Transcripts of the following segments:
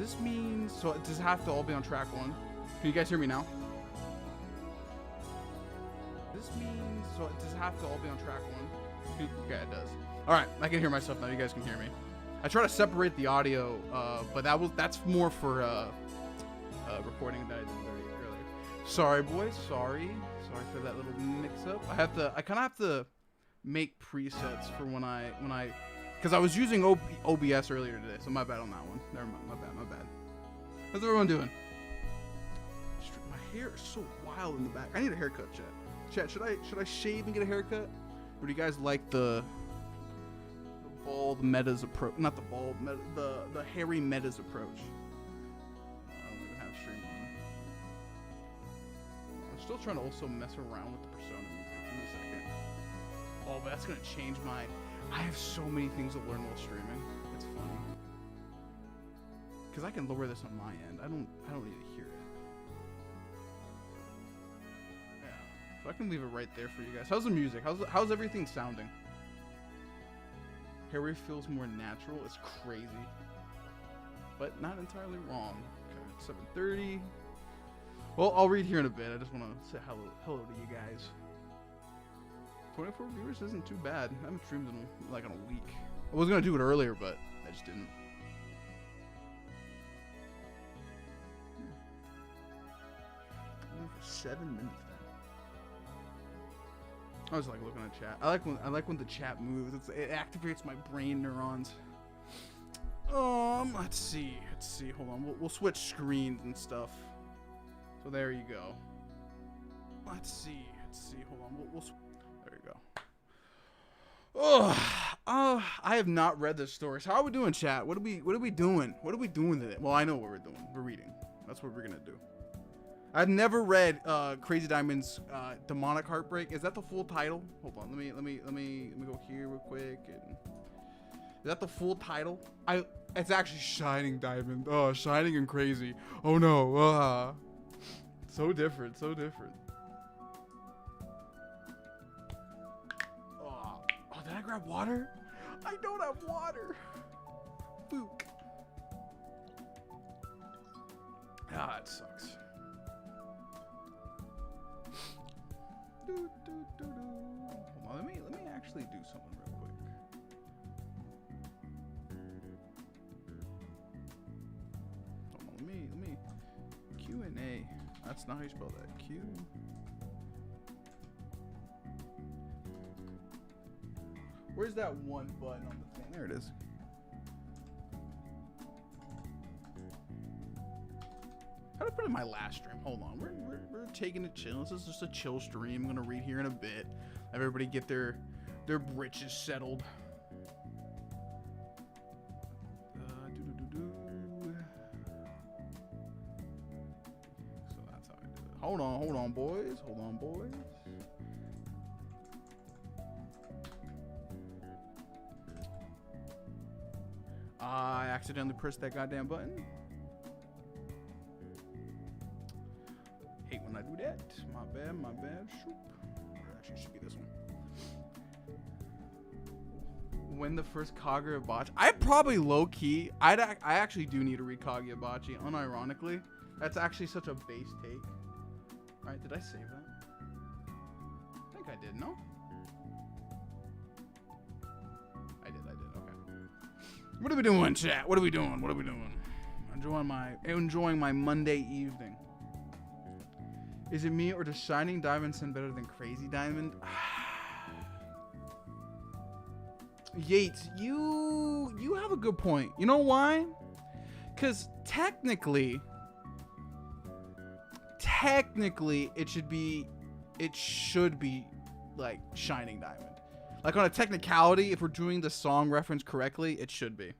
This means, so it does have to all be on track 1. Can you guys hear me now? This means, so it does have to all be on track 1. Okay, it does. All right, I can hear myself now. You guys can hear me. I try to separate the audio, but that's more for recording that I did earlier. Sorry, boys. Sorry for that little mix-up. I kind of have to make presets for when I, because I was using OBS earlier today, so my bad on that one. Never mind, my bad. How's everyone doing? My hair is so wild in the back. I need a haircut, chat. Chat, should I shave and get a haircut? Or do you guys like the bald metas approach? Not the bald meta, the hairy metas approach. I don't even have stream on. I'm still trying to also mess around with the persona music. Give me a second. Oh, but that's gonna change my. I have so many things to learn while streaming. It's funny. Cause I can lower this on my end. I don't need to hear it. So I can leave it right there for you guys. How's the music? How's everything sounding? Harry feels more natural. It's crazy, but not entirely wrong. Okay, 7:30. Well, I'll read here in a bit. I just want to say hello to you guys. 24 viewers isn't too bad. I haven't streamed in like a week. I was gonna do it earlier, but I just didn't. 7 minutes. I was like looking at chat. I like when the chat moves. It activates my brain neurons. Let's see. Hold on. We'll switch screens and stuff. So there you go. Let's see. Hold on. There you go. I have not read this story. So how are we doing, chat? What are we doing? What are we doing today? Well, I know what we're doing. We're reading. That's what we're gonna do. I've never read Crazy Diamond's Demonic Heartbreak. Is that the full title? Hold on, let me go here real quick. And is that the full title? It's actually Shining Diamond. Oh, Shining and Crazy. Oh no. So different. Oh, did I grab water? I don't have water. Book. Ah, it sucks. Hold on, let me actually do something real quick. Hold on, let me Q&A. That's not how you spell that. Q. Where's that one button on the thing? There it is. How did I put it in my last stream? Hold on, we're taking it chill. This is just a chill stream. I'm gonna read here in a bit. Have everybody get their britches settled. So that's how I do it. Hold on, boys. I accidentally pressed that goddamn button. Hate when I do that. My bad. Shoop. Actually, should be this one. When the first Kaguya-bachi. I probably low key. I actually do need to read Kaguya-bachi. Unironically, that's actually such a base take. All right, did I save that? I think I did. No. I did. Okay. What are we doing, chat? What are we doing? Enjoying my Monday evening. Is it me, or does Shining Diamond sound better than Crazy Diamond? Yates, you have a good point. You know why? Because technically it should be like Shining Diamond. Like on a technicality, if we're doing the song reference correctly, it should be.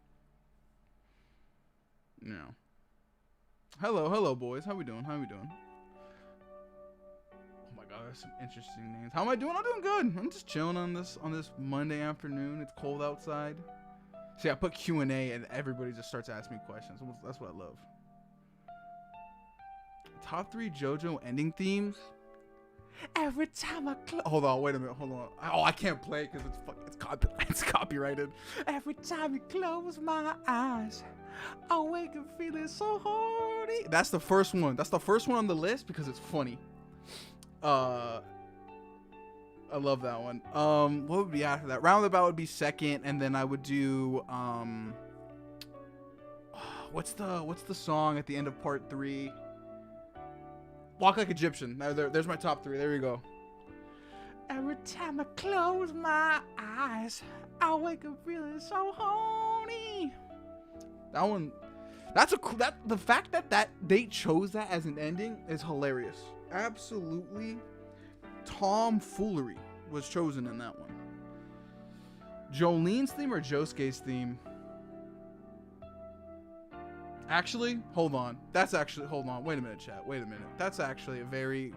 No. Hello, boys. How we doing? Oh my God, there's some interesting names. How am I doing? I'm doing good. I'm just chilling on this Monday afternoon. It's cold outside. See, I put Q&A and everybody just starts asking me questions. That's what I love. Top 3 JoJo ending themes. Every time I hold on, wait a minute, hold on. Oh, I can't play because it's copyrighted. Every time you close my eyes, I wake up feeling so horny. That's the first one. That's the first one on the list because it's funny. I love that one. What would be after that? Roundabout would be second, and then I would do what's the song at the end of part 3? Walk Like Egyptian. There's my top 3. There you go. Every time I close my eyes, I wake up feeling so horny. That one, the fact that they chose that as an ending is hilarious. Absolutely, tomfoolery was chosen in that one. Jolene's theme or Josuke's theme? Actually, hold on. Hold on. Wait a minute, chat. Wait a minute. That's actually a very...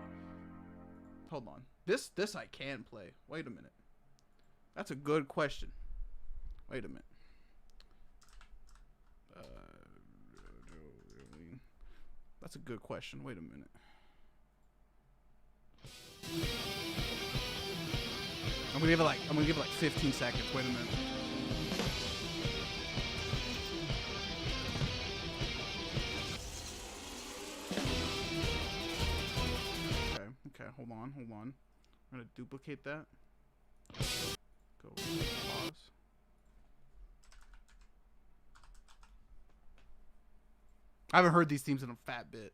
Hold on. This I can play. Wait a minute. That's a good question. Wait a minute. That's a good question. Wait a minute. I'm gonna give it like 15 seconds. Wait a minute. Okay, hold on. I'm gonna duplicate that. Go pause. I haven't heard these themes in a fat bit.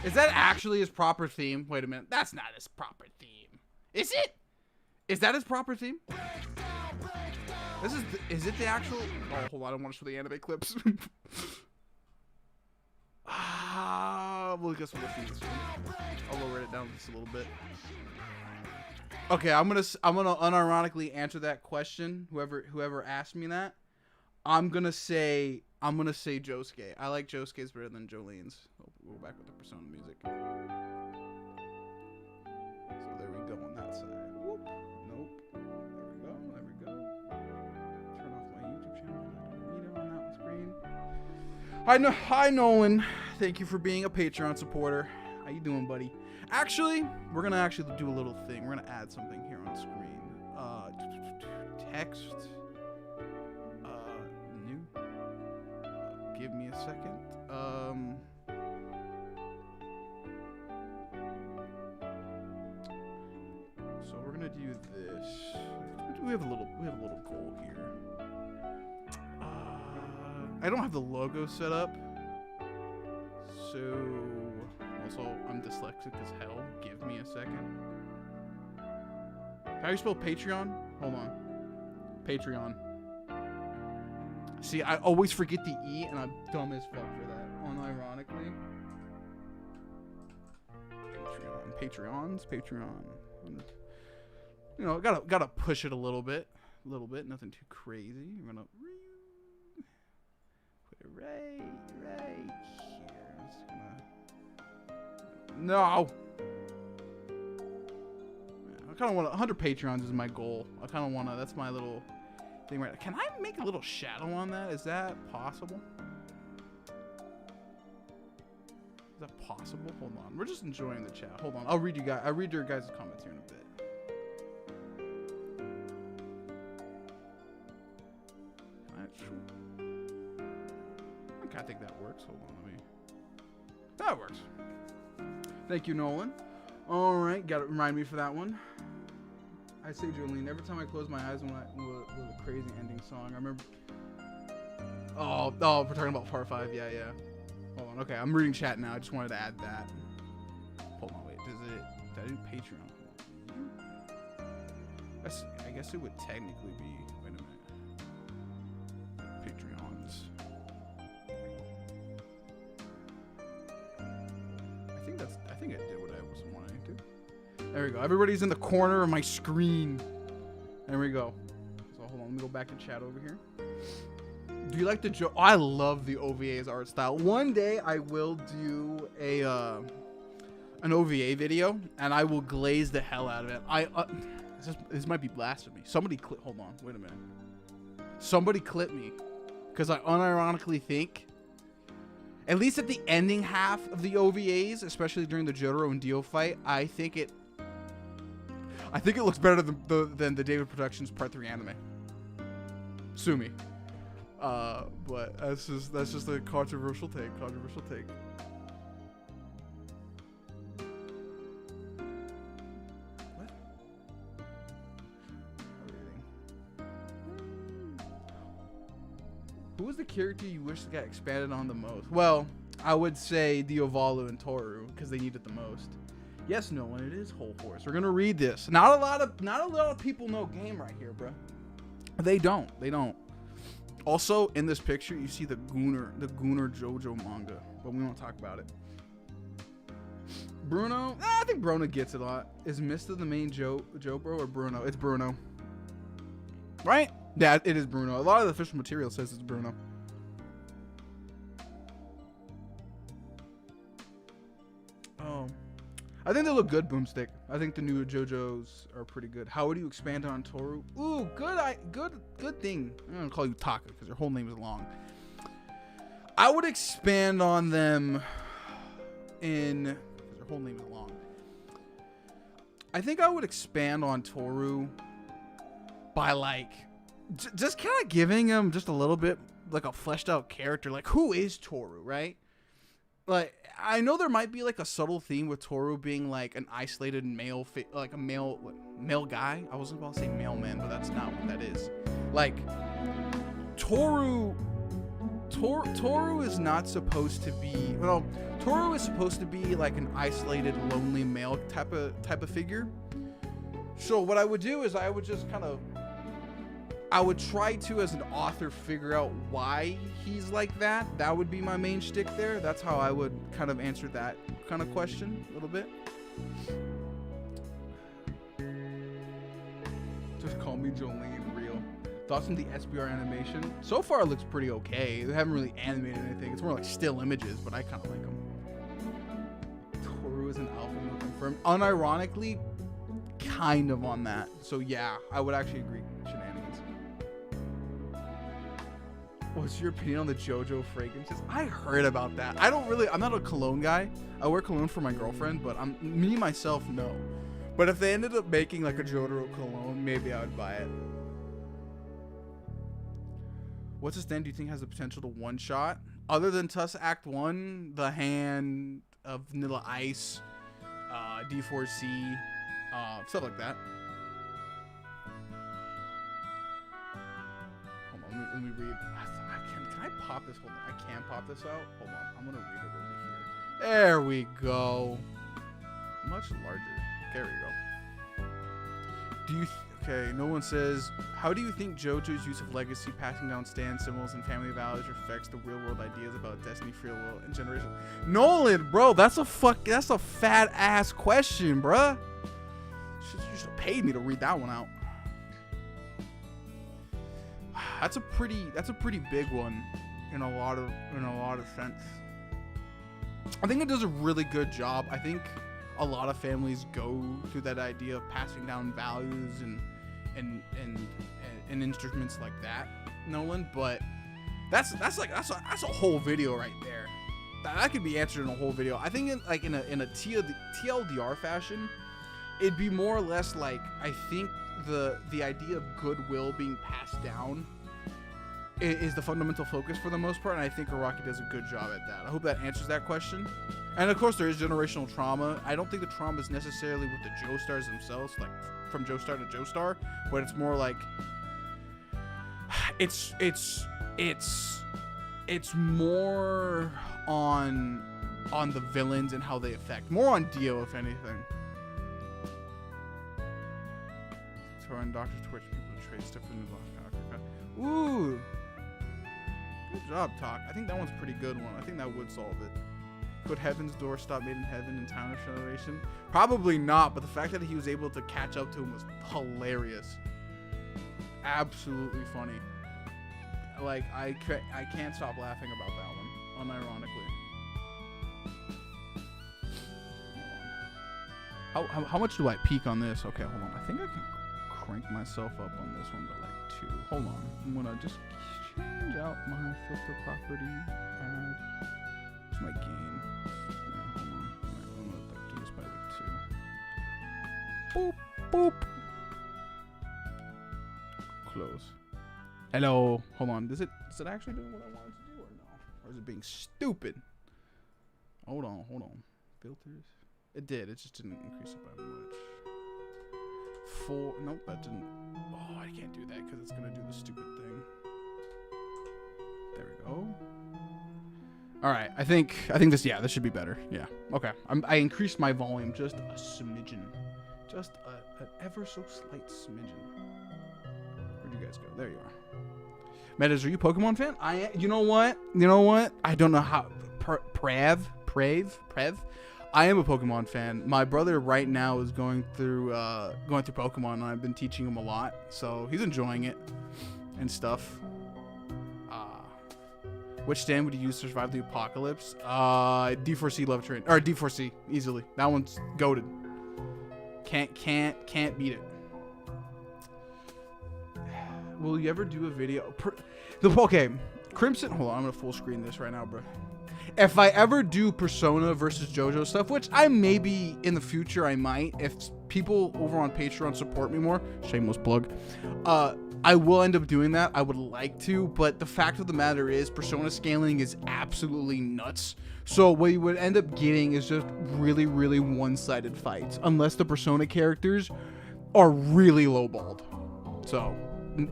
Is that actually his proper theme? Wait a minute. That's not his proper theme. Is it? Is that his proper theme? Is it the actual? Oh, hold on. I don't want to show the anime clips. Well, I guess we'll listen to this one. I'll lower it down just a little bit. Okay, I'm gonna unironically answer that question. Whoever asked me that, I'm gonna say Josuke. I like Josuke's better than Jolene's. We'll go back with the Persona music. So there we go on that side. Whoop. Nope. There we go. Turn off my YouTube channel. Morioh on that screen. Hi Nolan. Thank you for being a Patreon supporter. How you doing, buddy? Actually, we're gonna actually do a little thing. We're gonna add something here on screen. Text. New. Give me a second. So we're gonna do this. We have a little goal here. I don't have the logo set up. So, also, I'm dyslexic as hell. Give me a second. How do you spell Patreon? Hold on. Patreon. See, I always forget the E, and I'm dumb as fuck for that. Unironically. Patreon. You know, gotta push it a little bit. Nothing too crazy. We're gonna put it right here. I'm just gonna... No. I kind of want 100 Patreons is my goal. I kind of want to. That's my little thing right. Can I make a little shadow on that? Is that possible? Is that possible? Hold on. We're just enjoying the chat. Hold on. I'll read your guys' comments here in a bit. I think that works. Hold on, that works. Thank you, Nolan. All right, gotta remind me for that one. I say Jolene. Every time I close my eyes with a crazy ending song, I remember. Oh, we're talking about part 5. Yeah. Hold on. Okay, I'm reading chat now. I just wanted to add that. Hold on, wait. Did I do Patreon? I guess it would technically be. Wait a minute. Patreons. I think I did what I was wanting to. There we go. Everybody's in the corner of my screen. There we go. So hold on. Let me go back to chat over here. Do you like the joke? Oh, I love the OVA's art style. One day I will do an OVA video, and I will glaze the hell out of it. This might be blasphemy. Somebody clip. Hold on. Wait a minute. Somebody clip me, because I unironically think at least at the ending half of the OVAs, especially during the Jotaro and Dio fight, I think it looks better than the David Productions Part 3 anime. Sue me. But that's just a controversial take. What? Who was the character you wish got expanded on the most? Well, I would say Diovalu and Toru because they need it the most. Yes, Nolan, it is Hol Horse. We're gonna read this. Not a lot of people know game right here, bro. They don't. Also, in this picture, you see the Gooner JoJo manga, but we won't talk about it. Bruno, I think Bruno gets it a lot. Is Mista the main Joe bro or Bruno? It's Bruno, right? Yeah, it is Bruno. A lot of the official material says it's Bruno. Oh, I think they look good, Boomstick. I think the new JoJos are pretty good. How would you expand on Toru? Ooh, good thing. I'm gonna call you Taka because your whole name is long. I would expand on them in because their whole name is long. I think I would expand on Toru by like just kind of giving him just a little bit like a fleshed out character. Like, who is Toru, right? Like, I know there might be like a subtle theme with Toru being like an isolated male, like a male guy. I wasn't about to say mailman, but that's not what that is. Like, Toru is not supposed to be. Well, Toru is supposed to be like an isolated, lonely male type of figure. So what I would do is I would just kind of. I would try to, as an author, figure out why he's like that. That would be my main shtick there. That's how I would kind of answer that kind of question a little bit. Just call me Jolene, real. Thoughts on the SBR animation? So far, it looks pretty okay. They haven't really animated anything. It's more like still images, but I kind of like them. Toru is an alpha male confirmed. Unironically, kind of on that. So yeah, I would actually agree. Shenanigans. What's your opinion on the JoJo fragrances? I heard about that. I'm not a cologne guy. I wear cologne for my girlfriend, but me myself, no. But if they ended up making like a Jotaro cologne, maybe I would buy it. What's the stand do you think has the potential to one shot? Other than Toth's Act 1, The Hand of Vanilla Ice, D4C, stuff like that. Hold on, let me read. Can I pop this? Hold on, I can pop this out. Hold on, I'm gonna read it over here. There we go. Much larger. There we go. Okay, no one says, how do you think JoJo's use of legacy, passing down stand symbols and family values reflects the real world ideas about destiny, free will, and generation? Nolan, bro, that's a fat ass question, bruh. You should have paid me to read that one out. That's a pretty big one in a lot of sense. I think it does a really good job. I think a lot of families go through that idea of passing down values and instruments like that, Nolan. But that's a whole video right there. That could be answered in a whole video. I think in a TLDR fashion, it'd be more or less like, I think the idea of goodwill being passed down is the fundamental focus for the most part, and I think Araki does a good job at that. I hope that answers that question. And of course, there is generational trauma. I don't think the trauma is necessarily with the Joestars themselves, like from Joestar to Joestar, but it's more like it's more on the villains and how they affect. More on Dio, if anything. So on Dr. Twitch, people trade stuff from the block. Ooh. Good job, Talk. I think that one's a pretty good one. I think that would solve it. Could Heaven's Door stop Made in Heaven in time of generation? Probably not, but the fact that he was able to catch up to him was hilarious. Absolutely funny. Like, I can't stop laughing about that one, unironically. How much do I peak on this? Okay, hold on. I think I can crank myself up on this one by like 2. Hold on. I'm gonna just change out my filter property. Add What's my gain? Yeah, hold on. I'm gonna do this by like 2. Boop, boop. Close. Hello. Hold on. Is it actually doing what I wanted to do or no? Or is it being stupid? Hold on. Filters. It did. It just didn't increase it by much. 4. Nope, that didn't. Oh, I can't do that because it's gonna do the stupid thing. There we go. All right. I think this. Yeah, this should be better. Yeah. Okay. I increased my volume just a smidgen, just an ever so slight smidgen. Where'd you guys go? There you are. Metas, are you a Pokemon fan? You know what? I don't know how. Prev. I am a Pokemon fan. My brother right now is going through Pokemon, and I've been teaching him a lot, so he's enjoying it and stuff. Which stand would you use to survive the apocalypse? D4C Love Train, or D4C easily. That one's goated. Can't beat it. Will you ever do a video? Okay, Crimson. Hold on, I'm gonna full screen this right now, bro. If I ever do Persona versus JoJo stuff, which I maybe in the future I might, if people over on Patreon support me more, shameless plug, I will end up doing that. I would like to, but the fact of the matter is Persona scaling is absolutely nuts. So what you would end up getting is just really, really one-sided fights, unless the Persona characters are really lowballed. So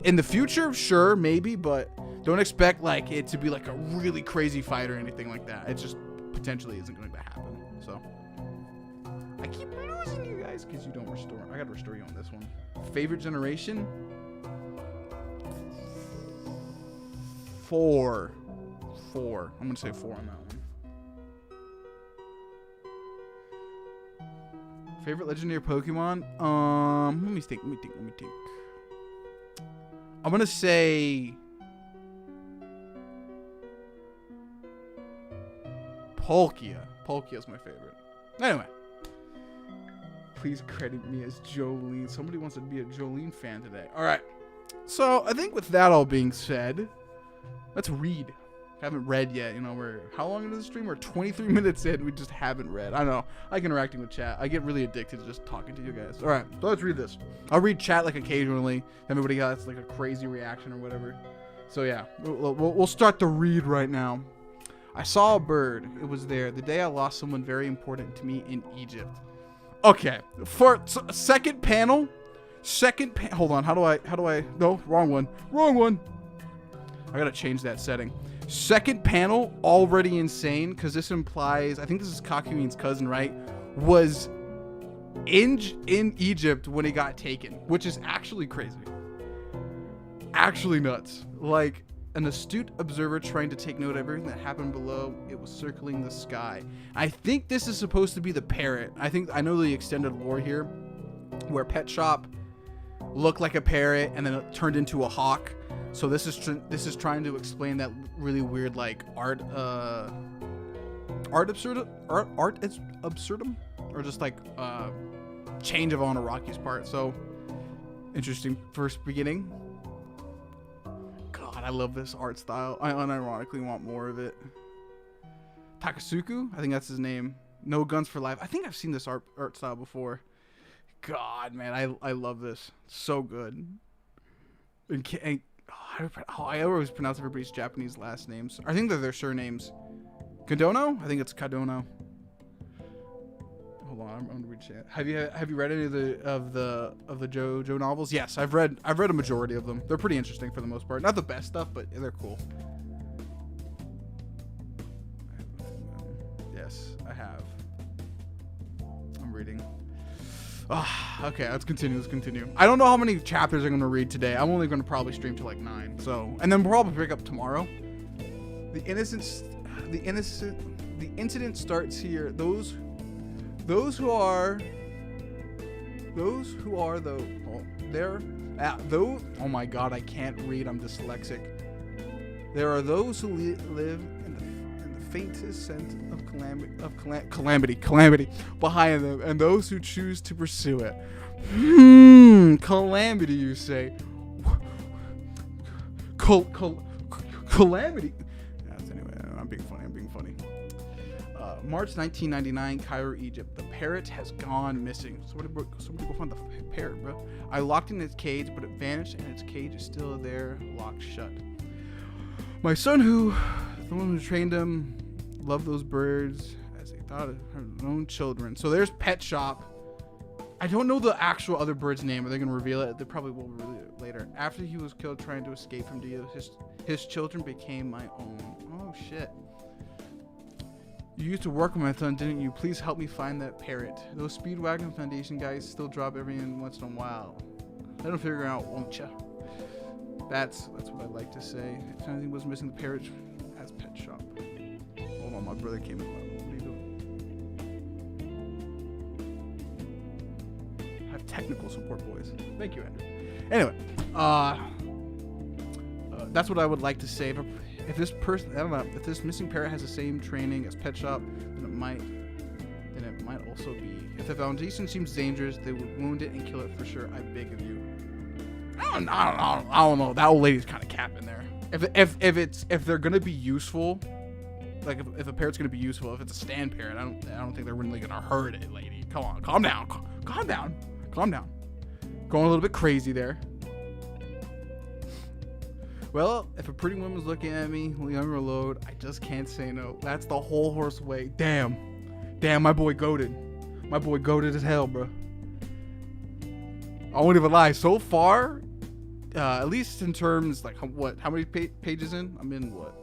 in the future, sure, maybe, but don't expect like it to be like a really crazy fight or anything like that. It just potentially isn't going to happen. So I keep losing you guys because you don't restore. I got to restore you on this one. Favorite generation? 4. I'm going to say 4 on that one. Favorite legendary Pokemon? Let me think. I'm going to say Palkia. Palkia's my favorite. Anyway. Please credit me as Jolene. Somebody wants to be a Jolene fan today. All right. So I think with that all being said, let's read. Haven't read yet. You know, how long into the stream? We're 23 minutes in. We just haven't read. I don't know. I like interacting with chat. I get really addicted to just talking to you guys. All right. So let's read this. I'll read chat like occasionally. Everybody has like a crazy reaction or whatever. So yeah, we'll start the read right now. I saw a bird. It was there the day I lost someone very important to me in Egypt. Okay, second panel. Hold on. How do I? No, wrong one. I gotta change that setting. Second panel already insane because this implies. I think this is Kakuin's cousin, right? Was in Egypt when he got taken, which is actually crazy. Actually nuts. Like an astute observer trying to take note of everything that happened below. It was circling the sky. I think this is supposed to be the parrot. I know the extended lore here, where Pet Shop looked like a parrot and then it turned into a hawk. So this is trying to explain that really weird like art absurdum, or just like change of Onaraki's part. So interesting first beginning. God, I love this art style. I unironically want more of it. Takasuku, I think that's his name. No Guns for Life. I think I've seen this art style before. God, man, I love this. So good. And I always pronounce everybody's Japanese last names. I think they're their surnames. Kadono? I think it's Kadono. Hold on, I'm gonna read chat. Have you read any of the JoJo novels? Yes, I've read a majority of them. They're pretty interesting for the most part. Not the best stuff, but they're cool. Yes, I have. I'm reading. Okay, let's continue. I don't know how many chapters I'm going to read today. I'm only going to probably stream to like 9. So, and then we'll probably pick up tomorrow. The incident starts here. Those who are oh my God, I can't read. I'm dyslexic. There are those who live in the faintest sense of calamity behind them, and those who choose to pursue it. Calamity, you say? Calamity. Yes, anyway, I'm being funny. March 1999, Cairo, Egypt. The parrot has gone missing. Somebody go find the parrot, bro. I locked it in its cage, but it vanished, and its cage is still there, locked shut. My son, the one who trained him, loved those birds as they thought of her own children. So there's Pet Shop. I don't know the actual other bird's name. Are they going to reveal it? They probably will reveal it later. After he was killed trying to escape from Dio, his children became my own. Oh, shit. You used to work with my son, didn't you? Please help me find that parrot. Those Speedwagon Foundation guys still drop every once in a while. Let them figure out, won't ya? That's what I'd like to say. If anything was missing, the parrot has Pet Shop. Hold on, my brother came in. What are you doing? I have technical support, boys. Thank you, Andrew. Anyway, that's what I would like to say. If this person, I don't know, if this missing parrot has the same training as Pet Shop, then it might also be. If the foundation seems dangerous, they would wound it and kill it for sure. I beg of you. I don't know. That old lady's kind of capping there. If they're gonna be useful, like if a parrot's gonna be useful, if it's a stand parrot, I don't think they're really gonna hurt it, lady. Come on, calm down. Going a little bit crazy there. Well, if a pretty woman's looking at me, young or load, I just can't say no. That's the whole horse way. Damn, my boy goated. My boy goated as hell, bro. I won't even lie. So far, at least in terms like how many pages in? I'm in what?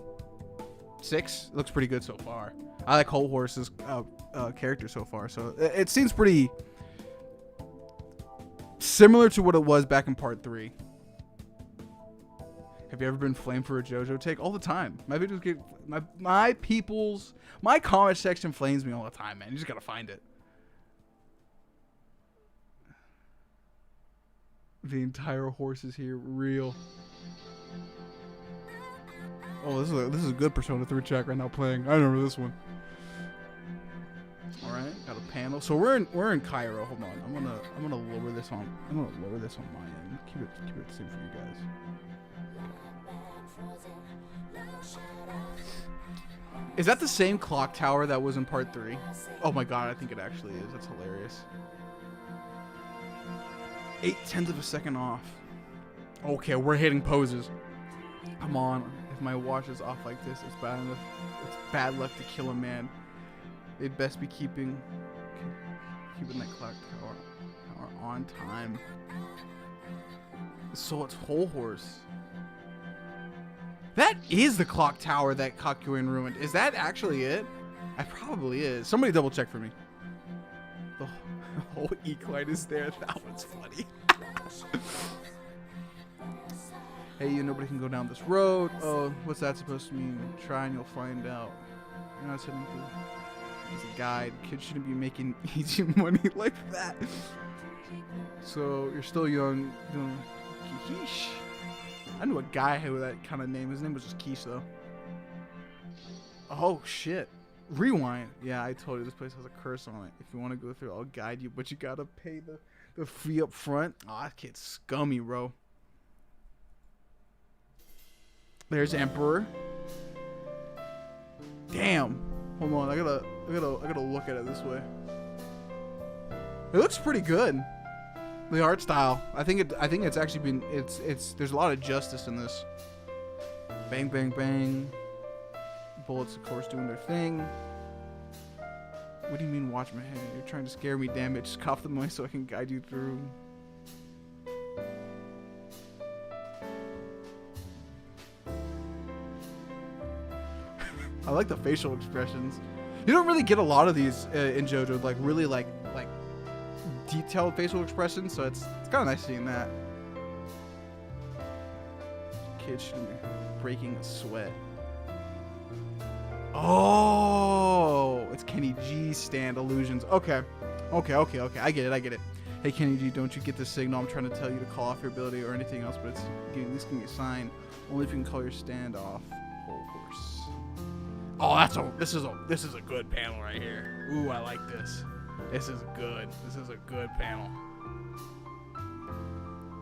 6. It looks pretty good so far. I like Hol Horse's character so far, so it seems pretty similar to what it was back in part 3. Have you ever been flamed for a JoJo take? All the time. My videos get my comment section flames me all the time, man. You just gotta find it. The entire horse is here, real. Oh, this is a good Persona 3 track right now playing. I remember this one. All right, got a panel. So we're in Cairo. Hold on, I'm gonna lower this on. I'm gonna lower this on my end. Keep it the same for you guys. Is that the same clock tower that was in part 3? Oh my god, I think it actually is. That's hilarious. 0.8 of a second off. Okay, we're hitting poses. Come on. If my watch is off like this, it's bad enough. It's bad luck to kill a man. They'd best be keeping that clock tower on time. So it's Hol Horse. That is the clock tower that Kakyoin ruined. Is that actually it? It probably is. Somebody double check for me. The whole equine is there. That one's funny. Hey, nobody can go down this road. Oh, what's that supposed to mean? Try and you'll find out. You're not sitting through. He's a guide. Kids shouldn't be making easy money like that. So you're still young. Doing Kish. I knew a guy who had that kind of name. His name was just Kish, though. Oh, shit. Rewind. Yeah, I told you this place has a curse on it. If you want to go through, I'll guide you, but you got to pay the fee up front. Oh, that kid's scummy, bro. There's Emperor. Damn. Hold on. I gotta look at it this way. It looks pretty good. The art style. I think it's actually been there's a lot of justice in this. Bang bang bang. Bullets of course doing their thing. What do you mean watch my head? You're trying to scare me, damn it. Just cough the noise so I can guide you through. I like the facial expressions. You don't really get a lot of these in JoJo, like really like detailed facial expressions, so it's kind of nice seeing that. Kid shouldn't be breaking a sweat. Oh, it's Kenny G's stand illusions. Okay. I get it. Hey Kenny G, don't you get the signal? I'm trying to tell you to call off your ability or anything else, but it's at least give me a sign. Only if you can call your stand off. Hol Horse. Oh, this is a good panel right here. Ooh, I like this. This is good. This is a good panel.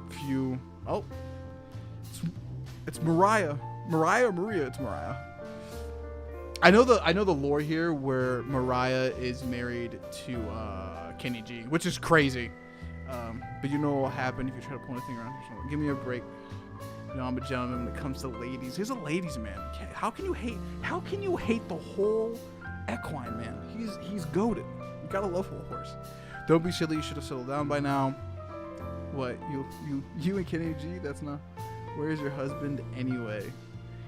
Phew. Oh, it's Mariah. It's Mariah. I know the lore here where Morioh is married to Kenny G, which is crazy. But you know what will happen if you try to pull anything around here. Give me a break. You know, I'm a gentleman when it comes to ladies. He's a ladies man. How can you hate? How can you hate the whole equine man? He's goated. You gotta love Hol Horse. Don't be silly. You should have settled down by now. What you and Kenny G? That's not. Where is your husband anyway?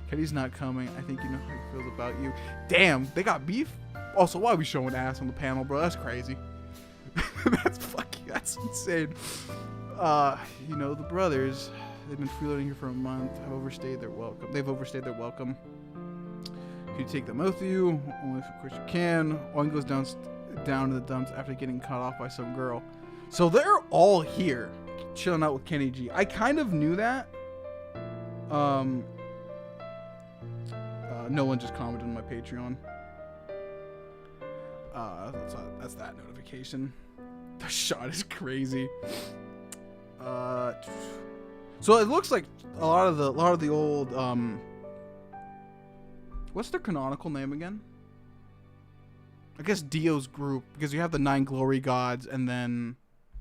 Kenny's not coming. I think you know how he feels about you. Damn, they got beef. Also, why are we showing ass on the panel, bro? That's crazy. That's insane. You know, the brothers, they've been freeloading here for a month. They've overstayed their welcome. Can you take them with you? Only if of course you can. One goes down to the dumps after getting cut off by some girl. So they're all here, chilling out with Kenny G. I kind of knew that. No one just commented on my Patreon. That's that notification. The shot is crazy. So it looks like a lot of the old what's their canonical name again? I guess Dio's group, because you have the 9 glory gods and then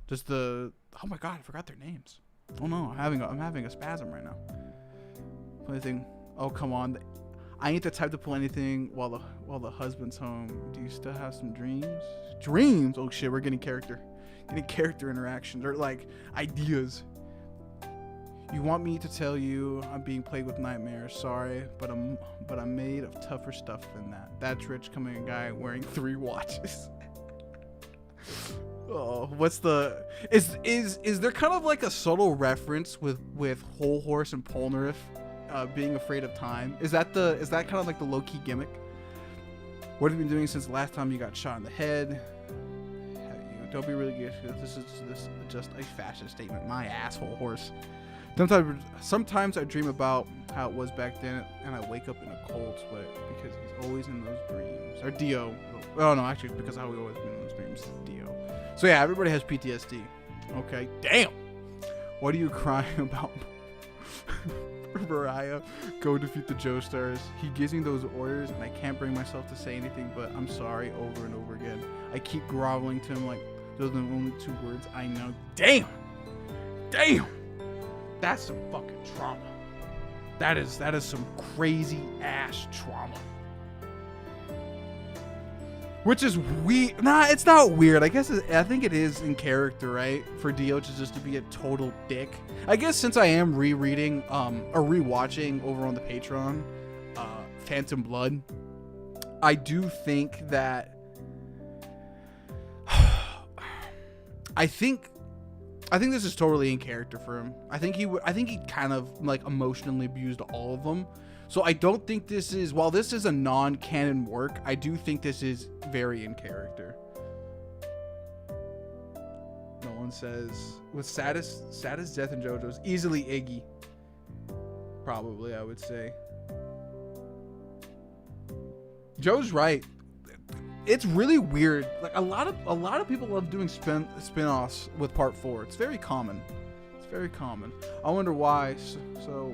just the oh my god, I forgot their names. Oh no, I'm having a spasm right now. Anything? Oh come on. I ain't the type to pull anything while the husband's home. Do you still have some dreams? Dreams? Oh shit, we're getting character interactions or like ideas. You want me to tell you I'm being plagued with nightmares? Sorry, but I'm made of tougher stuff than that. That's rich coming a guy wearing 3 watches. Oh, what's the is there kind of like a subtle reference with Hol Horse and Polnareff being afraid of time? Is that kind of like the low-key gimmick? What have you been doing since the last time you got shot in the head? Don't be really good. This is just a fashion statement. My asshole horse. Sometimes I dream about how it was back then, and I wake up in a cold sweat because he's always in those dreams. Or Dio. Oh no, actually, because how we always been in those dreams. Dio. So yeah, everybody has PTSD. Okay. Damn. What are you crying about? Morioh, go defeat the Joestars. He gives me those orders and I can't bring myself to say anything but I'm sorry over and over again. I keep groveling to him like those are the only 2 words I know. Damn! That's some fucking trauma. That is some crazy ass trauma. Which is weird. Nah, it's not weird. I think it is in character, right? For Dio just to be a total dick. I guess since I am rereading or rewatching over on the Patreon, Phantom Blood, I do think that I think this is totally in character for him. I think he kind of like emotionally abused all of them. So I don't think this is, while this is a non-canon work, I do think this is very in character. No one says, with saddest death in JoJo's, easily Iggy. Probably, I would say. Joe's right. It's really weird. Like a lot of people love doing spin-offs with part 4. It's very common. I wonder why. So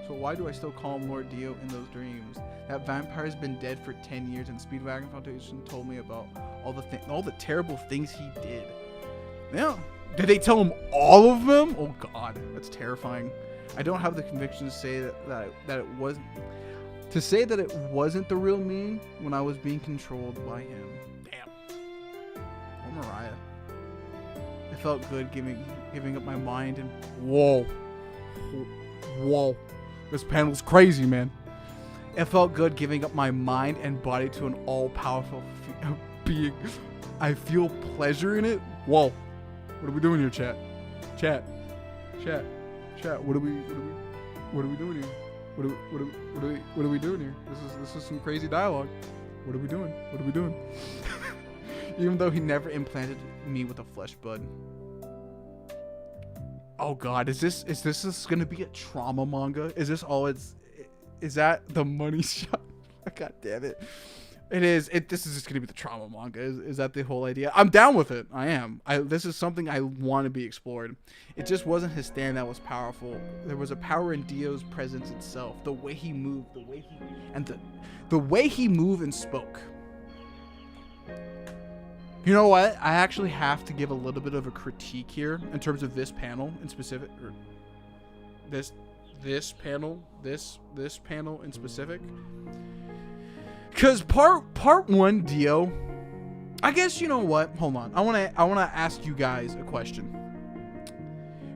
why do I still call him Lord Dio in those dreams? That vampire's been dead for 10 years, and Speedwagon Foundation told me about all the terrible things he did. Yeah. Did they tell him all of them? Oh God, that's terrifying. I don't have the conviction to say that it wasn't. To say that it wasn't the real me when I was being controlled by him. Damn. Oh, Morioh. It felt good giving up my mind and whoa. This panel's crazy, man. It felt good giving up my mind and body to an all-powerful being. I feel pleasure in it. Whoa. What are we doing here, chat? Chat. What are we doing here? What are we doing here? This is some crazy dialogue. What are we doing? Even though he never implanted me with a flesh bud. Oh God, is this gonna be a trauma manga? Is this all it's? Is that the money shot? God damn it. It is. This is just gonna be the trauma manga. Is that the whole idea? I'm down with it. I am. This is something I want to be explored. It just wasn't his stand that was powerful. There was a power in Dio's presence itself. The way he moved, the way he moved and spoke. You know what? I actually have to give a little bit of a critique here in terms of this panel in specific, or this panel in specific. Cause part one, Dio, I guess, you know what? Hold on. I wanna ask you guys a question.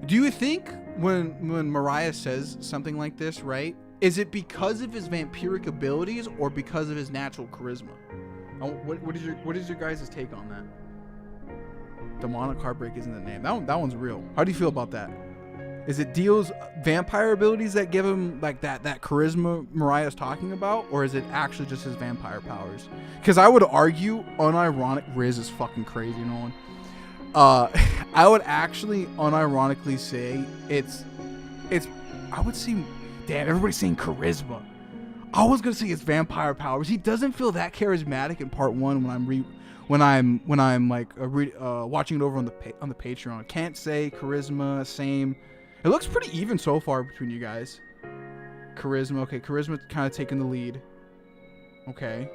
Do you think when Morioh says something like this, right? Is it because of his vampiric abilities or because of his natural charisma? What is your guys' take on that? Demonic Heartbreak isn't the name. That one's real. How do you feel about that? Is it Dio's vampire abilities that give him like that charisma Morioh's talking about, or is it actually just his vampire powers? Because I would argue, unironic, Riz is fucking crazy, Nolan. I would actually unironically say it's. I would say, damn, everybody's saying charisma. I was gonna say it's vampire powers. He doesn't feel that charismatic in part one when I'm watching it over on the Patreon. I can't say charisma, same. It looks pretty even so far between you guys. Charisma, okay. Charisma kind of taking the lead. Okay.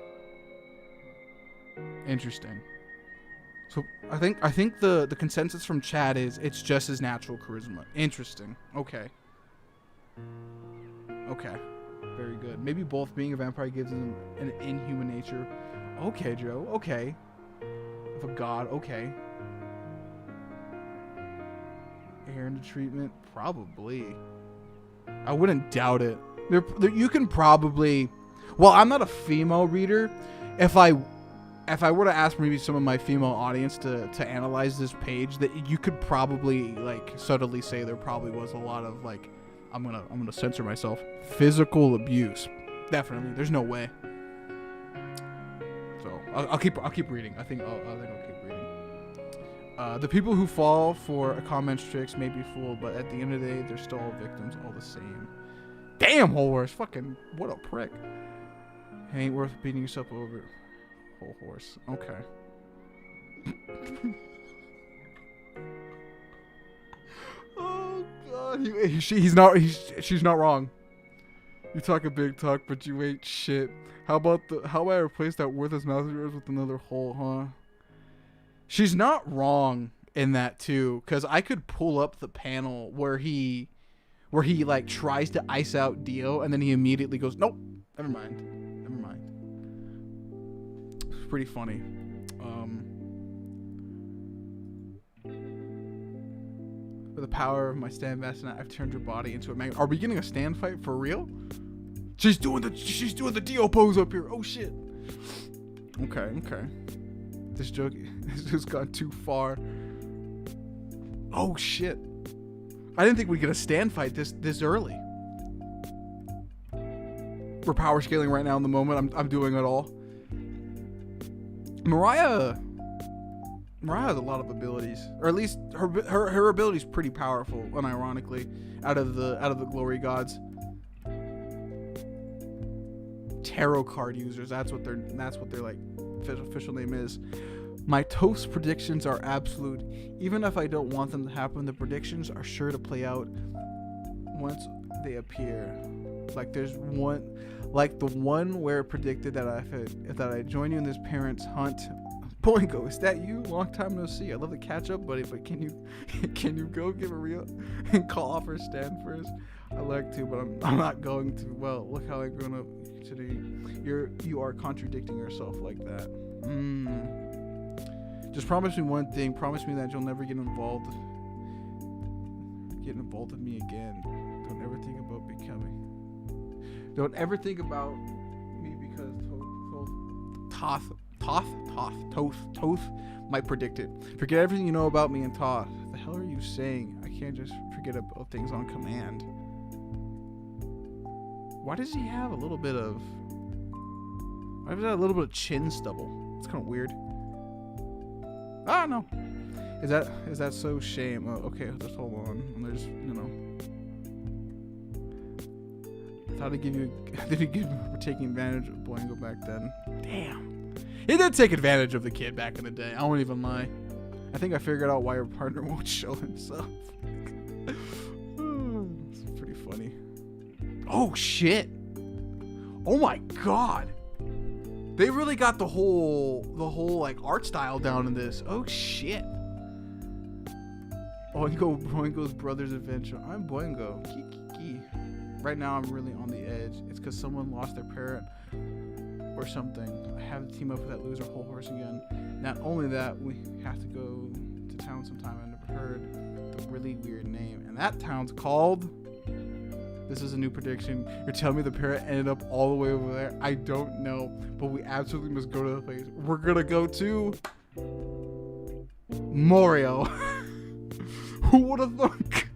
Interesting. So I think the consensus from chat is it's just his natural charisma. Interesting. Okay. Okay. Very good. Maybe both being a vampire gives him an inhuman nature. Okay, Joe. Okay. Of a god. Okay. Hair into treatment, probably. I wouldn't doubt it. You can probably. Well, I'm not a female reader. If I were to ask maybe some of my female audience to analyze this page, that you could probably like subtly say there probably was a lot of like, I'm gonna censor myself, physical abuse. Definitely, there's no way. So I'll keep reading. I think I'll keep reading. The people who fall for a comment's tricks may be fooled, but at the end of the day, they're still all victims all the same. Damn, Hol Horse. Fucking, what a prick. It ain't worth beating yourself over. Hol Horse. Okay. Oh, God. She's not wrong. You talk a big talk, but you ain't shit. How about I replace that worthless mouth of yours with another hole, huh? She's not wrong in that too, because I could pull up the panel where he like tries to ice out Dio and then he immediately goes, nope, never mind. It's pretty funny. With the power of my stand vest, and I've turned your body into a magnet. Are we getting a stand fight for real? She's doing the Dio pose up here. Oh shit. Okay. This joke has just gone too far. Oh shit. I didn't think we'd get a stand fight this early. We're power scaling right now in the moment. I'm doing it all. Morioh has a lot of abilities, or at least her ability's pretty powerful, unironically, out of the glory gods. Tarot card users, that's what their like official name is. My Toth's predictions are absolute. Even if I don't want them to happen, the predictions are sure to play out once they appear. Like there's one, like the one where it predicted that I join you in this parent's hunt. Boingo, is that you? Long time no see. I'd love to catch up, buddy, but can you go give a real and call off or stand first? I like to, but I'm not going to. Well, look how I've grown up today. You are contradicting yourself like that. Just promise me one thing. Promise me that you'll never get involved with me again. Don't ever think about becoming. Don't ever think about me because Toth might predict it. Forget everything you know about me and Toth. What the hell are you saying? I can't just forget about things on command. Why does he have a little bit of chin stubble? It's kind of weird. Ah, no. Is that so shame? Oh, okay, just hold on. There's, thought I'd give you. Did he give me for taking advantage of Boingo back then? Damn. He did take advantage of the kid back in the day. I won't even lie. I think I figured out why your partner won't show himself. It's pretty funny. Oh shit. Oh my god. They really got the whole like art style down in this. Oh shit. Boingo's brother's adventure. I'm Boingo. Kiki. Right now I'm really on the edge. It's because someone lost their parent or something. I have to team up with that loser Hol Horse again. Not only that, we have to go to town sometime. I never heard the really weird name. And that town's called... This is a new prediction. You're telling me the parrot ended up all the way over there? I don't know, but we absolutely must go to the place. We're gonna go to Morioh. Who would have thunk?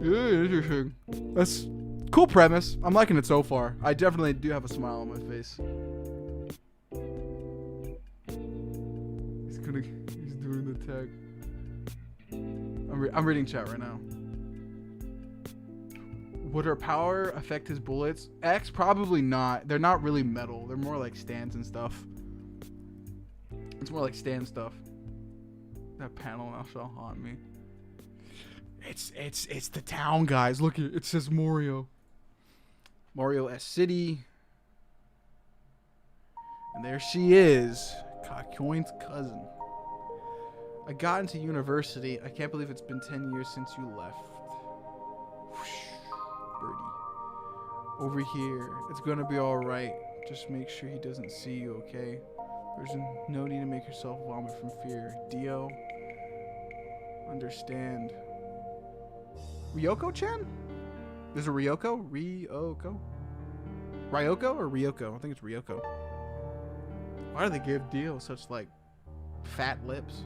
Yeah, interesting. That's cool premise. I'm liking it so far. I definitely do have a smile on my face. He's doing the tag. I'm reading chat right now. Would her power affect his bullets? X, probably not. They're not really metal. They're more like stands and stuff. It's more like stand stuff. That panel now shall haunt me. It's the town, guys. Look, it says Morioh. Morioh City. And there she is. Kakyoin's cousin. I got into university. I can't believe it's been 10 years since you left. Birdie. Over here. It's gonna be alright. Just make sure he doesn't see you, okay? There's no need to make yourself vomit from fear. Dio. Understand. Ryoko-chan? Is it Ryoko? Ryoko? Ryoko or Ryoko? I think it's Ryoko. Why do they give Dio such like fat lips?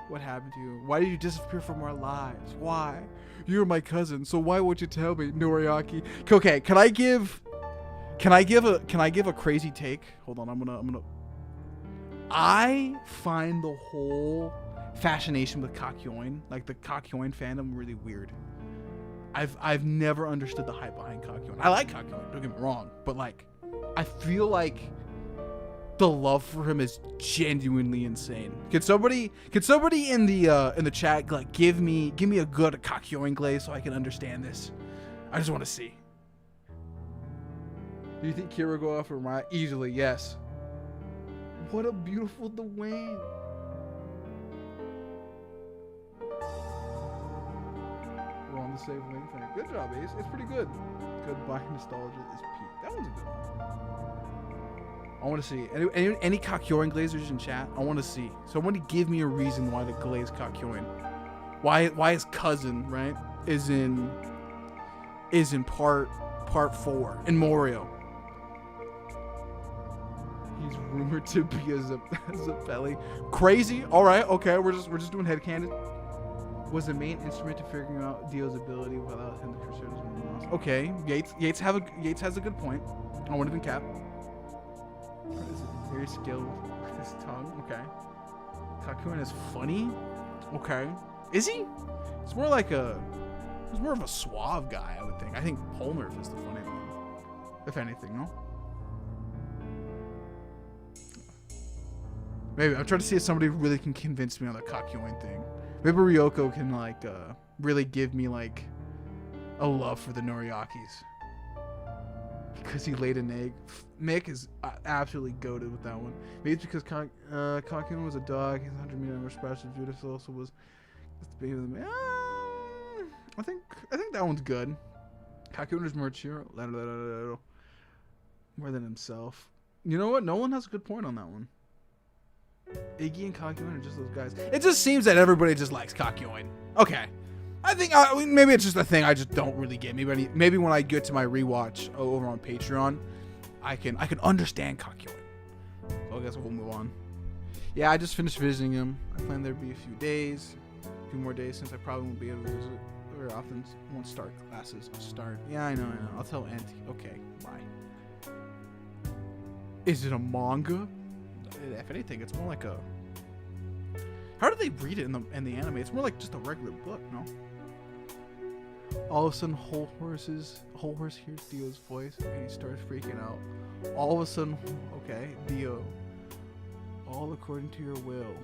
What happened to you? Why did you disappear from our lives? Why? You're my cousin, so why won't you tell me, Noriaki? Okay, can I give a crazy take? Hold on, I'm gonna I find the whole fascination with Kakyoin, like the Kakyoin fandom, really weird. I've never understood the hype behind Kakyoin. I like Kakyoin, don't get me wrong, but like I feel like the love for him is genuinely insane. Could somebody in the chat like give me a good Kakyoin glaze so I can understand this? I just want to see. Do you think Kira go off or Mariah? Easily, yes. What a beautiful Dwayne. We're on the same link. Good job, Ace. It's pretty good. Goodbye nostalgia is peak. That one's a good one. I want to see any Kakyoin glazers in chat. I want to see. Somebody give me a reason why to glaze Kakyoin. Why his cousin, right, is in part 4 in Morioh. He's rumored to be a Zappelli. Crazy. All right. Okay. We're just doing headcanon. Was the main instrument to figuring out Dio's ability without him the Crusaders and the mouse. Okay. Yates has a good point. I won't even cap. Is very skilled with his tongue. Okay. Kakyoin is funny. Okay. Is he? He's more of a suave guy, I would think. I think Polnareff is the funny one, if anything, no? Maybe I'm trying to see if somebody really can convince me on the Kakyoin thing. Maybe Ryoko can like really give me like a love for the Noriakis because he laid an egg. Mick is absolutely goated with that one. Maybe it's because Kakyoin was a dog. He's 100 million more special. Judas also was the baby of the man. I think that one's good. Kakyoin is more chill, more than himself. You know what? No one has a good point on that one. Iggy and Kakyoin are just those guys. It just seems that everybody just likes Kakyoin. Okay. I think maybe it's just a thing I just don't really get. Maybe when I get to my rewatch over on Patreon, I can understand Kakyoin. So I guess we'll move on. Yeah, I just finished visiting him. I plan there'd be a few more days since I probably won't be able to visit very often. Won't start classes. I'll start. Yeah, I know. I'll tell Auntie. Okay, bye. Is it a manga? If anything, it's more like a... How do they read it in the anime? It's more like just a regular book, no? All of a sudden, Whole Horse hears Dio's voice and he starts freaking out. All of a sudden, okay, Dio. All according to your will,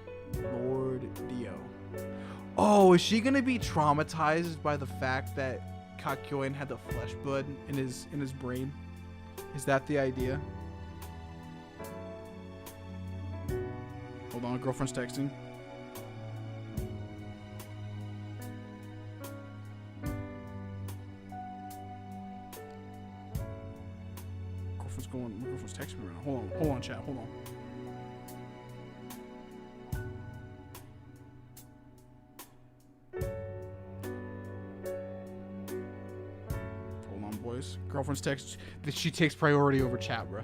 Lord Dio. Oh, is she gonna be traumatized by the fact that Kakyoin had the flesh blood in his brain? Is that the idea? Hold on, girlfriend's texting. My girlfriend's texting me right now. Hold on, chat. Hold on. Hold on, boys. Girlfriend's text. She takes priority over chat, bruh.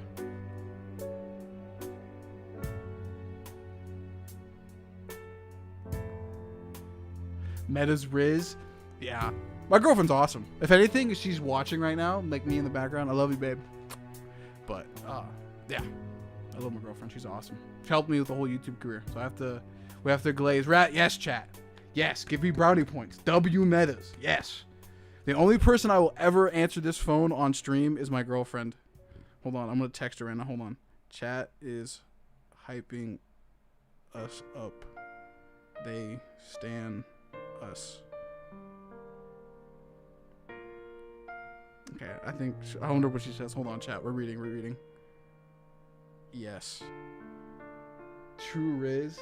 Meta's Riz. Yeah. My girlfriend's awesome. If anything, she's watching right now, like me in the background. I love you, babe. But, yeah. I love my girlfriend. She's awesome. She helped me with the whole YouTube career. So we have to glaze rat. Yes, chat. Yes, give me brownie points. W metas. Yes. The only person I will ever answer this phone on stream is my girlfriend. Hold on. I'm going to text her right now. Hold on. Chat is hyping us up. They stan us. Okay, I wonder what she says. Hold on, chat. We're reading. Yes. True Riz.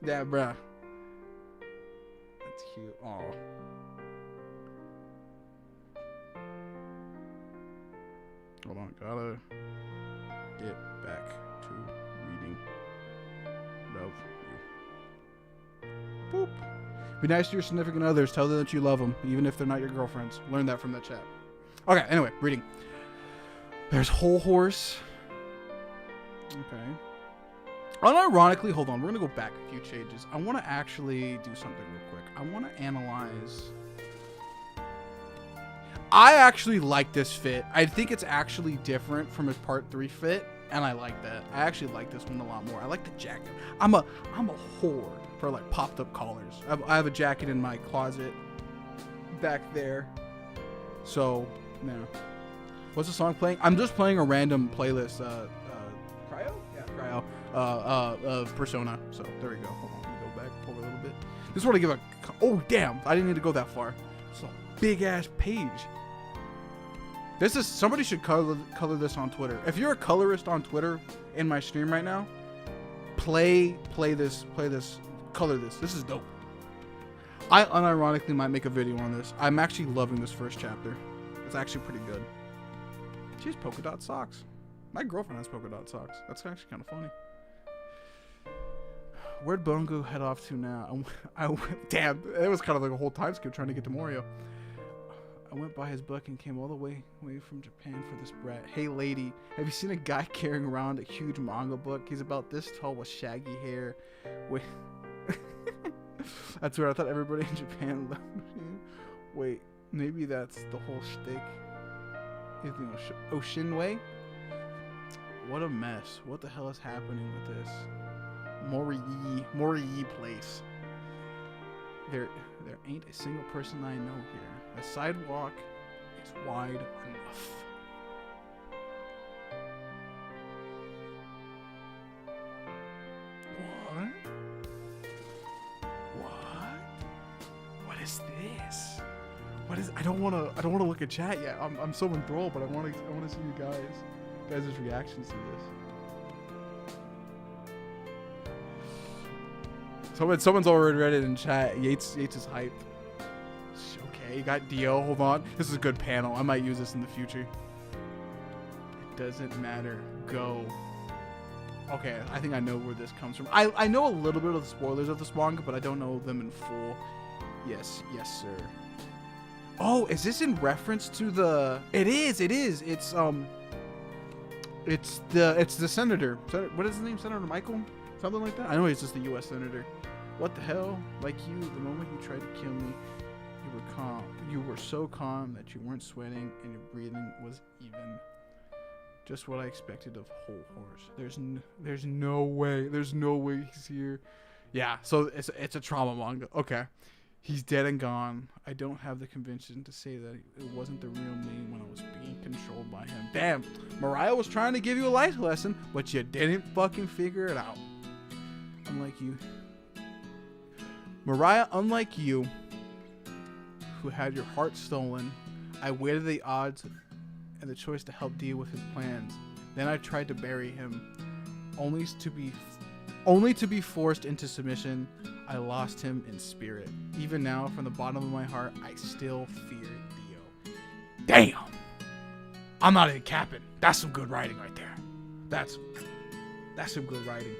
Yeah, bruh. That's cute. Aw. Hold on. Gotta get back to reading. Love you. Boop. Be nice to your significant others. Tell them that you love them, even if they're not your girlfriends. Learn that from that chat. Okay, anyway, reading. There's Whole Horse. Okay. Unironically, hold on. We're going to go back a few changes. I want to actually do something real quick. I want to analyze. I actually like this fit. I think it's actually different from his part 3 fit, and I like that. I actually like this one a lot more. I like the jacket. I'm a whore for like popped up collars. I have a jacket in my closet back there. So, yeah. What's the song playing? I'm just playing a random playlist. Cryo? Yeah, Cryo. Of Persona. So, there we go. Hold on. Let me go back forward a little bit. Just want to give a... Oh, damn. I didn't need to go that far. It's a big-ass page. This is... Somebody should color this on Twitter. If you're a colorist on Twitter in my stream right now, play this. Color this. This is dope. I unironically might make a video on this. I'm actually loving this first chapter. It's actually pretty good. She has polka dot socks. My girlfriend has polka dot socks. That's actually kind of funny. Where'd Boingo head off to now? Damn, it was kind of like a whole time skip trying to get to Morioh. I went by his book and came all the way from Japan for this brat. Hey lady, have you seen a guy carrying around a huge manga book? He's about this tall with shaggy hair. Wait. That's weird. I thought everybody in Japan loved him. Wait, maybe that's the whole shtick. Oshinway? What a mess. What the hell is happening with this? Morioh place. There ain't a single person I know here. The sidewalk is wide enough. What is this? What is? I don't want to look at chat yet. I'm so enthralled, but I want to see you guys' reactions to this. Someone's already read it in chat. Yates is hyped. Okay, you got Dio. Hold on. This is a good panel. I might use this in the future. It doesn't matter. Go. Okay, I think I know where this comes from. I know a little bit of the spoilers of this manga, but I don't know them in full. Yes, sir. Oh, is this in reference to the... It is. It's the senator. What is his name? Senator Michael? Something like that? I know he's just the U.S. senator. What the hell? Like you, the moment you tried to kill me, you were calm. You were so calm that you weren't sweating and your breathing was even. Just what I expected of Hol Horse. There's no way. There's no way he's here. Yeah, so it's a trauma manga. Okay. He's dead and gone. I don't have the conviction to say that it wasn't the real me when I was being controlled by him. Damn, Morioh was trying to give you a life lesson, but you didn't fucking figure it out. Unlike you. Morioh, unlike you, who had your heart stolen, I weighed the odds and the choice to help deal with his plans. Then I tried to bury him, only to be forced into submission. I lost him in spirit. Even now, from the bottom of my heart, I still fear Dio. Damn! I'm not even capping. That's some good writing right there. That's some good writing.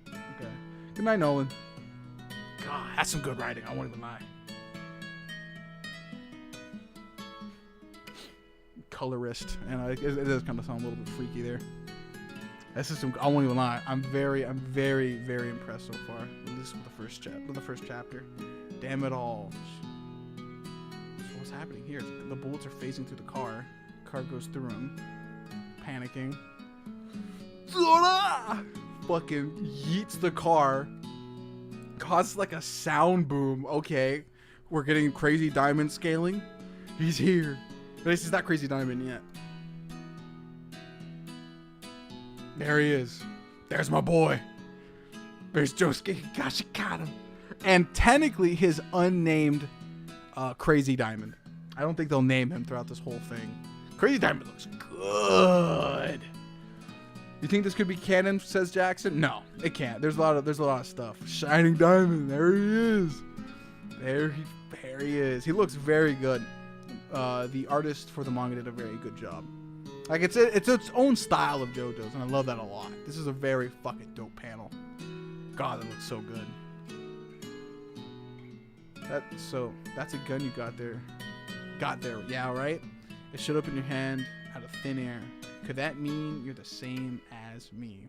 Okay. Good night, Nolan. God, that's some good writing. I won't even lie. Colorist, and it does kind of sound a little bit freaky there. That's just some, I won't even lie. I'm very impressed so far. At least with the first chapter. Damn it all. So what's happening here? The bullets are phasing through the car. Car goes through him. Panicking. Fucking yeets the car. Causes like a sound boom. Okay, we're getting crazy diamond scaling. He's here. But this is not Crazy Diamond yet. There he is. There's my boy. There's Josuke. Gosh, you got him. And technically his unnamed Crazy Diamond. I don't think they'll name him throughout this whole thing. Crazy Diamond looks good. You think this could be canon, says Jackson? No, it can't. There's a lot of stuff. Shining Diamond. There he is. There he is. He looks very good. The artist for the manga did a very good job. Like it's its own style of JoJo's, and I love that a lot. This is a very fucking dope panel. God, that looks so good. That's a gun you got there. Yeah, right? It showed up in your hand out of thin air. Could that mean you're the same as me?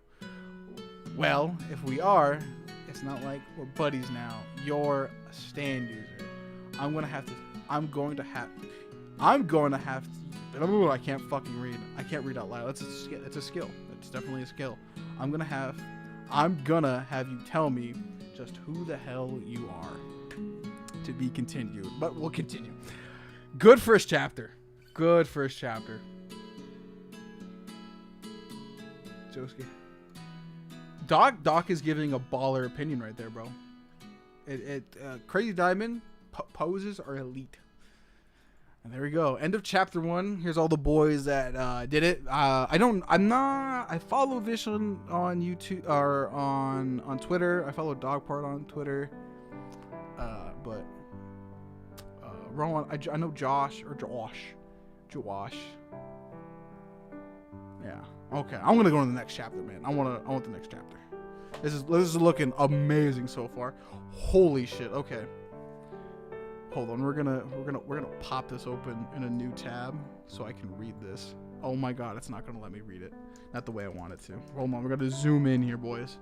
Well, if we are, it's not like we're buddies now. You're a stand user. I'm going to have to. I can't fucking read. I can't read out loud. It's a skill. It's definitely a skill. I'm gonna have you tell me just who the hell you are. To be continued, but we'll continue. Good first chapter. Josuke. Doc is giving a baller opinion right there, bro. Crazy Diamond poses are elite. And there we go. End of chapter 1. Here's all the boys that did it. I follow Vision on YouTube or on Twitter. I follow Dogpart on Twitter. But Rowan, I know Josh. Yeah. Okay. I'm gonna go to the next chapter, man. I want the next chapter. This is looking amazing so far. Holy shit. Okay. Hold on, we're gonna pop this open in a new tab so I can read this. Oh my god, it's not gonna let me read it. Not the way I want it to. Hold on, we're gonna zoom in here, boys.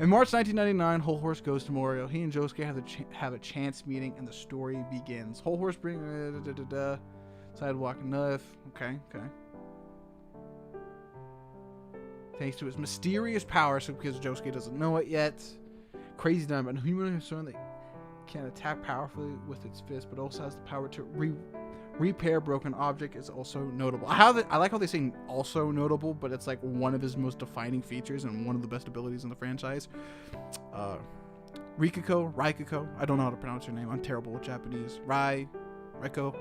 In March 1999, Hol Horse goes to Morioh. He and Josuke have a chance meeting, and the story begins. Hol Horse sidewalk knife. Okay. Thanks to his mysterious power, so because Josuke doesn't know it yet. Crazy Diamond, a human that can attack powerfully with its fist, but also has the power to repair broken object is also notable. I like how they say also notable, but it's like one of his most defining features and one of the best abilities in the franchise. Rikuko, I don't know how to pronounce your name. I'm terrible with Japanese. Riko.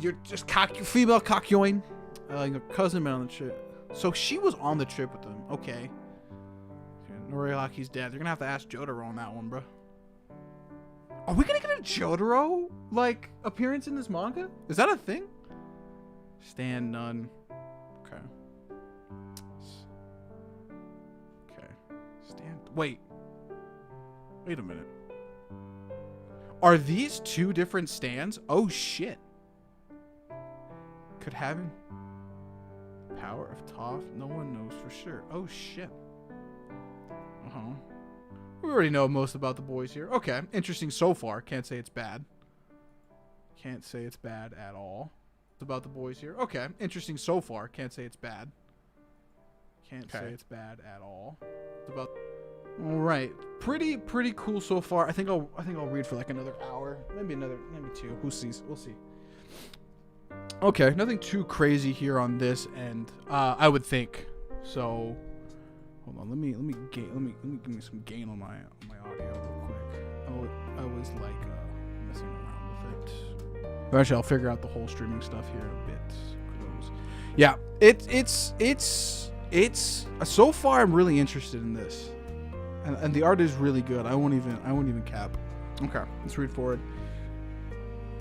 You're just female Kakyoin. Your cousin been on the trip. So she was on the trip with them. Okay. Noriaki's dead. They're gonna have to ask Jotaro on that one, bro. Are we gonna get a Jotaro like appearance in this manga? Is that a thing? Stand none. Okay. Stand. Wait a minute. Are these two different stands? Oh shit. Could having power of Toth? No one knows for sure. Oh shit. We already know most about the boys here. Okay, interesting so far. Can't say it's bad. Can't say it's bad at all. About the boys here. Okay, interesting so far. Can't say it's bad. Can't say it's bad at all. It's about all right. Pretty cool so far. I think I'll read for like another hour, maybe 2. We'll see. Okay, nothing too crazy here on this end. I would think. So, hold on. Let me give me some gain on my audio real quick. I was like messing around with it. Eventually, I'll figure out the whole streaming stuff here a bit. Yeah, it's so far I'm really interested in this, and the art is really good. I won't even cap. Okay, let's read forward.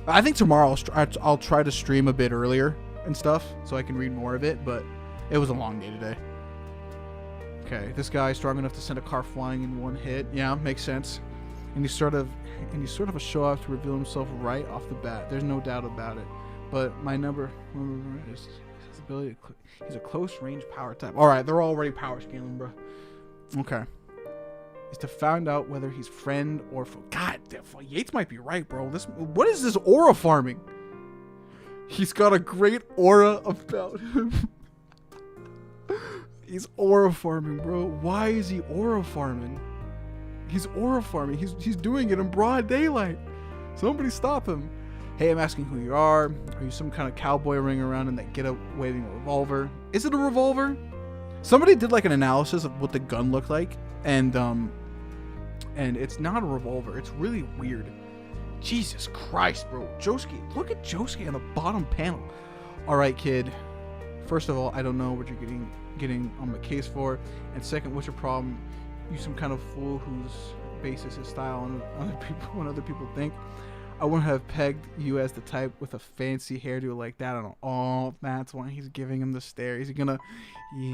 I think tomorrow I'll try to stream a bit earlier and stuff so I can read more of it, but it was a long day today. Okay, this guy is strong enough to send a car flying in one hit. Yeah, makes sense. And he's sort of a show off to reveal himself right off the bat. There's no doubt about it. But my number is his ability to he's a close range power type. All right, they're already power scaling, bro. Okay. Is to find out whether he's friend or foe. God, Yates might be right, bro. What is this aura farming? He's got a great aura about him. He's aura farming, bro. Why is he aura farming? He's aura farming. He's doing it in broad daylight. Somebody stop him. Hey, I'm asking who you are. Are you some kind of cowboy running around in that get-up waving a revolver? Is it a revolver? Somebody did like an analysis of what the gun looked like, and it's not a revolver. It's really weird. Jesus Christ, bro. Josuke, look at Josuke on the bottom panel. All right, kid. First of all, I don't know what you're getting on my case for, and second, what's your problem? You some kind of fool whose bases his style on other people when other people think. I wouldn't have pegged you as the type with a fancy hairdo like that. I don't. Oh, that's why he's giving him the stare. Is he gonna? Yeah.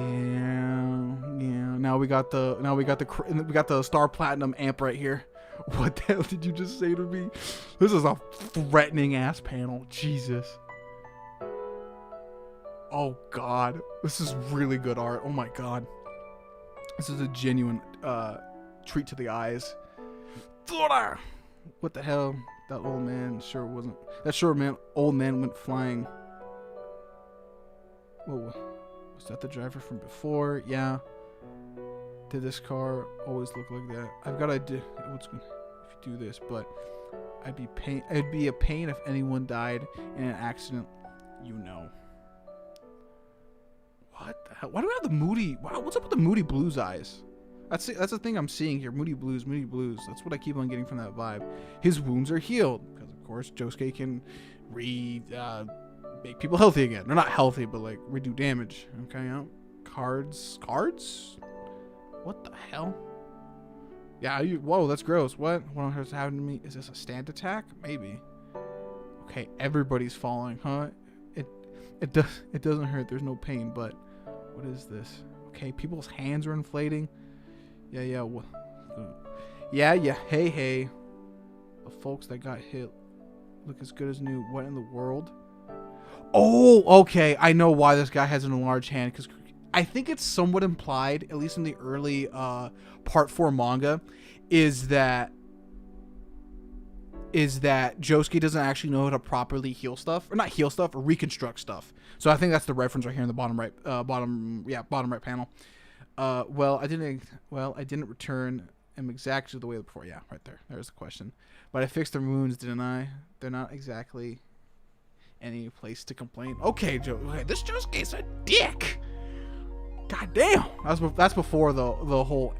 Now we got the Star Platinum amp right here. What the hell did you just say to me? This is a threatening ass panel. Jesus. Oh God, this is really good art. Oh my God, this is a genuine treat to the eyes. What the hell? That old man sure wasn't. That sure man. Old man went flying. Whoa, was that the driver from before? Yeah. Did this car always look like that? I've got to do. What's if you do this? But It'd be a pain if anyone died in an accident. You know. What the hell? Why do we have the moody? Wow, what's up with the moody blues eyes? That's the thing I'm seeing here. Moody blues. That's what I keep on getting from that vibe. His wounds are healed because, of course, Josuke can make people healthy again. They're not healthy, but like redo damage. Okay, yeah. Cards. What the hell? Yeah. Whoa, that's gross. What on earth happened to me? Is this a stand attack? Maybe. Okay, everybody's falling, huh? It doesn't hurt. There's no pain, but what is this? Okay, people's hands are inflating. Yeah. Hey. The folks that got hit look as good as new. What in the world? Oh, okay. I know why this guy has an enlarged hand, because I think it's somewhat implied, at least in the early part 4 manga, is that Josuke doesn't actually know how to properly heal stuff, or not heal stuff, or reconstruct stuff. So I think that's the reference right here in the bottom right panel. Well, I didn't return them exactly the way before. Yeah, right there. There's the question. But I fixed their wounds, didn't I? They're not exactly any place to complain. Okay, this Josuke's a dick. God damn. That's before the whole.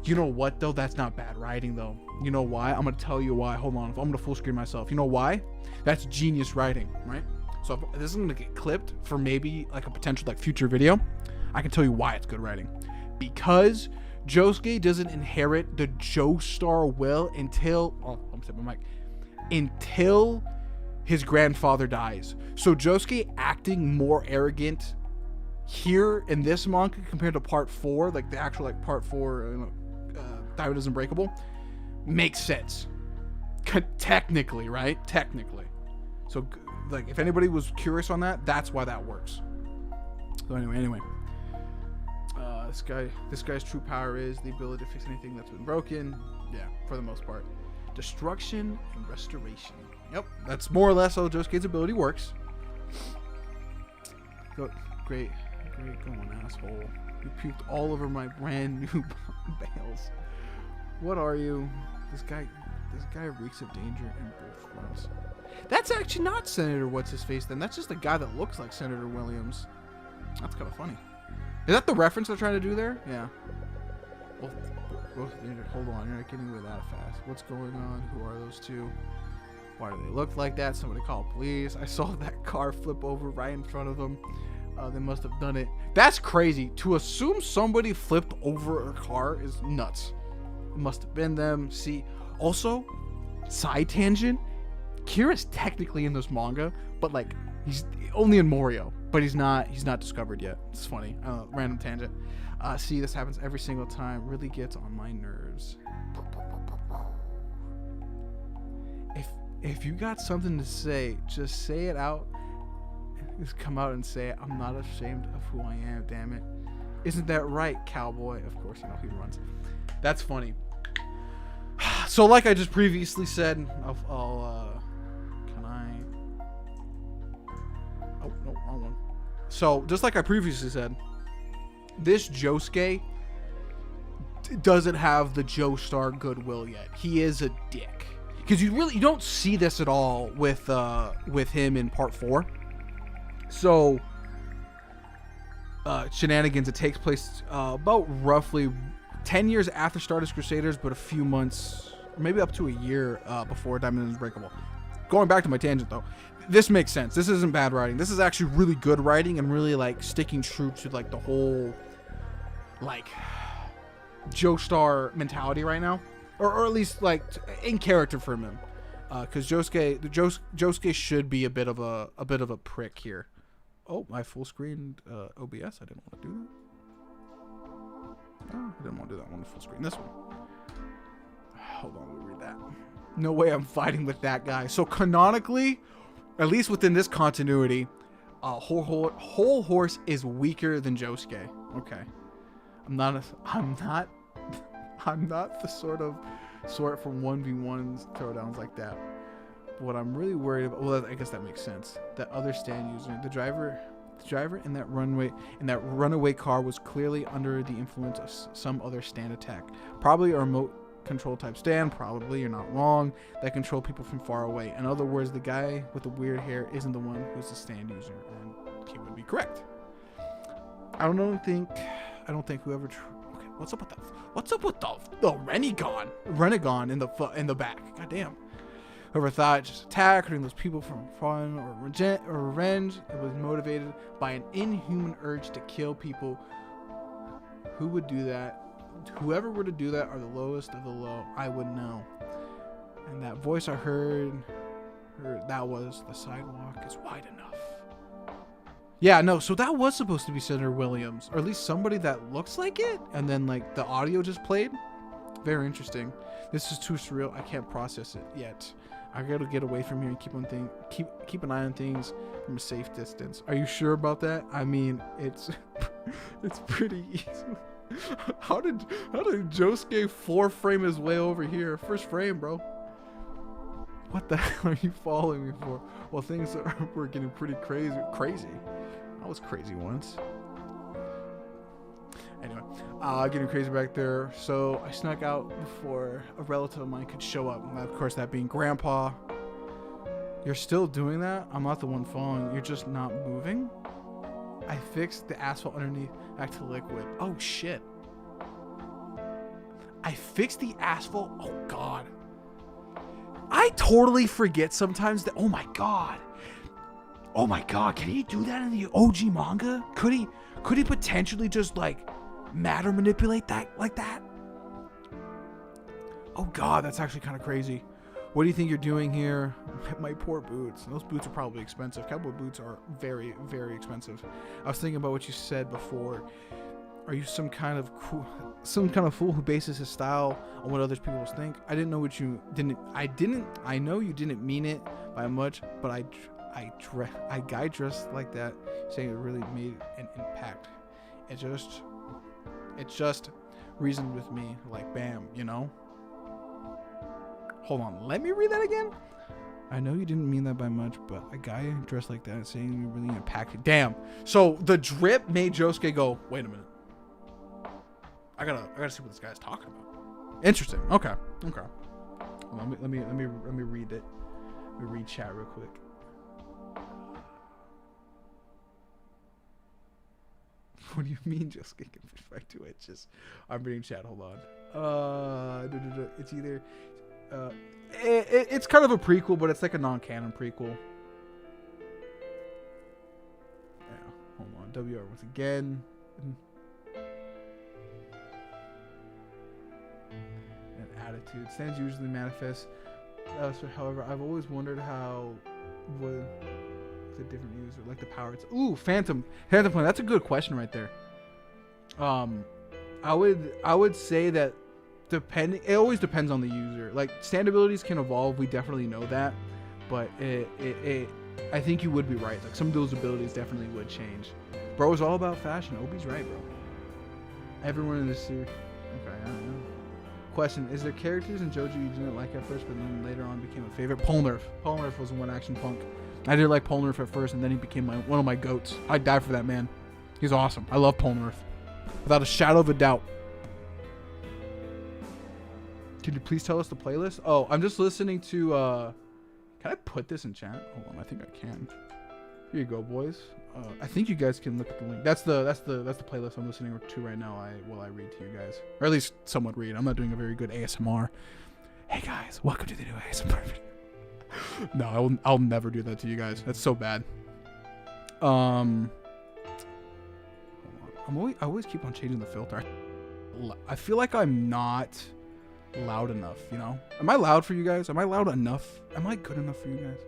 You know what though? That's not bad writing though. You know why? I'm gonna tell you why. Hold on. I'm gonna full screen myself. You know why? That's genius writing, right? So if this is gonna get clipped for maybe like a potential like future video, I can tell you why it's good writing. Because Josuke doesn't inherit the Joestar will until I'm stepping my mic. Until his grandfather dies. So Josuke acting more arrogant here in this manga compared to part 4, like the actual like part 4, Diamond is Unbreakable, makes sense. Technically, right? Technically. So like if anybody was curious on that, that's why that works. So anyway. This guy's true power is the ability to fix anything that's been broken. Yeah, for the most part. Destruction and restoration. Yep, that's more or less how Josuke's ability works. Great. Great going, asshole. You puked all over my brand new bales. What are you? This guy reeks of danger in both fronts. That's actually not Senator What's-His-Face then. That's just a guy that looks like Senator Williams. That's kind of funny. Is that the reference they're trying to do there? Yeah. Well, hold on, you're not getting away that fast. What's going on? Who are those two? Why do they look like that? Somebody call police. I saw that car flip over right in front of them. They must have done it. That's crazy. To assume somebody flipped over a car is nuts. It must have been them. See, also, side tangent, Kira's technically in this manga, but like he's only in Morioh, but he's not discovered yet. It's funny. Random tangent. See, this happens every single time. Really gets on my nerves. If you got something to say, just say it out. Just come out and say it. I'm not ashamed of who I am, damn it. Isn't that right, cowboy? Of course, you know he runs. That's funny. So like I just previously said, can I? Oh, no, wrong one. So just like I previously said, this Josuke doesn't have the Joestar goodwill yet. He is a dick. Because you don't see this at all with him in part 4. So shenanigans. It takes place about roughly 10 years after Stardust Crusaders, but a few months, or maybe up to a year before Diamond and Unbreakable. Going back to my tangent though, this makes sense. This isn't bad writing. This is actually really good writing and really like sticking true to like the whole like Joestar mentality right now, or at least like in character from him. Because Josuke should be a bit of a prick here. Oh, my full screen OBS. I didn't want to do that. Oh, I didn't want to do that one full screen. This one. Hold on, let me read that. No way I'm fighting with that guy. So canonically, at least within this continuity, Hol Horse is weaker than Josuke. Okay, I'm not the sort from 1v1s throwdowns like that. What I'm really worried about, well, I guess that makes sense. That other stand user, the driver in that runaway car was clearly under the influence of some other stand attack. Probably a remote control type stand. Probably, you're not wrong. That control people from far away. In other words, the guy with the weird hair isn't the one who's the stand user, and he would be correct. I don't think whoever. Okay, what's up with the Renegon in the back? Goddamn. Whoever thought just attack, hurting those people from fun or revenge, it was motivated by an inhuman urge to kill people. Who would do that? Whoever were to do that are the lowest of the low. I would know. And that voice I heard that was the sidewalk is wide enough. Yeah, no, so that was supposed to be Senator Williams, or at least somebody that looks like it, and then like the audio just played. Very interesting. This is too surreal. I can't process it yet. I gotta get away from here and keep an eye on things from a safe distance. Are you sure about that? I mean, it's pretty easy. How did Josuke 4-frame his way over here? First frame, bro. What the hell are you following me for? Well, things were getting pretty crazy. I was crazy once. Anyway, getting crazy back there. So I snuck out before a relative of mine could show up. And of course, that being Grandpa. You're still doing that? I'm not the one falling. You're just not moving? I fixed the asphalt underneath back to liquid. Oh, shit. I fixed the asphalt? Oh, God. I totally forget sometimes that... Oh, my God. Oh, my God. Can he do that in the OG manga? Could he potentially just, like... matter manipulate that like that? Oh God, that's actually kind of crazy. What do you think you're doing here? My poor boots. Those boots are probably expensive. Cowboy boots are very, very expensive. I was thinking about what you said before. Are you some kind of fool who bases his style on what other people think? I didn't know what you didn't. I know you didn't mean it by much, but a guy dressed like that saying it really made an impact. It just reasoned with me, like, bam, you know? Hold on, let me read that again? I know you didn't mean that by much, but a guy dressed like that saying you really impacted. Damn. So the drip made Josuke go, wait a minute. I gotta see what this guy's talking about. Interesting. Okay. Okay. Well, let me read it. Let me read chat real quick. What do you mean Josuke can push back 2 inches? I'm reading chat. Hold on. It's either. It's kind of a prequel, but it's like a non-canon prequel. Yeah, hold on. WR once again. An attitude. Stands usually manifest. However, I've always wondered how would the different user like the power. Ooh, Phantom Flame. That's a good question right there. I would say that. It always depends on the user. Like, stand abilities can evolve, we definitely know that, but I think you would be right. Like, some of those abilities definitely would change. Bro, it's all about fashion. Obi's right, bro. Everyone in this series. Okay, I don't know. Question: is there characters in JoJo you didn't like at first, but then later on became a favorite? Polnareff. Polnareff was one action punk. I didn't like Polnareff at first, and then he became one of my goats. I'd die for that man. He's awesome. I love Polnareff, without a shadow of a doubt. Could you please tell us the playlist? Oh, I'm just listening to, can I put this in chat? Hold on, I think I can. Here you go, boys. I think you guys can look at the link. That's the playlist I'm listening to right now while I read to you guys. Or at least somewhat read. I'm not doing a very good ASMR. Hey guys, welcome to the new ASMR video. No, I'll never do that to you guys. That's so bad. Hold on. I always keep on changing the filter. I feel like I'm not loud enough, you know? Am I loud for you guys? Am I loud enough? Am I good enough for you guys?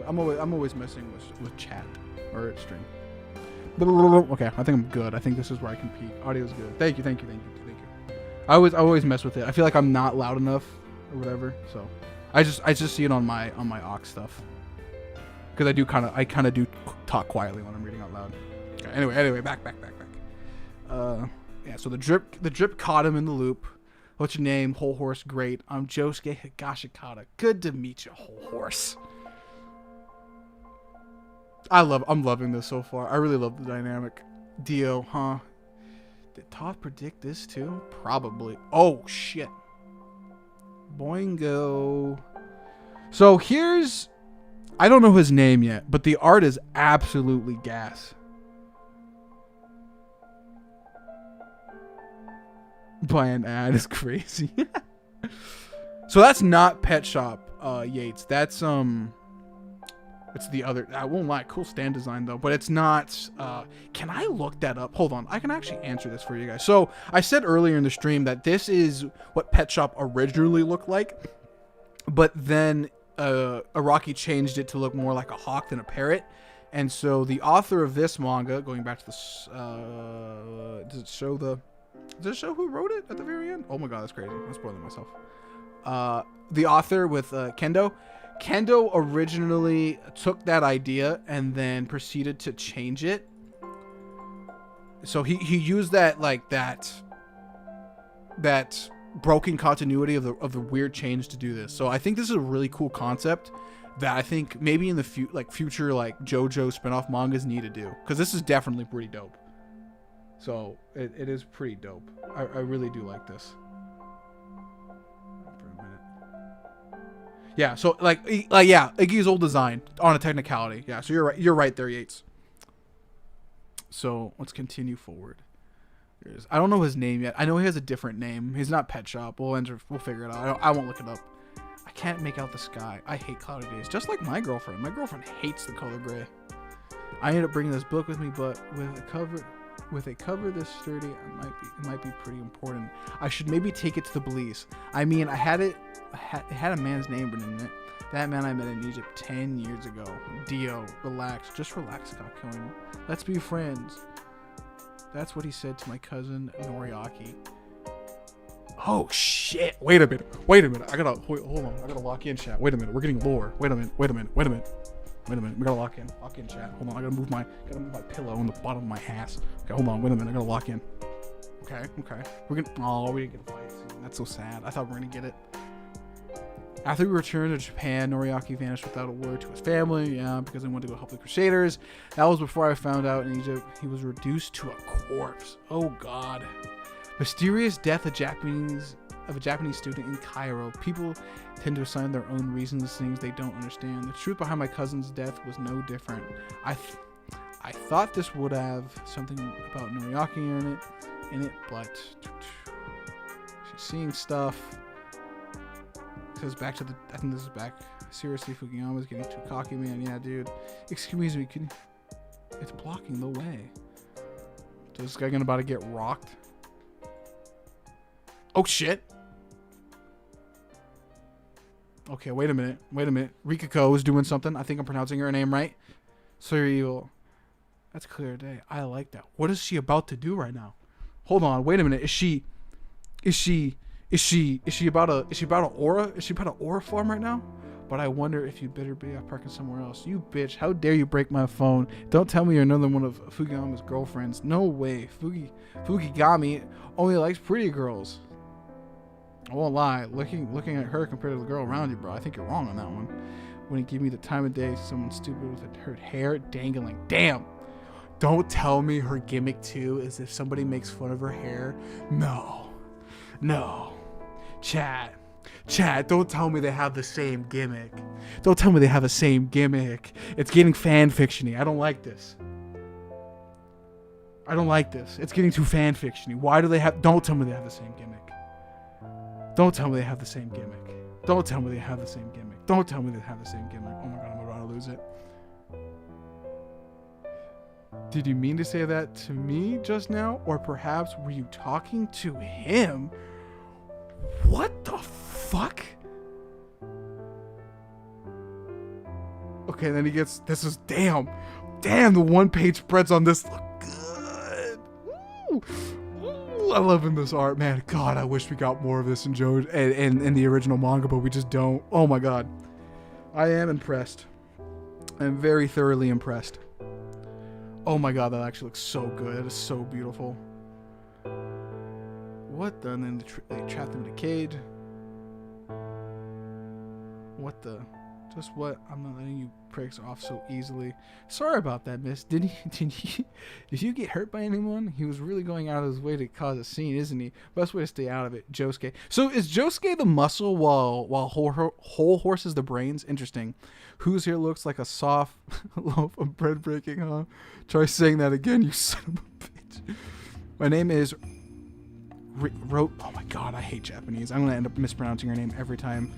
I'm always messing with chat or stream. Okay, I think I'm good. I think this is where I compete. Audio's good. Thank you. I always mess with it. I feel like I'm not loud enough or whatever, so I just see it on my aux stuff, because I kind of do talk quietly when I'm reading out loud. Okay, anyway, back. Yeah. So the drip caught him in the loop. What's your name? Hol Horse. Great. I'm Josuke Higashikata. Good to meet you, Hol Horse. I'm loving this so far. I really love the dynamic. Dio, huh? Did Toth predict this too? Probably. Oh shit. Boingo. So here's, I don't know his name yet, but the art is absolutely gas. By an ad is crazy. So that's not Pet Shop Yates. That's it's the other. I won't lie, cool stand design though, but it's not. Can I look that up? Hold on, I can actually answer this for you guys. So I said earlier in the stream that this is what Pet Shop originally looked like, but then Araki changed it to look more like a hawk than a parrot. And so the author of this manga, going back to this, does it show who wrote it at the very end? Oh my god, that's crazy. I'm spoiling myself. The author with Kendo originally took that idea and then proceeded to change it. So he used that broken continuity of the weird change to do this. So I think this is a really cool concept that I think maybe in the future like JoJo spinoff mangas need to do, because this is definitely pretty dope. So it is pretty dope. I really do like this. Yeah, so yeah, Iggy's old design on a technicality. Yeah, so you're right there, Yates. So let's continue forward. I don't know his name yet. I know he has a different name. He's not Pet Shop. We'll figure it out. I won't look it up. I can't make out the sky. I hate cloudy days, just like my girlfriend. My girlfriend hates the color gray. I ended up bringing this book with me, but with a cover this sturdy, it might be pretty important. I should maybe take it to the police. I mean, it had a man's name written in it. That man I met in Egypt 10 years ago. Dio, relax. Just relax, stop killing me. Let's be friends. That's what he said to my cousin Morioh. Oh shit! Wait a minute. I gotta hold on. I gotta lock in chat. Wait a minute. We're getting lore. Wait a minute. Wait a minute. We gotta lock in. Lock in, chat. Hold on. I gotta move my pillow on the bottom of my ass. Okay, hold on. Wait a minute. I gotta lock in. Okay. We're gonna. Oh, we didn't get a fight scene. That's so sad. I thought we were gonna get it. After we returned to Japan, Noriaki vanished without a word to his family. Yeah, because he wanted to go help the Crusaders. That was before I found out in Egypt he was reduced to a corpse. Oh God. Mysterious death of a Japanese student in Cairo. People tend to assign their own reasons to things they don't understand. The truth behind my cousin's death was no different. I thought this would have something about Noriaki in it, but she's seeing stuff. It says back to the. I think this is back. Seriously, Fukuyama's getting too cocky, man. Yeah, dude. Excuse me. It's blocking the way. So this guy about to get rocked. Oh shit. Okay, wait a minute. Rikako is doing something. I think I'm pronouncing her name right. So you're evil. That's clear day. I like that. What is she about to do right now? Hold on. Wait a minute. Is she about an aura? Is she about an aura form right now? But I wonder if you better be parking somewhere else. You bitch. How dare you break my phone? Don't tell me you're another one of Fukuyama's girlfriends. No way. Fukigami only likes pretty girls. I won't lie, looking at her compared to the girl around you, bro, I think you're wrong on that one. Wouldn't give me the time of day someone stupid with her hair dangling. Damn! Don't tell me her gimmick too is if somebody makes fun of her hair. No. Chat, don't tell me they have the same gimmick. It's getting fan fictiony. I don't like this. It's getting too fan fictiony. Why do they have... Don't tell me they have the same gimmick. Don't tell me they have the same gimmick. Oh my God, I'm about to lose it. Did you mean to say that to me just now? Or perhaps were you talking to him? What the fuck? Okay, then he gets... This is... Damn, the one-page spreads on this look good. Woo. I'm loving this art, man. God, I wish we got more of this in in the original manga, but we just don't. Oh my God. I am impressed. I'm very thoroughly impressed. Oh my God, that actually looks so good. That is so beautiful. What the? And then they trapped him in a cage. What the? Just what? I'm not letting you pricks off so easily. Sorry about that, miss. Did you get hurt by anyone? He was really going out of his way to cause a scene, isn't he? Best way to stay out of it. Josuke. So is Josuke the muscle while Hol Horse is the brains? Interesting. Whose here looks like a soft loaf of bread breaking, huh? Try saying that again, you son of a bitch. My name is Oh my God, I hate Japanese. I'm gonna end up mispronouncing her name every time.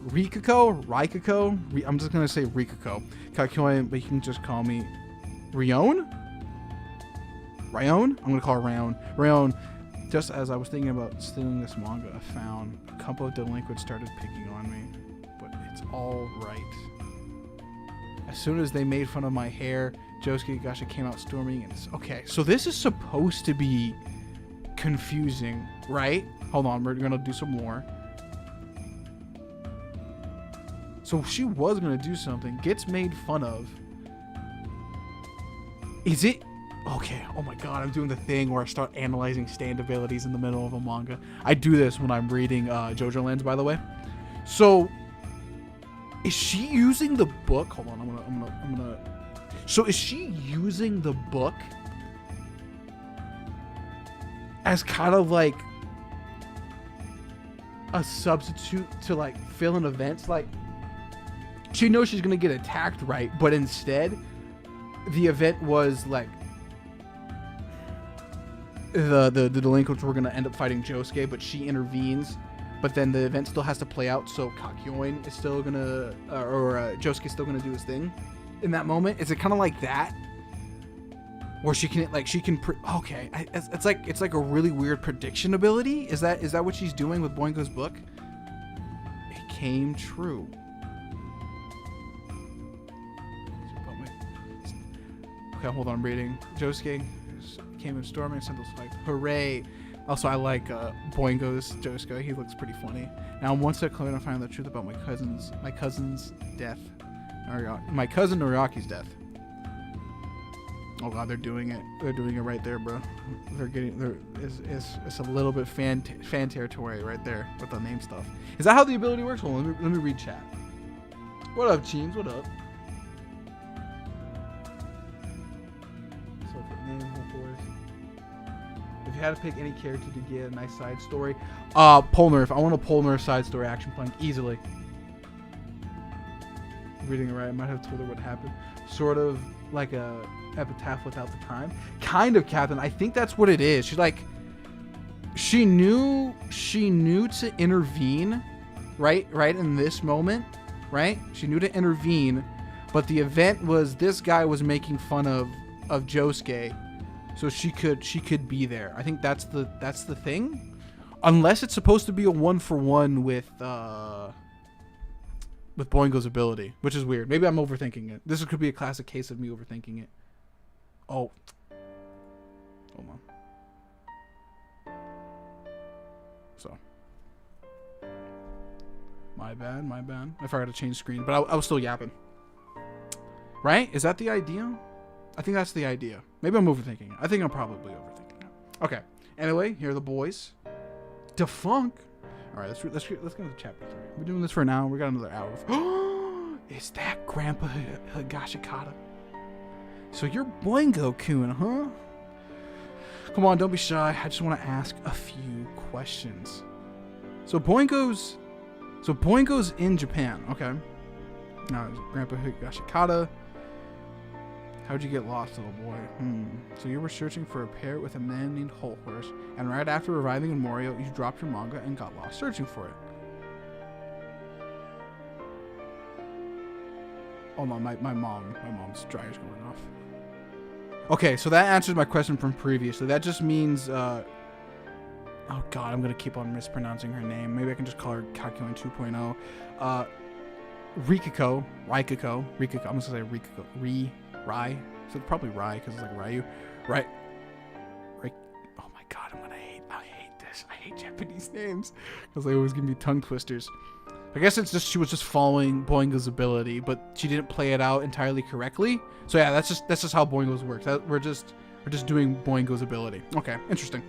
Rikako? I'm just gonna say Rikako. Kakyoin, but you can just call me Rion? I'm gonna call her Rion. Just as I was thinking about stealing this manga, I found a couple of delinquents started picking on me. But it's all right. As soon as they made fun of my hair, Josuke Gasha came out storming. And okay, so this is supposed to be confusing, right? Hold on, we're gonna do some more. So she was going to do something, gets made fun of. Is it? Okay, oh my God, I'm doing the thing where I start analyzing stand abilities in the middle of a manga. I do this when I'm reading JoJo Lands, by the way. So, is she using the book? Hold on, I'm gonna. So is she using the book as kind of like a substitute to like fill in events? Like, she knows she's gonna get attacked, right? But instead, the event was like the delinquents were gonna end up fighting Josuke, but she intervenes. But then the event still has to play out, so Kakyoin is still gonna, Josuke's still gonna do his thing in that moment. Is it kind of like that, where she can okay? It's like a really weird prediction ability. Is that what she's doing with Boingo's book? It came true. Okay, hold on, I'm reading. Josuke came in storming and sent us like, hooray. Also, I like Boingo's Josuke. He looks pretty funny. Now, once I find the truth about my cousin's death, My cousin Noriaki's death. Oh god, they're doing it. They're doing it right there, bro. It's a little bit fan territory right there with the name stuff. Is that how the ability works? Hold on, let me read chat. What up, Cheens? What up? If you had to pick any character to get a nice side story, Polnareff. I want a Polnareff side story action plank easily. Reading it right, I might have told her what happened. Sort of like a epitaph without the time. Kind of, Captain. I think that's what it is. She knew to intervene, right in this moment, right? She knew to intervene, but the event was this guy was making fun of Josuke. So she could be there. I think that's the thing, unless it's supposed to be a 1-for-1 with Boingo's ability, which is weird. Maybe I'm overthinking it. This could be a classic case of me overthinking it. Oh, hold on. So, my bad. I forgot to change screen, but I was still yapping. Right? Is that the idea? I think that's the idea. Maybe I'm overthinking it. I think I'm probably overthinking it. Okay. Anyway, here are the boys. Defunk. All right, let's go to chapter 3. We're doing this for an hour. We got another hour. Is that Grandpa Higashikata? So you're Boingo-kun, huh? Come on, don't be shy. I just want to ask a few questions. So Boingo's in Japan. Okay. Now, Grandpa Higashikata. How'd you get lost, little boy? So you were searching for a pair with a man named Hol Horse, and right after arriving in Morioh, you dropped your manga and got lost searching for it. Oh no, my mom's dryer's going off. Okay, so that answers my question from previously. That just means, oh god, I'm gonna keep on mispronouncing her name. Maybe I can just call her Kakyoin 2.0. Rikiko. I'm gonna say Rikiko. Rai. So probably Rai because it's like Ryu. Right. Oh my god, I hate this. I hate Japanese names because they always give me tongue twisters. I guess it's just she was just following Boingo's ability, but she didn't play it out entirely correctly. So yeah, that's just how Boingo's works. We're just doing Boingo's ability. Okay, interesting.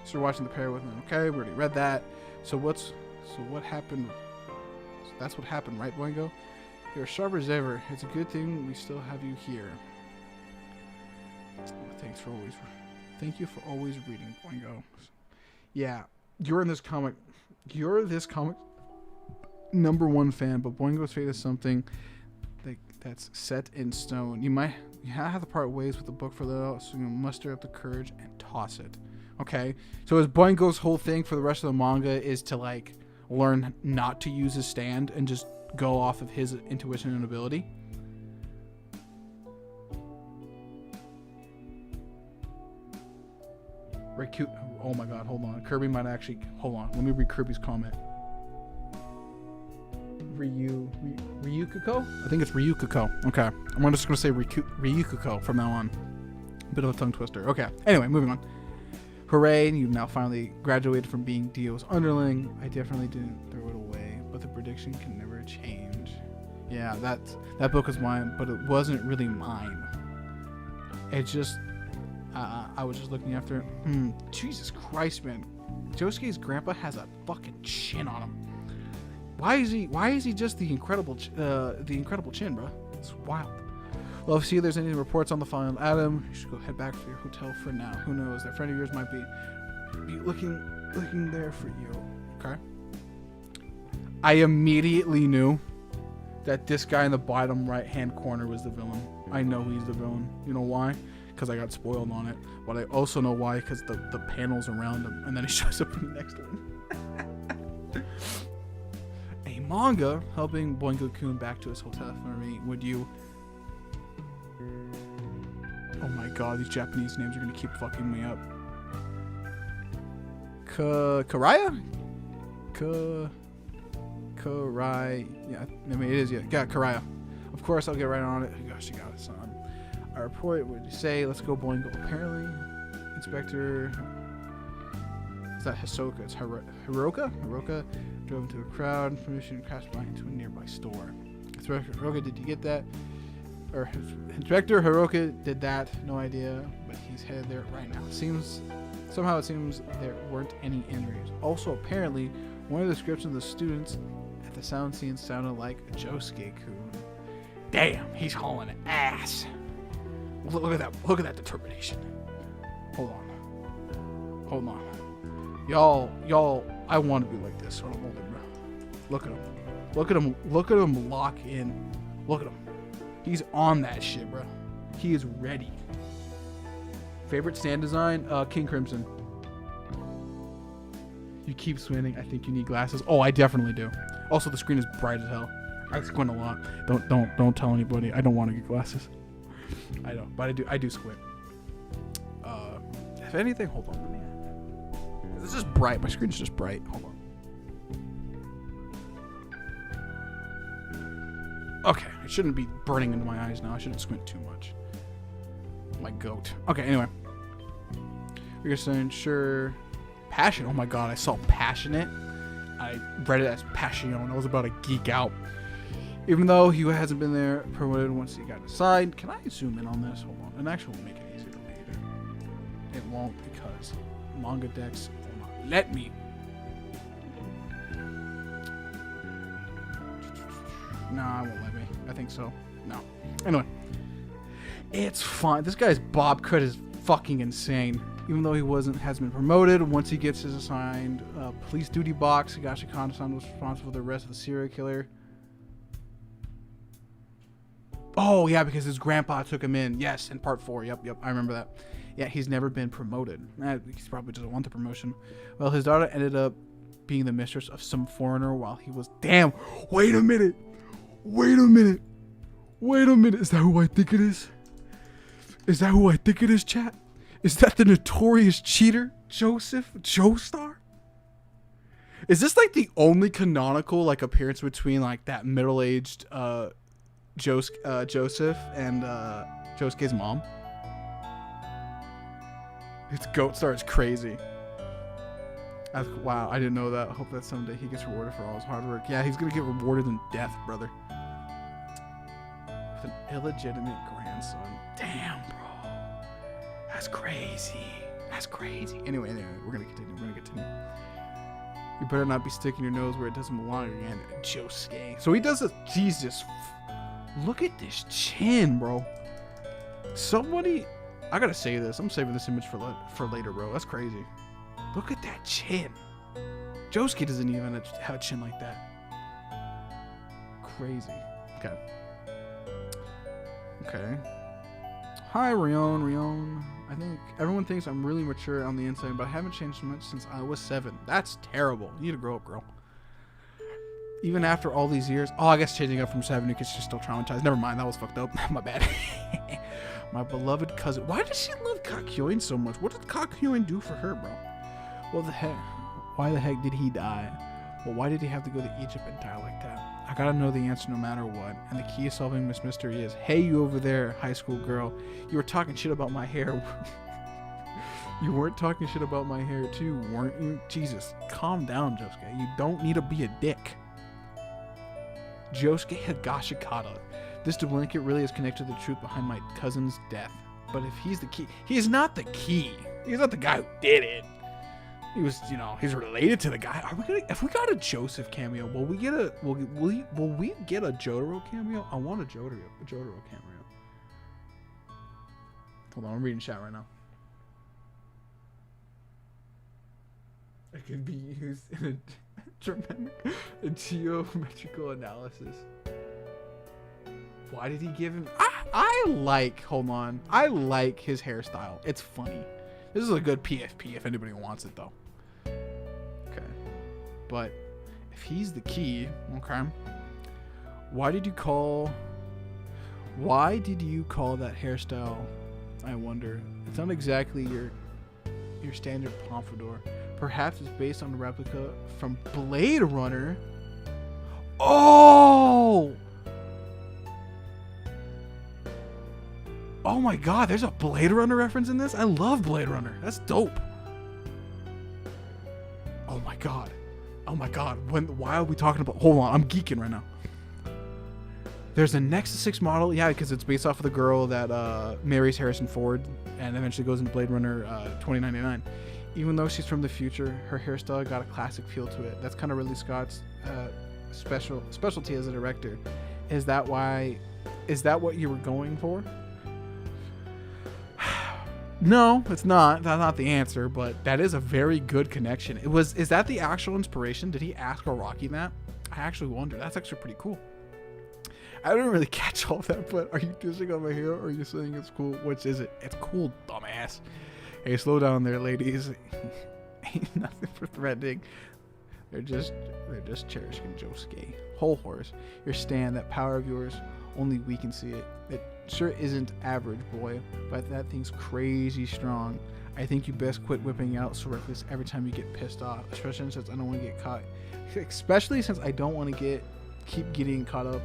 So we're watching the pair with me. Okay, we already read that. So what happened? So that's what happened, right, Boingo? You're sharp as ever. It's a good thing we still have you here. Thank you for always reading, Boingo. Yeah, you're this comic #1 fan, but Boingo's fate is something that's set in stone. You have to part ways with the book for a little, so you muster up the courage and toss it. Okay, so is Boingo's whole thing for the rest of the manga is to like learn not to use his stand and just go off of his intuition and ability? Right, cute. Oh my god, hold on. Kirby might actually... Hold on. Let me read Kirby's comment. Ryukuko? I think it's Ryukuko. Okay. I'm just going to say Ryukuko from now on. Bit of a tongue twister. Okay. Anyway, moving on. Hooray, you've now finally graduated from being Dio's underling. I definitely didn't throw it away, but the prediction can never change. Yeah, that book was mine, but it wasn't really mine. It just... I was just looking after it. Jesus Christ, man. Josuke's grandpa has a fucking chin on him. Why is he just the incredible chin, bro? It's wild. Well, see if there's any reports on the fallen Adam. You should go head back to your hotel for now. Who knows? That friend of yours might be looking there for you. Okay. I immediately knew that this guy in the bottom right-hand corner was the villain. I know he's the villain. You know why? Because I got spoiled on it. But I also know why, because the panel's around him, and then he shows up in the next one. A manga helping Boingo-kun back to his hotel for me. Would you... Oh my god, these Japanese names are going to keep fucking me up. Karaya? Karai. Yeah, I mean, it is, yeah. Got Karaya. Of course, I'll get right on it. Gosh, you got it, son. I report, what did you say? Let's go, Boingo. Apparently, Inspector... Is that Hisoka? It's Hiroka? Hiroka drove into a crowd. Permission crashed by into a nearby store. Inspector Hiroka, did you get that? Or Inspector Hiroka did that. No idea, but he's headed there right now. Somehow it seems there weren't any injuries. Also, apparently, one of the descriptions of the students at the sound scene sounded like Josuke-kun. Damn, he's hauling ass. Look at that. Look at that determination. Hold on. Y'all, I want to be like this. Hold on, bro. Look at him. Look at him lock in. Look at him. He's on that shit, bro. He is ready. Favorite stand design? King Crimson. You keep squinting. I think you need glasses. Oh, I definitely do. Also, the screen is bright as hell. I squint a lot. Don't tell anybody. I don't want to get glasses. I don't, but I do squint. If anything, hold on. It's just bright. My screen's just bright. Hold on. Okay, it shouldn't be burning into my eyes now. I shouldn't squint too much. My goat. Okay, anyway. You're saying, sure. Passion. Oh my god, I saw passionate. I read it as passion. I was about to geek out. Even though he hasn't been there promoted once he got assigned. Can I zoom in on this? Hold on. And actually will make it easier to read. It won't because manga decks will not let me. Nah, it won't let me. I think so. No. Anyway. It's fine. This guy's Bob Cut is fucking insane. Even though he hasn't been promoted, once he gets his assigned police duty box, Higashi Kano-san was responsible for the arrest of the serial killer. Oh, yeah, because his grandpa took him in. Yes, in part 4. Yep, I remember that. Yeah, he's never been promoted. He probably doesn't want the promotion. Well, his daughter ended up being the mistress of some foreigner while he was... Damn! Wait a minute! Is that who I think it is? Is that who I think it is, chat? Is that the notorious cheater, Joseph Joestar? Is this like the only canonical like appearance between like that middle-aged Joseph and Josuke's mom? It's Goatstar is crazy. Wow, I didn't know that. I hope that someday he gets rewarded for all his hard work. Yeah, he's gonna get rewarded in death, brother. With an illegitimate grandson. Damn, bro. That's crazy. Anyway, we're gonna continue. You better not be sticking your nose where it doesn't belong again, Josuke. So he does a... Jesus. Look at this chin, bro. Somebody... I gotta say this. I'm saving this image for later, bro. That's crazy. Look at that chin. Josuke doesn't even have a chin like that. Crazy. Okay. Hi, Rion. I think everyone thinks I'm really mature on the inside, but I haven't changed much since I was 7. That's terrible. You need to grow up, girl. Even after all these years. Oh, I guess changing up from 7 because she's still traumatized. Never mind, that was fucked up. My bad. My beloved cousin. Why does she love Kakyoin so much? What did Kakyoin do for her, bro? Well, why the heck did he die? Well, why did he have to go to Egypt and die like that? I gotta know the answer no matter what. And the key to solving this mystery is, hey, you over there, high school girl. You were talking shit about my hair. You weren't talking shit about my hair too, weren't you? Jesus, calm down, Josuke. You don't need to be a dick. Josuke Higashikata. This duplicate really is connected to the truth behind my cousin's death. But if he's the key, he is not the key. He's not the guy who did it. He was, he's related to the guy. Are we gonna? If we got a Joseph cameo, will we get a? Will we get a Jotaro cameo? I want a Jotaro cameo. Hold on, I'm reading chat right now. It can be used in a geometrical analysis. Why did he give him? I like his hairstyle. It's funny. This is a good PFP if anybody wants it though. Okay. But if he's the key, okay. Why did you call that hairstyle? I wonder. It's not exactly your standard pompadour. Perhaps it's based on a replica from Blade Runner. Oh! Oh my god, there's a Blade Runner reference in this? I love Blade Runner. That's dope. Oh my god. Why are we talking about... Hold on, I'm geeking right now. There's a Nexus 6 model, yeah, because it's based off of the girl that marries Harrison Ford and eventually goes into Blade Runner 2099. Even though she's from the future, her hairstyle got a classic feel to it. That's kind of Ridley Scott's specialty as a director. Is that what you were going for? No, it's not. That's not the answer, but that is a very good connection. Is that the actual inspiration? Did he ask Araki that? I actually wonder. That's actually pretty cool. I didn't really catch all that, but are you dissing on my hero or are you saying it's cool? Which is it? It's cool, dumbass. Hey, slow down there, ladies. Ain't nothing for threatening. They're just cherishing Josuke. Hol Horse, your stand, that power of yours, only we can see it. It sure isn't average, boy, but that thing's crazy strong. I think you best quit whipping out so reckless every time you get pissed off, especially since I don't want to get caught. Especially since I don't want to keep getting caught up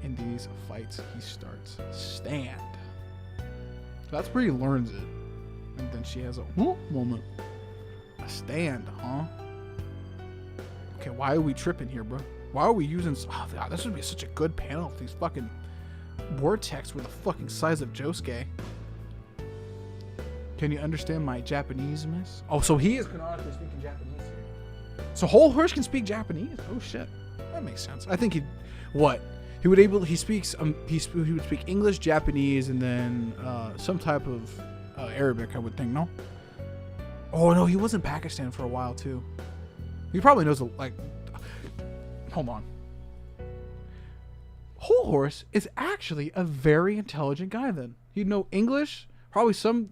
in these fights he starts. Stand. So that's where he learns it. And then she has a whoop moment. A stand, huh? Okay, why are we tripping here, bro? Why are we using... Oh, God, this would be such a good panel if these fucking vortex were the fucking size of Josuke. Can you understand my Japanese, miss? Oh, so he is canonically speaking Japanese here. So Hol Horse can speak Japanese? Oh, shit. That makes sense. I think he would speak English, Japanese, and then some type of Arabic, I would think. No. Oh no, he was in Pakistan for a while too. He probably knows hold on. Hol Horse is actually a very intelligent guy. Then he'd know English, probably some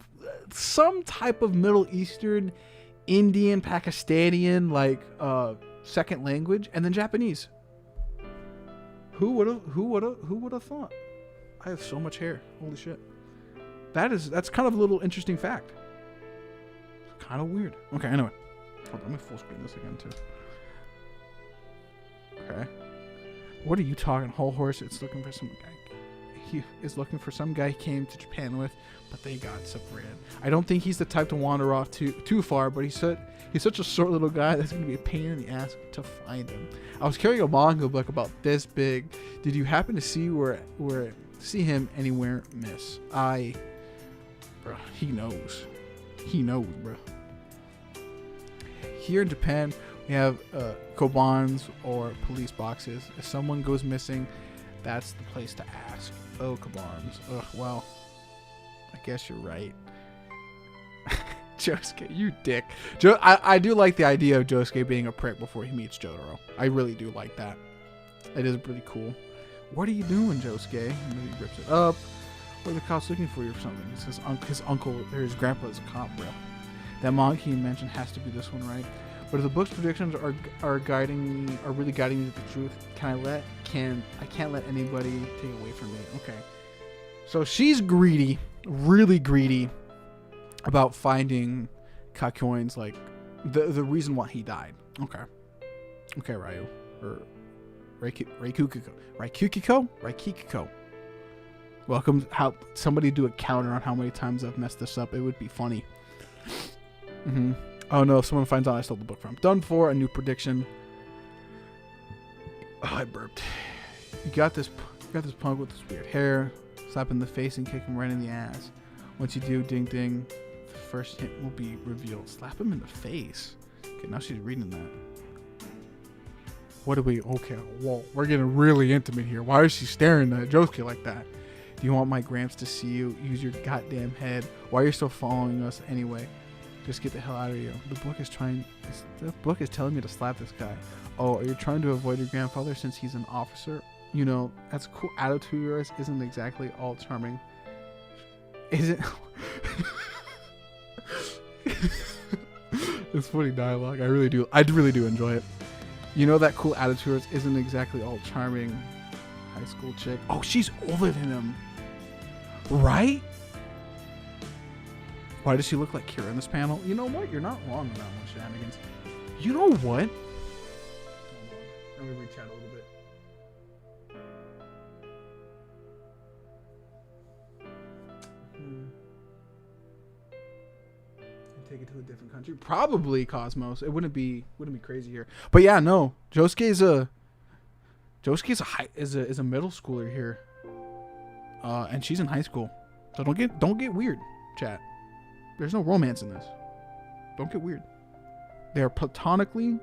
type of Middle Eastern, Indian, Pakistani second language, and then Japanese. Who would have thought? I have so much hair. Holy shit. That's kind of a little interesting fact. It's kind of weird. Okay, anyway. Hold on, let me full screen this again too. Okay. What are you talking? Hol Horse, it's looking for some guy. He is looking for some guy he came to Japan with, but they got separated. I don't think he's the type to wander off too far, but he's such a short little guy that's going to be a pain in the ass to find him. I was carrying a manga book about this big. Did you happen to see him anywhere, miss? Bro, he knows. He knows, bro. Here in Japan, we have kobans or police boxes. If someone goes missing, that's the place to ask. Oh, kobans. Ugh, well, I guess you're right. Josuke, you dick. I do like the idea of Josuke being a prick before he meets Jotaro. I really do like that. It is pretty cool. What are you doing, Josuke? And then he rips it up. Or the cops looking for you or something. It's his uncle or his grandpa is a cop, bro. That manga he mentioned has to be this one, right? But if the book's predictions are really guiding me to the truth, I can't let anybody take away from me. Okay. So she's greedy, really greedy about finding Kakyoin's the reason why he died. Okay. Okay, Ryu. Or Raikukiko. Welcome. How somebody do a counter on how many times I've messed this up. It would be funny. Oh no! If someone finds out I stole the book from. Done for a new prediction. Oh, I burped. You got this punk with this weird hair. Slap him in the face and kick him right in the ass. Once you do, ding ding, the first hint will be revealed. Slap him in the face. Okay, now she's reading that. What do we? Okay, whoa, we're getting really intimate here. Why is she staring at Josuke like that? Do you want my Gramps to see you? Use your goddamn head. Why are you still following us anyway? Just get the hell out of here. The book is telling me to slap this guy. Oh, are you trying to avoid your grandfather since he's an officer? You know, that's cool. Attitude of yours isn't exactly all charming. Is it? It's funny dialogue. I really do enjoy it. You know, that cool attitude of yours isn't exactly all charming. High school chick. Oh, she's older than him. Right? Why does she look like Kira in this panel? You know what? You're not wrong on that one, shenanigans. You know what? Let me reach out a little bit. Take it to a different country. Probably Cosmos. It wouldn't be crazy here. But yeah, no. Josuke's Josuke is a middle schooler here, and she's in high school. So don't get weird, chat. There's no romance in this. Don't get weird. They are platonically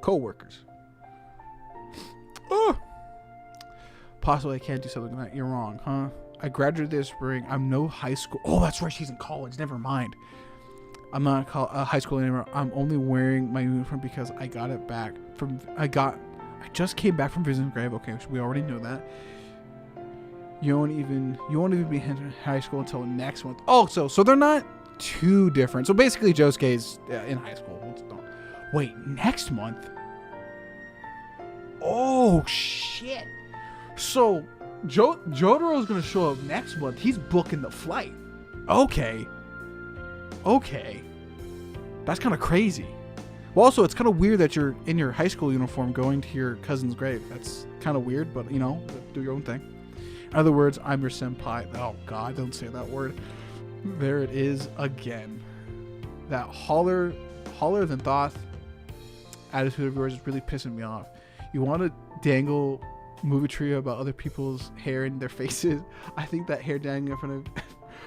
co-workers. Oh! Possibly I can't do something like that. You're wrong, huh? I graduated this spring. I'm no high school. Oh, that's right. She's in college. Never mind. I'm not high school anymore. I'm only wearing my uniform because I got it back from. I just came back from visiting grave. Okay, so we already know that. You won't even be in high school until next month. Oh, so they're not too different. So basically, Josuke's in high school. Wait, next month? Oh shit! So Jotaro's gonna show up next month. He's booking the flight. Okay. That's kind of crazy. Well, also, it's kind of weird that you're in your high school uniform going to your cousin's grave. That's kind of weird, but you know, do your own thing. In other words, I'm your senpai. Oh God, don't say that word. There it is again. That holler than Toth attitude of yours is really pissing me off. You want to dangle movie trivia about other people's hair in their faces? I think that hair dangling in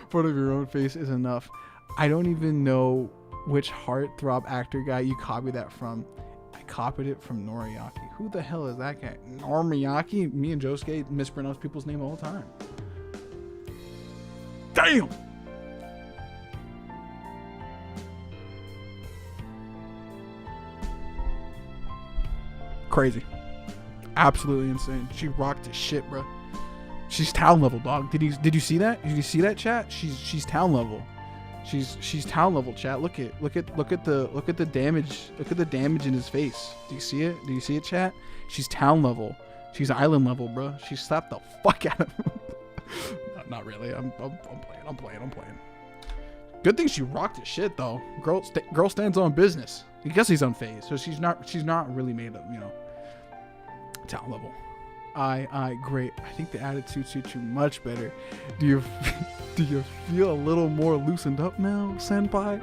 front of your own face is enough. I don't even know which heartthrob actor guy you copied that from. I copied it from Noriyaki. Who the hell is that guy? Noriyaki? Me and Josuke mispronounce people's name all the time. Damn! Crazy. Absolutely insane. She rocked his shit, bro. She's town level, dog. Did you see that? Did you see that, chat? She's town level. She's town level, chat. Look at the damage. Look at the damage in his face. Do you see it? Do you see it, chat? She's town level. She's island level, bro. She slapped the fuck out of him. Not really. I'm playing. Good thing she rocked his shit though. Girl stands on business. I guess he's unfazed, so she's not really made of, you know, town level. Great. I think the attitude suits you much better. Do you feel a little more loosened up now, senpai?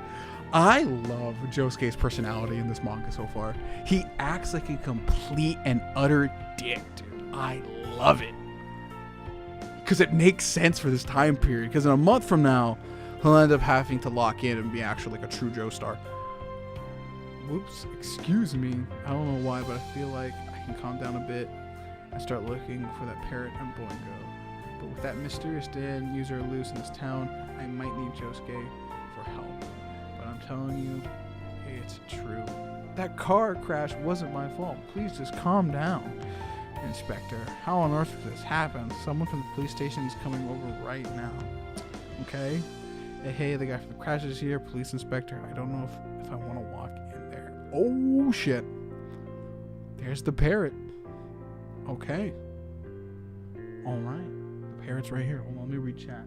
I love Josuke's personality in this manga so far. He acts like a complete and utter dick, dude. I love it. Because it makes sense for this time period. Because in a month from now, he'll end up having to lock in and be actually like a true Joestar. Whoops, excuse me. I don't know why, but I feel like I can calm down a bit and start looking for that parrot and Boingo. But with that mysterious dead user loose in this town, I might need Josuke for help. But I'm telling you, it's true. That car crash wasn't my fault. Please just calm down, Inspector. How on earth did this happen? Someone from the police station is coming over right now. Okay? Hey, the guy from the crash is here, police inspector. I don't know if I want to walk in there. Oh, shit. There's the parrot. Okay. All right. The parrot's right here. Hold on, let me read chat.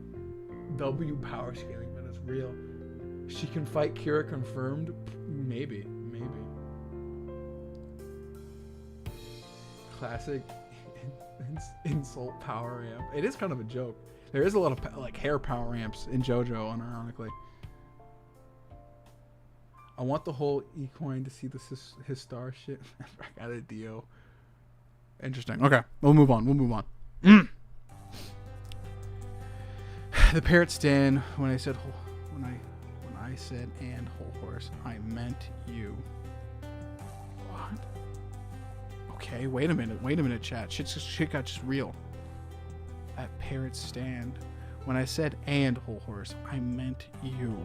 W power scaling, but it's real. She can fight Kira confirmed? Maybe. Classic insult power amp. It is kind of a joke. There is a lot of like hair power amps in JoJo, unironically. I want the whole equine to see his star shit. I got a Dio. Interesting. Okay, we'll move on. The parrot stand. When I said and Hol Horse, I meant you. What? Okay, wait a minute, chat. Shit got just real. At parrot stand. When I said and Hol Horse, I meant you.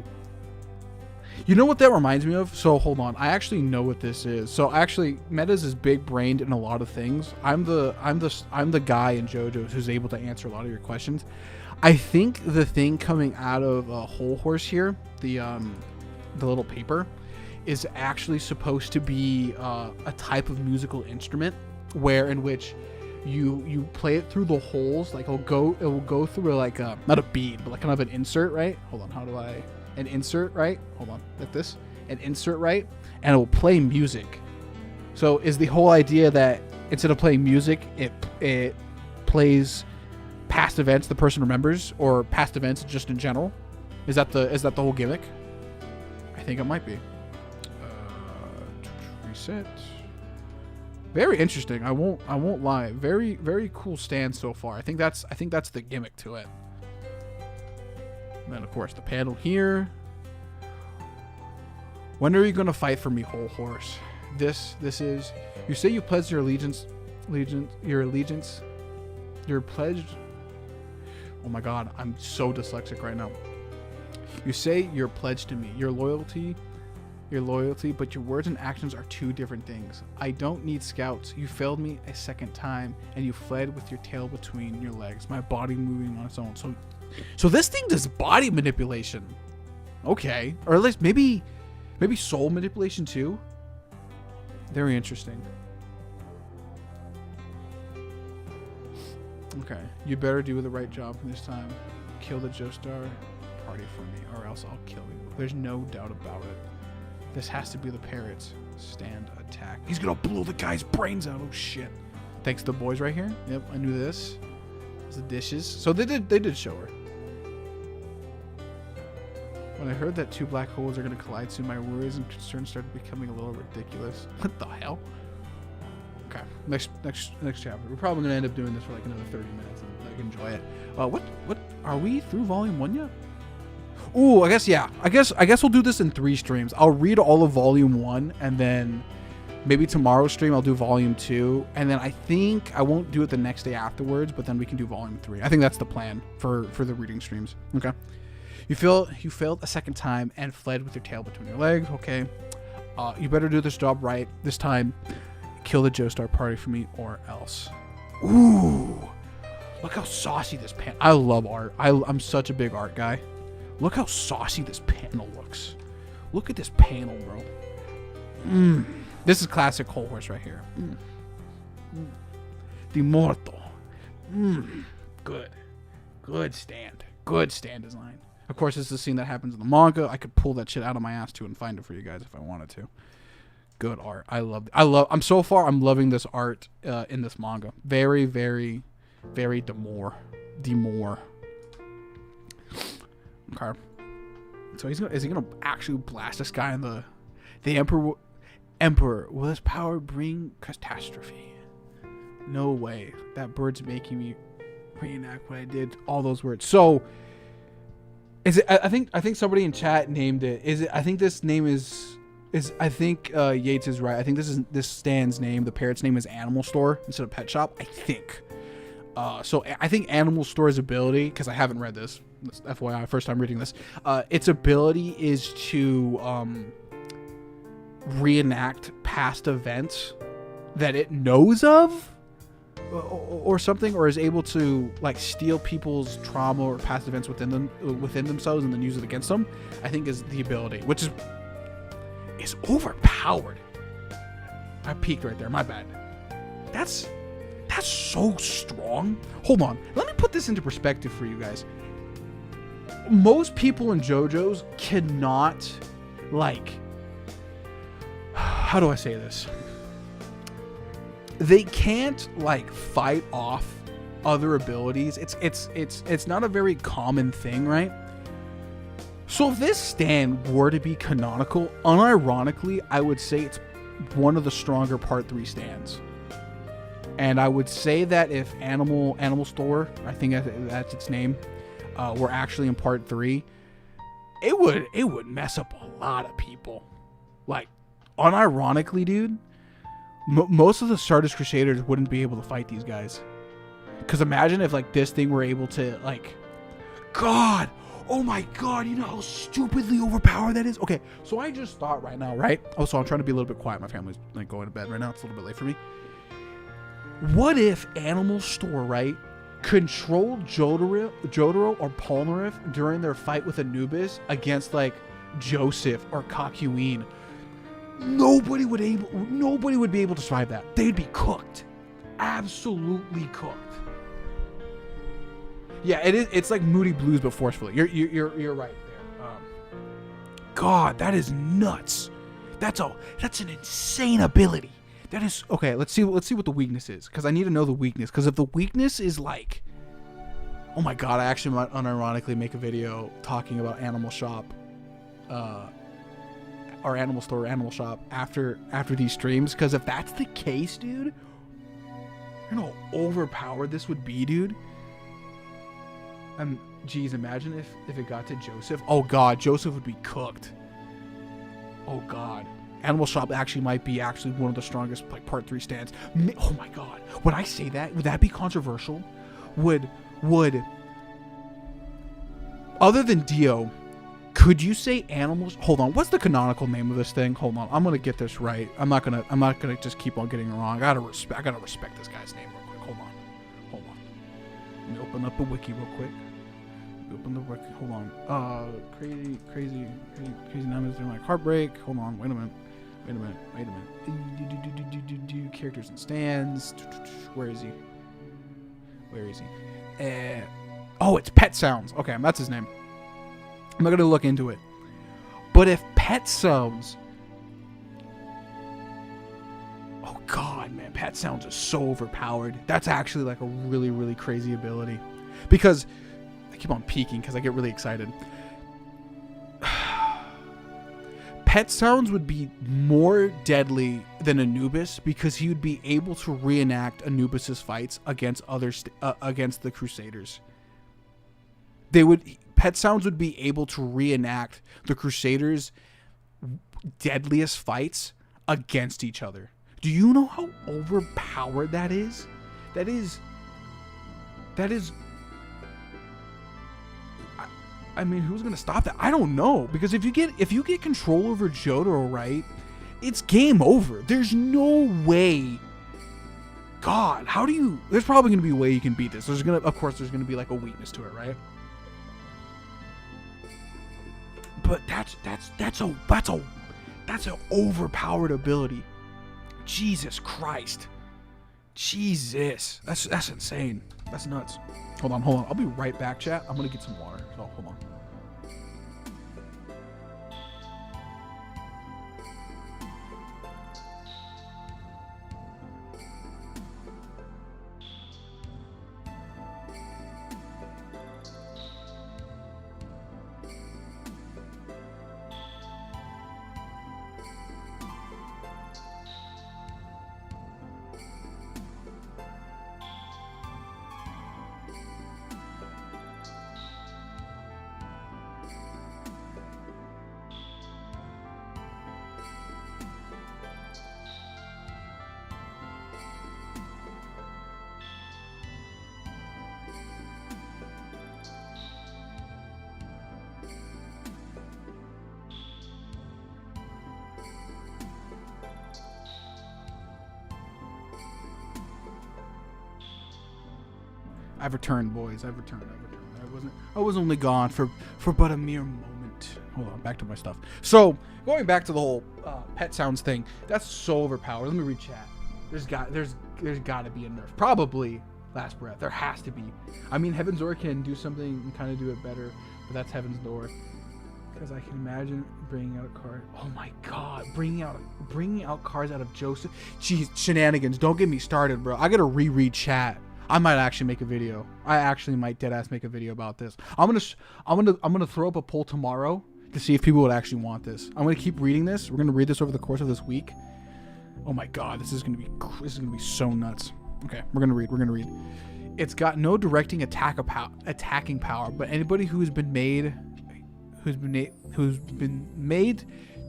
You know what that reminds me of? So hold on, I actually know what this is. So actually, Meta's is big brained in a lot of things. I'm the guy in JoJo's who's able to answer a lot of your questions. I think the thing coming out of Hol Horse here, the little paper, is actually supposed to be a type of musical instrument in which you play it through the holes. Like it will go through like not a bead, but like kind of an insert, right? Hold on, an insert, right? Hold on, like this, an insert, right? And it will play music. So is the whole idea that instead of playing music, it plays past events the person remembers, or past events just in general? Is that the whole gimmick? I think it might be. Reset. Very interesting. I won't lie. Very cool stand so far. I think that's the gimmick to it. And then of course the panel here. When are you gonna fight for me, Hol Horse? This is. You say you pledged your allegiance. You're pledged. Oh my God, I'm so dyslexic right now. You say you're pledged to me. Your loyalty, but your words and actions are two different things. I don't need scouts. You failed me a second time, and you fled with your tail between your legs. My body moving on its own. So this thing does body manipulation. Okay, or at least maybe soul manipulation too. Very interesting. Okay, you better do the right job this time. Kill the Joestar party for me, or else I'll kill you. There's no doubt about it. This has to be the parrots. Stand attack. He's gonna blow the guy's brains out. Oh shit. Thanks to the boys right here. Yep, I knew this. It's the dishes. So they did show her. When I heard that two black holes are gonna collide soon, my worries and concerns started becoming a little ridiculous. What the hell? Okay, next chapter. We're probably gonna end up doing this for like another 30 minutes and like enjoy it. What are we through volume 1 yet? Ooh, I guess yeah. I guess we'll do this in 3 streams. I'll read all of volume 1 and then maybe tomorrow's stream I'll do volume 2, and then I think I won't do it the next day afterwards, but then we can do volume 3. I think that's the plan for the reading streams. Okay. You failed a second time and fled with your tail between your legs. Okay. You better do this job right this time. Kill the Joestar party for me or else. Ooh. Look how saucy this I love art. I'm such a big art guy. Look how saucy this panel looks. Look at this panel, bro. This is classic Hol Horse right here. De Morto. Good stand. Good stand design. Of course, this is the scene that happens in the manga. I could pull that shit out of my ass too and find it for you guys if I wanted to. Good art. I'm loving this art in this manga. Very demore. Okay. So is he gonna actually blast this guy in the Emperor? Will his power bring catastrophe? No way. That bird's making me reenact what I did. All those words. So is it? I think somebody in chat named it. Is it? I think this name is. I think Yates is right. I think this stand's name, the parrot's name is Animal Store instead of Pet Shop. I think. So I think Animal Store's ability, because I haven't read this, FYI, first time reading this. Its ability is to reenact past events that it knows of, or something, or is able to like steal people's trauma or past events within themselves and then use it against them. I think is the ability, which is overpowered. I peaked right there. My bad. That's so strong. Hold on. Let me put this into perspective for you guys. Most people in JoJo's cannot, like, how do I say this? They can't like fight off other abilities. It's not a very common thing, right? So if this stand were to be canonical, unironically, I would say it's one of the stronger Part 3 stands. And I would say that if Animal Store, I think that's its name, were actually in Part 3, it would mess up a lot of people. Like, unironically, dude, most of the Stardust Crusaders wouldn't be able to fight these guys. Because imagine if like this thing were able to like, God. Oh my God, you know how stupidly overpowered that is? Okay, so I just thought right now, right? Also, I'm trying to be a little bit quiet. My family's like going to bed right now. It's a little bit late for me. What if Animal Store, right, controlled Jotaro or Polnareff during their fight with Anubis against like Joseph or Kakyoin? Nobody would be able to survive that. They'd be cooked. Absolutely cooked. Yeah, it is. It's like Moody Blues, but forcefully. You're right there. God, that is nuts. That's an insane ability. That is okay. Let's see what the weakness is, because I need to know the weakness. Because if the weakness is like, oh my God, I actually might unironically make a video talking about Animal Shop, or our animal store, animal shop after these streams, because if that's the case, dude, you know how overpowered this would be, dude. Geez, imagine if it got to Joseph. Oh god, Joseph would be cooked. Oh god, animal shop actually might be one of the strongest like part 3 stands. Oh my god, would I say that? Would that be controversial? Would other than Dio, could you say animals? Hold on, what's the canonical name of this thing? Hold on, I'm gonna get this right. I'm not gonna just keep on getting it wrong. I gotta respect this guy's name real quick. Hold on. Let me open up a wiki real quick. Open the wiki. Hold on. Crazy numbers. They're like Heartbreak. Hold on. Wait a minute. Characters and stands. Where is he? Oh, it's Pet Sounds. Okay, that's his name. I'm not gonna look into it. But if Pet Sounds, oh god, man, Pet Sounds is so overpowered. That's actually like a really, really crazy ability. Because I keep on peeking because I get really excited. Pet Sounds would be more deadly than Anubis because he would be able to reenact Anubis's fights against against the Crusaders. Pet Sounds would be able to reenact the Crusaders' deadliest fights against each other. Do you know how overpowered that is? That is. I mean, who's gonna stop that? I don't know, because if you get control over Jotaro, right, it's game over. There's no way. God, how do you? There's probably gonna be a way you can beat this. Of course, there's gonna be like a weakness to it, right? But that's an overpowered ability. Jesus Christ. Jesus. That's insane. That's nuts. Hold on. I'll be right back, chat. I'm gonna get some water. So hold on. I've returned, boys. I've returned. I was only gone for but a mere moment. Hold on, back to my stuff. So going back to the whole Pet Sounds thing, that's so overpowered. Let me read chat. There's got to be a nerf. Probably Last Breath. There has to be. I mean, Heaven's Door can do something and kind of do it better, but that's Heaven's Door. Because I can imagine bringing out a card. Oh my God, bringing out cards out of Joseph. Jeez, shenanigans. Don't get me started, bro. I gotta reread chat. I might actually make a video. I actually might deadass make a video about this. I'm gonna throw up a poll tomorrow to see if people would actually want this. I'm gonna keep reading this. We're gonna read this over the course of this week. Oh my God, this is gonna be so nuts. Okay, we're gonna read. It's got no directing attacking power, but anybody who's been made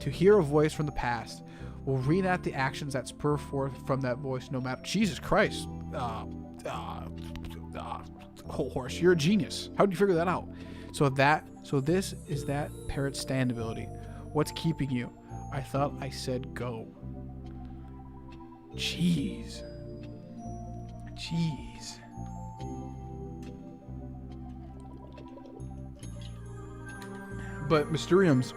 to hear a voice from the past will reenact the actions that spur forth from that voice, no matter. Jesus Christ. Hol Horse, you're a genius. How did you figure that out? So this is that parrot stand ability. What's keeping you? I thought I said go. Jeez. But Mysteriums,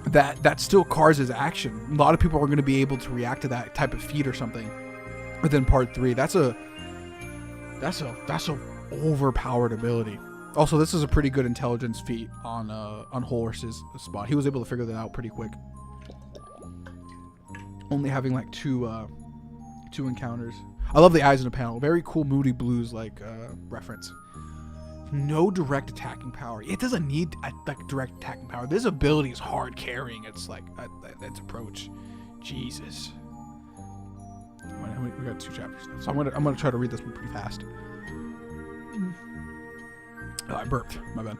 that still cars' action. A lot of people are going to be able to react to that type of feat or something within part 3. That's a overpowered ability. Also, this is a pretty good intelligence feat on Hol Horse's spot. He was able to figure that out pretty quick. Only having like two encounters. I love the eyes in the panel. Very cool Moody Blues like reference. No direct attacking power. It doesn't need like direct attacking power. This ability is hard carrying. It's like its approach. Jesus. We got 2 chapters left, so I'm gonna try to read this one pretty fast. Oh, I burped. My bad.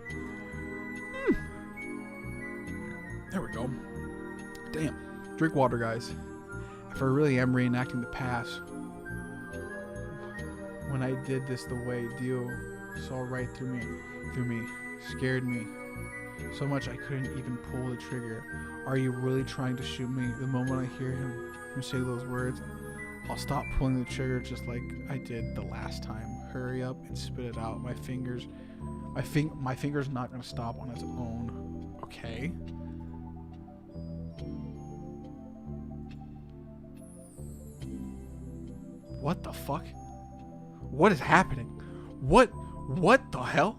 There we go. Damn. Drink water, guys. If I really am reenacting the past, when I did this the way Dio saw right through me, scared me so much I couldn't even pull the trigger. Are you really trying to shoot me? The moment I hear him say those words, I'll stop pulling the trigger just like I did the last time. Hurry up and spit it out. My finger's not gonna stop on its own. Okay. What the fuck? What is happening? What the hell?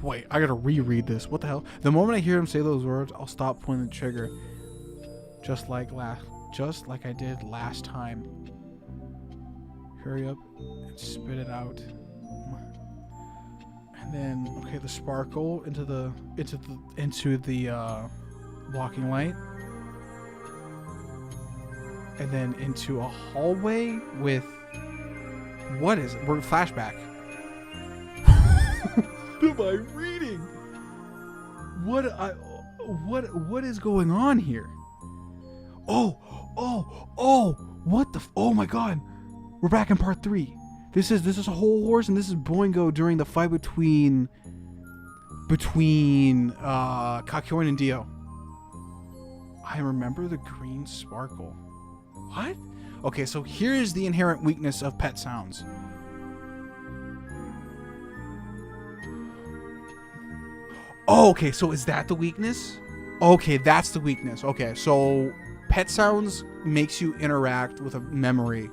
Wait, I gotta reread this. What the hell? The moment I hear him say those words, I'll stop pulling the trigger. Just like I did last time. Hurry up and spit it out. And then, okay, the sparkle into the blocking light. And then into a hallway with, what is it? We're flashback. What am I reading? What is going on here? Oh, what the, oh my god. We're back in part 3. This is a Hol Horse, and this is Boingo during the fight between Kakyoin and Dio. I remember the green sparkle. What? Okay, so here's the inherent weakness of pet sounds. Oh, okay, so is that the weakness? Okay, that's the weakness. Okay, so pet sounds makes you interact with a memory,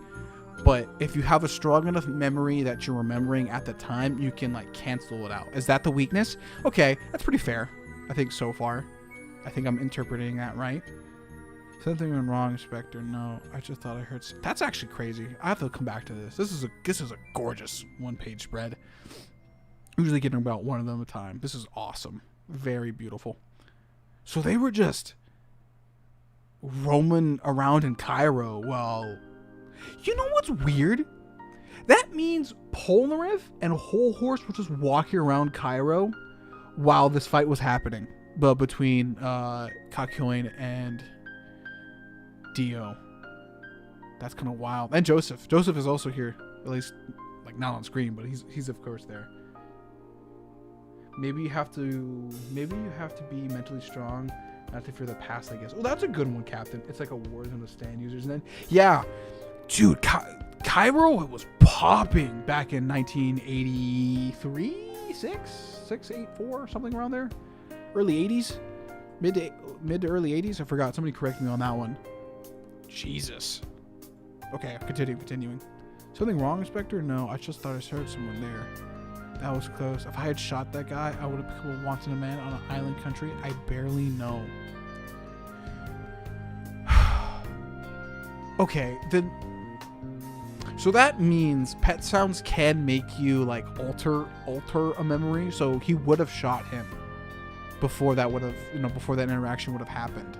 but if you have a strong enough memory that you're remembering at the time, you can like cancel it out. Is that the weakness? Okay, that's pretty fair. I think so far. I think I'm interpreting that right. Something went wrong, Spectre. No, I just thought I heard. That's actually crazy. I have to come back to this. This is a gorgeous 1-page spread. Usually getting about one of them at a time. This is awesome. Very beautiful. So they were just roaming around in Cairo. Well, you know what's weird? That means Polnareff and Hol Horse were just walking around Cairo while this fight was happening, but between Kakyoin and Dio. That's kind of wild. And Joseph is also here, at least like not on screen, but he's of course there. Maybe you have to be mentally strong not to fear the past, I guess. Oh, that's a good one, Captain. It's like a Warzone of stand users. And then yeah, dude, Cairo was popping back in 1983, 6, 8, 4, something around there. Early 80s, mid to early 80s. I forgot. Somebody correct me on that one. Jesus. Okay, continuing. Something wrong, Inspector? No, I just thought I heard someone there. That was close. If I had shot that guy, I would have become a wanted man on an island country I barely know. Okay, then. So that means pet sounds can make you like alter a memory. So he would have shot him before that would have, before that interaction would have happened.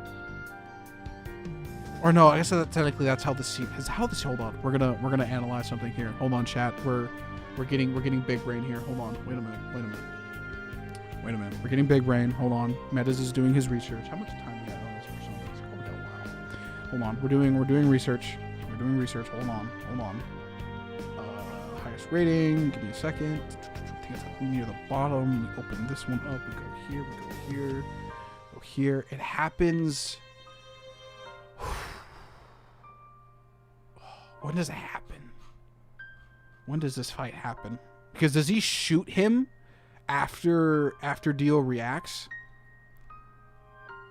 Or no, I guess that technically that's how the scene is. Hold on, we're gonna analyze something here. Hold on, chat. We're getting big brain here. Hold on. Wait a minute. We're getting big brain. Hold on. Metas is doing his research. How much time do we have on this for some of this? Oh, we got a while. Hold on. We're doing research. Hold on. Highest rating. Give me a second. I think it's near the bottom. We open this one up. We go here. Go here. It happens. When does it happen? When does this fight happen? Because does he shoot him after Dio reacts?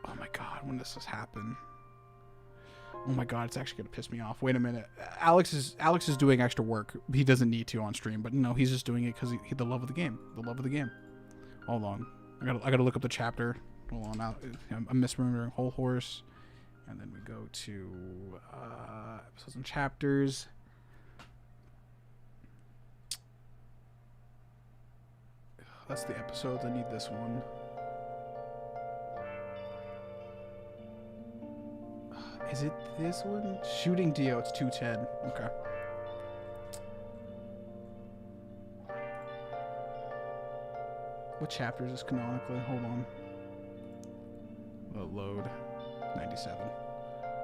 Oh my god, when does this happen? Oh my god, it's actually gonna piss me off. Wait a minute. Alex is doing extra work. He doesn't need to on stream, but no, he's just doing it because he the love of the game. The love of the game. Hold on. I gotta look up the chapter. Hold on. I'm misremembering Hol Horse. And then we go to episodes and chapters. That's the episodes. I need this one. Is it this one? Shooting Dio. It's 210. Okay. What chapter is this canonically? Hold on. Load. 97.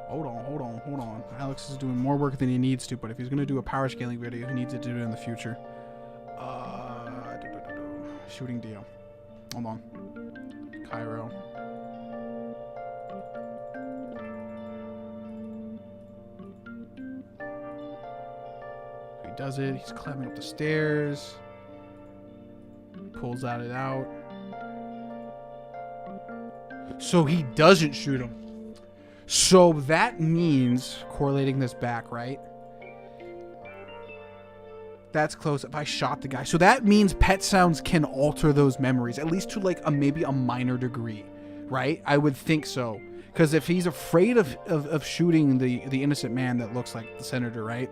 Hold on. Alex is doing more work than he needs to, but if he's going to do a power scaling video, he needs to do it in the future. Shooting Dio. Hold on. Cairo. He does it. He's climbing up the stairs. Pulls it out. So he doesn't shoot him. So that means, correlating this back, right? That's close. If I shot the guy. So that means pet sounds can alter those memories, at least to like maybe a minor degree, right? I would think so. Because if he's afraid of shooting the innocent man that looks like the senator, right?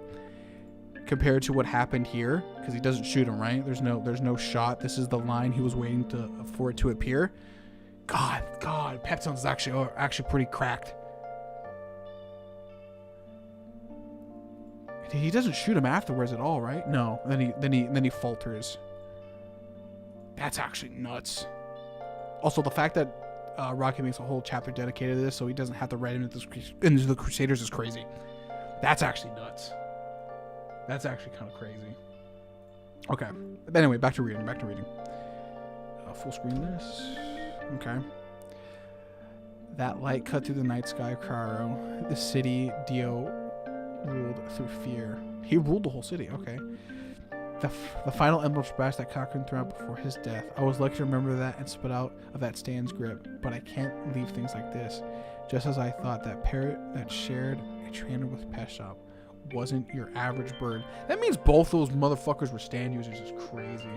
Compared to what happened here, because he doesn't shoot him, right? There's no shot. This is the line he was waiting for it to appear. God, pet sounds is actually pretty cracked. He doesn't shoot him afterwards at all, right? No. Then he falters. That's actually nuts. Also, the fact that Rocky makes a whole chapter dedicated to this, so he doesn't have to write into the Crusaders, is crazy. That's actually nuts. That's actually kind of crazy. Okay. But anyway, back to reading. Full screen this. Okay. That light cut through the night sky, Cairo. The city, Dio ruled through fear. He ruled the whole city. Okay. The final emblem splash that Cochrane threw out before his death. I was lucky to remember that and spit out of that Stan's grip, but I can't leave things like this. Just as I thought, that parrot that shared a trainer with Pet Shop wasn't your average bird. That means both those motherfuckers were stand users. Is crazy.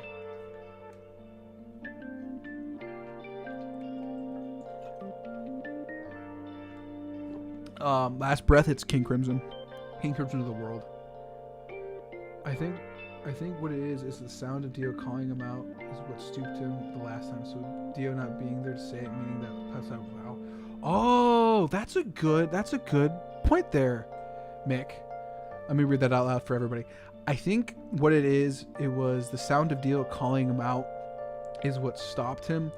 Last breath, it's King Crimson. King Crimson of the world. I think what it is the sound of Dio calling him out is what stooped him the last time. So Dio not being there to say it, meaning that that's out. Wow. Oh, that's a good point there, Mick. Let me read that out loud for everybody. I think what it was the sound of Dio calling him out is what stopped him.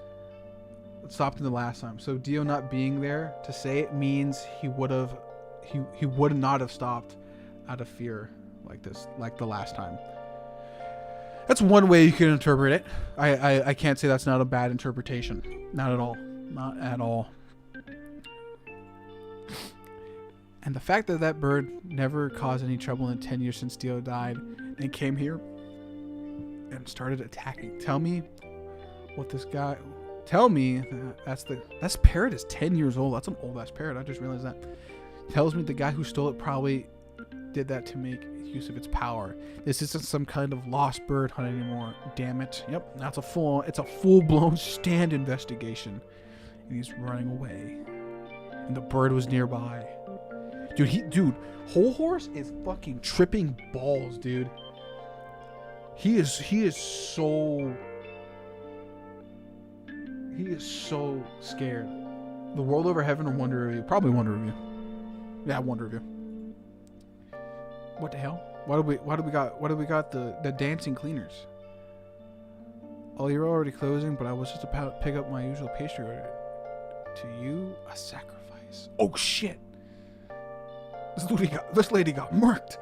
It stopped him the last time. So Dio not being there to say it means he would not have stopped out of fear like this, like the last time. That's one way you can interpret it. I can't say that's not a bad interpretation. Not at all. Not at all. And the fact that that bird never caused any trouble in 10 years since Dio died and came here and started attacking. Tell me what this guy... Tell me that's parrot is 10 years old. That's an old ass parrot. I just realized that. Tells me the guy who stole it probably did that to make use of its power. This isn't some kind of lost bird hunt anymore. Damn it. Yep, it's a full-blown stand investigation. And he's running away. And the bird was nearby. Dude, Hol Horse is fucking tripping balls, dude. He is so scared. The World Over Heaven or Wonder Review? Probably Wonder Review. Yeah, Wonder Review. What the hell? Why do we got the dancing cleaners? Oh, you're already closing, but I was just about to pick up my usual pastry order. To you, a sacrifice. Oh shit! This lady got murked.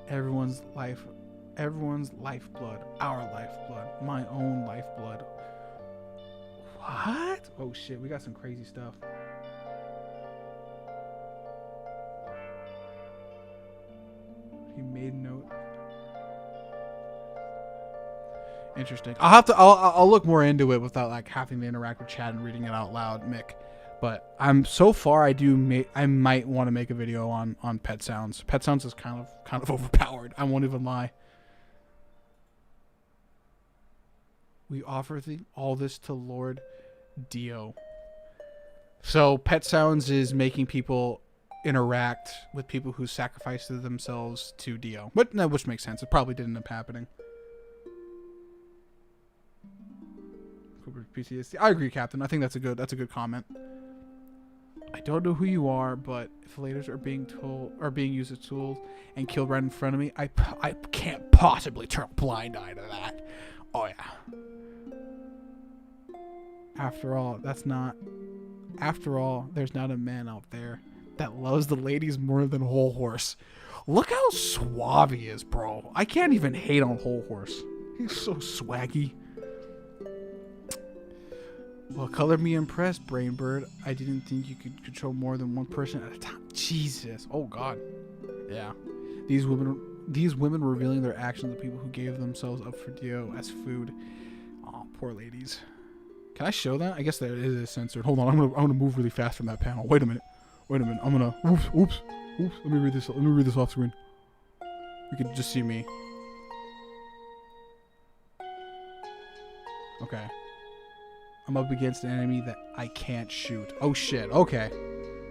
Everyone's lifeblood, our lifeblood, my own lifeblood. What? Oh shit, we got some crazy stuff. He made note. Interesting. I'll look more into it without like having to interact with chat and reading it out loud, Mick. But so far I might want to make a video on pet sounds. Pet sounds is kind of overpowered. I won't even lie. We offer all this to Lord Dio. So pet sounds is making people interact with people who sacrificed themselves to Dio. Which makes sense. It probably didn't end up happening. PTSD. I agree, Captain. I think that's a good comment. I don't know who you are, but if laters are being used as tools and killed right in front of me, I can't possibly turn a blind eye to that. Oh yeah. After all, there's not a man out there that loves the ladies more than Hol Horse. Look how suave he is, bro. I can't even hate on Hol Horse. He's so swaggy. Well, color me impressed, Brainbird. I didn't think you could control more than one person at a time. Jesus. Oh, God. Yeah. These women revealing their actions to people who gave themselves up for Dio as food. Oh, poor ladies. Can I show that? I guess that it is censored. Hold on. I'm gonna move really fast from that panel. Wait a minute. I'm gonna. Oops. Let me read this off screen. You can just see me. Okay. I'm up against an enemy that I can't shoot. Oh shit. Okay.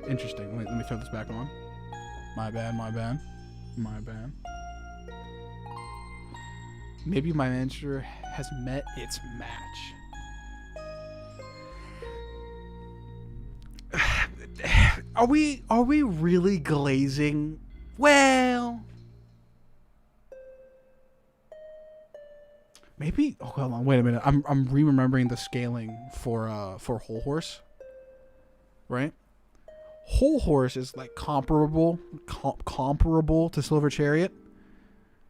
Interesting. Wait, let me throw this back on. My bad. Maybe my manager has met its match. Are we really glazing? Well, maybe. Oh, hold on. Wait a minute. I'm remembering the scaling for Hol Horse, right? Hol Horse is like comparable to Silver Chariot.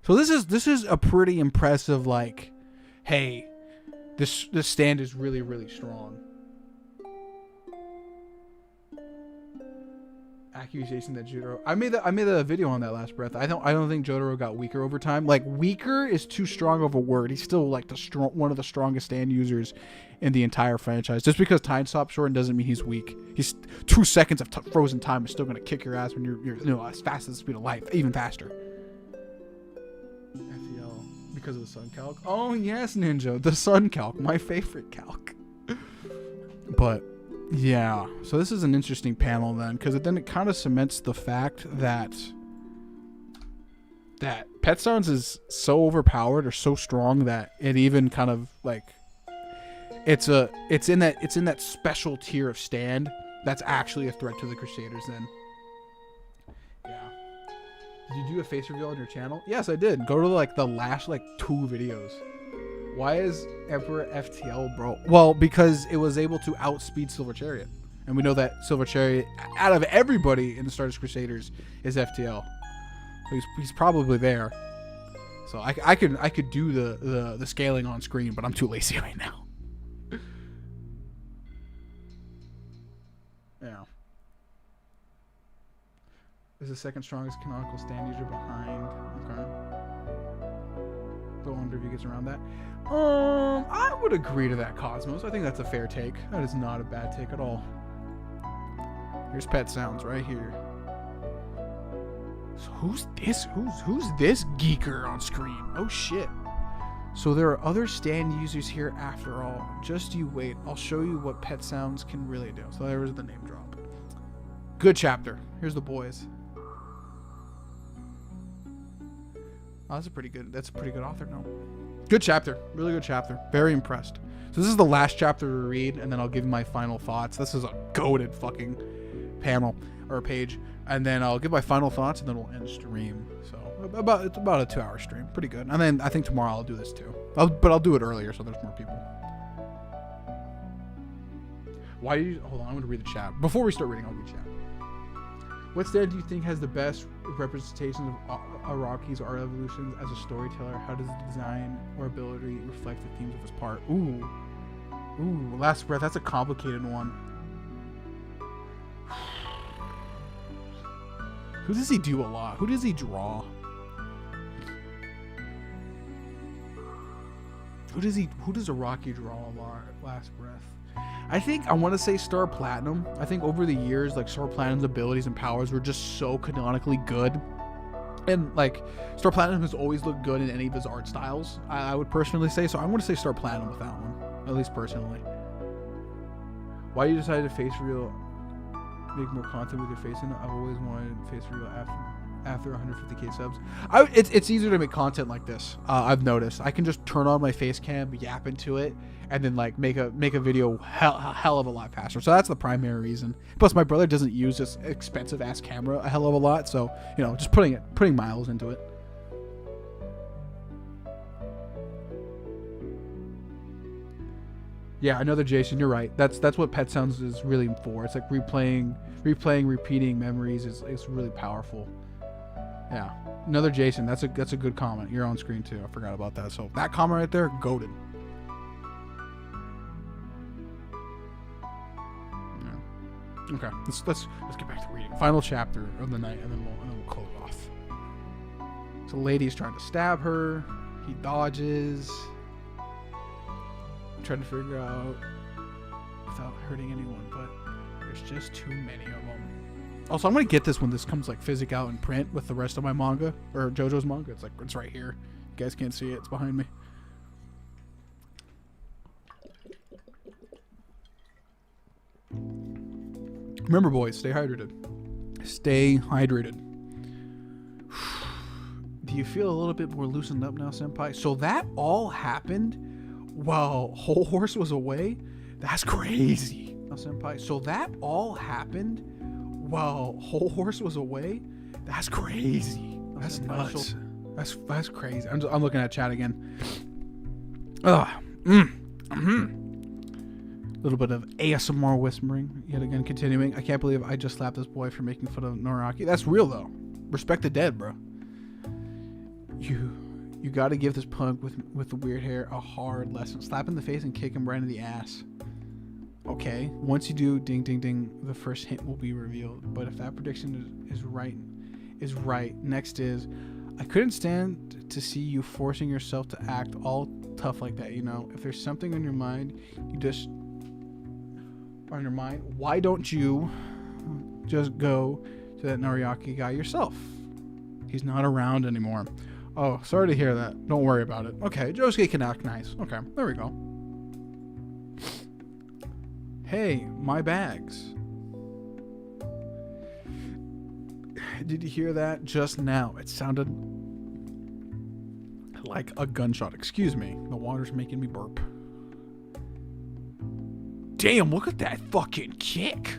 So this is a pretty impressive, like, hey, this stand is really strong. Accusation that Jotaro. I made a video on that last breath. I don't think Jotaro got weaker over time. Like, weaker is too strong of a word. He's still like one of the strongest stand users in the entire franchise. Just because time stops shortened doesn't mean he's weak. He's 2 seconds of frozen time is still gonna kick your ass when you're as fast as the speed of light, even faster. FEL because of the sun calc. Oh yes, Ninja, the sun calc, my favorite calc. But yeah, so this is an interesting panel then, because then it kind of cements the fact that Pet Sounds is so overpowered or so strong that it even kind of like it's in that special tier of stand that's actually a threat to the Crusaders then. Yeah. Did you do a face reveal on your channel? Yes, I did. Go to like the last 2 videos. Why is Emperor FTL, bro? Well, because it was able to outspeed Silver Chariot. And we know that Silver Chariot, out of everybody in the Stardust Crusaders, is FTL. So he's probably there. So I could do the scaling on screen, but I'm too lazy right now. Yeah. Is the second strongest canonical stand user behind. Okay. Don't wonder if he gets around that. I would agree to that, Cosmos. I think that's a fair take. That is not a bad take at all. Here's Pet Sounds right here. So who's this? Who's this geeker on screen? Oh shit. So there are other stand users here after all. Just you wait. I'll show you what Pet Sounds can really do. So there was the name drop. Good chapter. Here's the boys. Oh, that's a pretty good author, no? Good chapter. Really good chapter. Very impressed. So this is the last chapter to read, and then I'll give you my final thoughts. This is a goated fucking panel or page. And then I'll give my final thoughts, and then we'll end stream. So it's about a 2-hour stream. Pretty good. And then I think tomorrow I'll do this too. But I'll do it earlier so there's more people. Why do you... Hold on, I'm going to read the chat. Before we start reading, I'll read chat. What stand do you think has the best representations of Araki's art evolutions as a storyteller? How does the design or ability reflect the themes of his part? Ooh, last breath. That's a complicated one. Who does he do a lot? Who does he draw? Who does Araki draw a lot? Last breath. I think I want to say Star Platinum. I think over the years, like, Star Platinum's abilities and powers were just so canonically good. And like, Star Platinum has always looked good in any of his art styles, I would personally say. So I'm going to say Star Platinum with that one, at least personally. Why you decided to face reveal, make more content with your face in it? I've always wanted face reveal after. after 150k subs. It's easier to make content like this. I've noticed. I can just turn on my face cam, yap into it, and then like make a video hell of a lot faster. So that's the primary reason. Plus, my brother doesn't use this expensive ass camera a hell of a lot, so you know, just putting miles into it. Yeah, another Jason. You're right. That's what Pet Sounds is really for. It's like replaying, repeating memories is really powerful. Yeah, another Jason. That's a good comment. You're on screen too. I forgot about that. So that comment right there, goated. Yeah. Okay, let's get back to reading. Final chapter of the night, and then we'll close off. So, lady's trying to stab her. He dodges. Trying to figure out without hurting anyone, but there's just too many of them. Also, I'm gonna get this when this comes like physical out in print with the rest of my manga or JoJo's manga. It's right here. You guys can't see it. It's behind me. Remember, boys, stay hydrated. Stay hydrated. Do you feel a little bit more loosened up now, senpai? So that all happened while Hol Horse was away? That's crazy. Now, senpai. So that all happened while Hol Horse was away? That's crazy. That's nuts. That's crazy. I'm looking at chat again. Little bit of ASMR whispering yet again, continuing. I can't believe I just slapped this boy for making fun of Noraki. That's real though. Respect the dead, bro. You got to give this punk with the weird hair a hard lesson. Slap in the face and kick him right in the ass. Okay. Once you do, ding, ding, ding, the first hint will be revealed. But if that prediction is right. Next is, I couldn't stand to see you forcing yourself to act all tough like that. You know, if there's something on your mind, why don't you just go to that Noriaki guy yourself? He's not around anymore. Oh, sorry to hear that. Don't worry about it. Okay, Josuke can act nice. Okay, there we go. Hey, my bags. Did you hear that just now? It sounded like a gunshot. Excuse me. The water's making me burp. Damn, look at that fucking kick.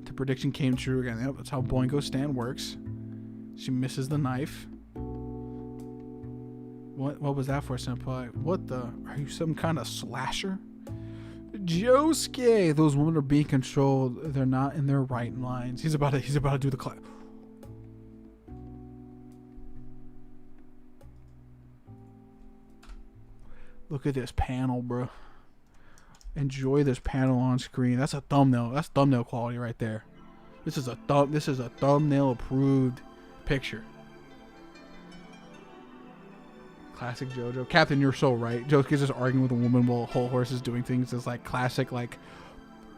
The prediction came true again. Yep, that's how Boingo stand works. She misses the knife. What was that for, senpai? What the? Are you some kind of slasher? Josuke, those women are being controlled. They're not in their right minds. He's about to do the clap. Look at this panel, bro. Enjoy this panel on screen. That's a thumbnail. That's thumbnail quality right there. This is a thumbnail approved picture. Classic JoJo. Captain, you're so right. Josuke's just arguing with a woman while Hol Horse is doing things. It's like classic, like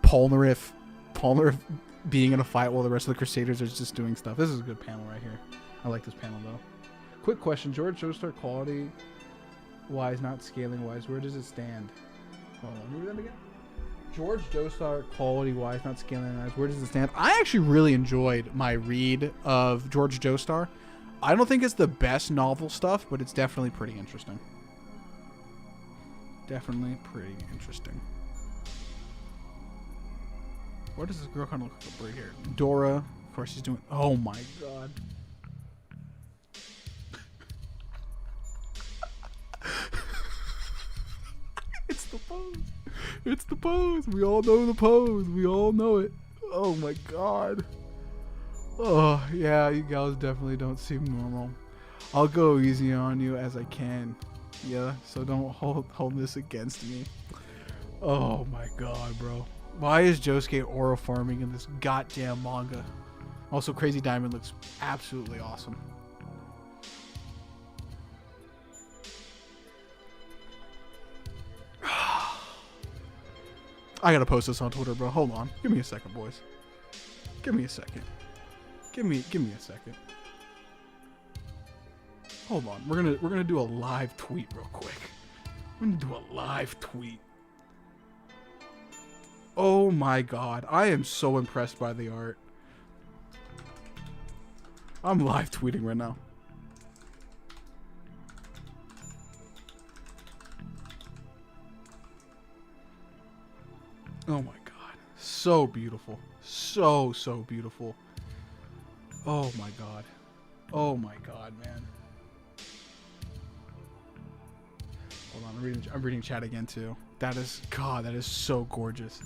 Polnareff being in a fight while the rest of the Crusaders are just doing stuff. This is a good panel right here. I like this panel though. Quick question: George Joestar quality wise, not scaling wise, where does it stand? Hold on, read that again. George Joestar quality wise, not scaling wise, where does it stand? I actually really enjoyed my read of George Joestar. I don't think it's the best novel stuff, but it's definitely pretty interesting. Definitely pretty interesting. What does this girl kind of look like right here? Dora, of course, she's doing. Oh my god. It's the pose. It's the pose. We all know the pose. We all know it. Oh my god. Oh yeah, you gals definitely don't seem normal. I'll go easy on you as I can. Yeah, so don't hold this against me. Oh my god, bro. Why is Josuke oro farming in this goddamn manga? Also, Crazy Diamond looks absolutely awesome. I gotta post this on Twitter, bro. Hold on. Give me a second, boys. Give me a second. Give me a second. Hold on. We're gonna do a live tweet real quick. We're gonna do a live tweet. Oh my god. I am so impressed by the art. I'm live tweeting right now. Oh my god. So beautiful. So beautiful. Oh my god. Oh my god, man. Hold on, I'm reading chat again too. That is so gorgeous.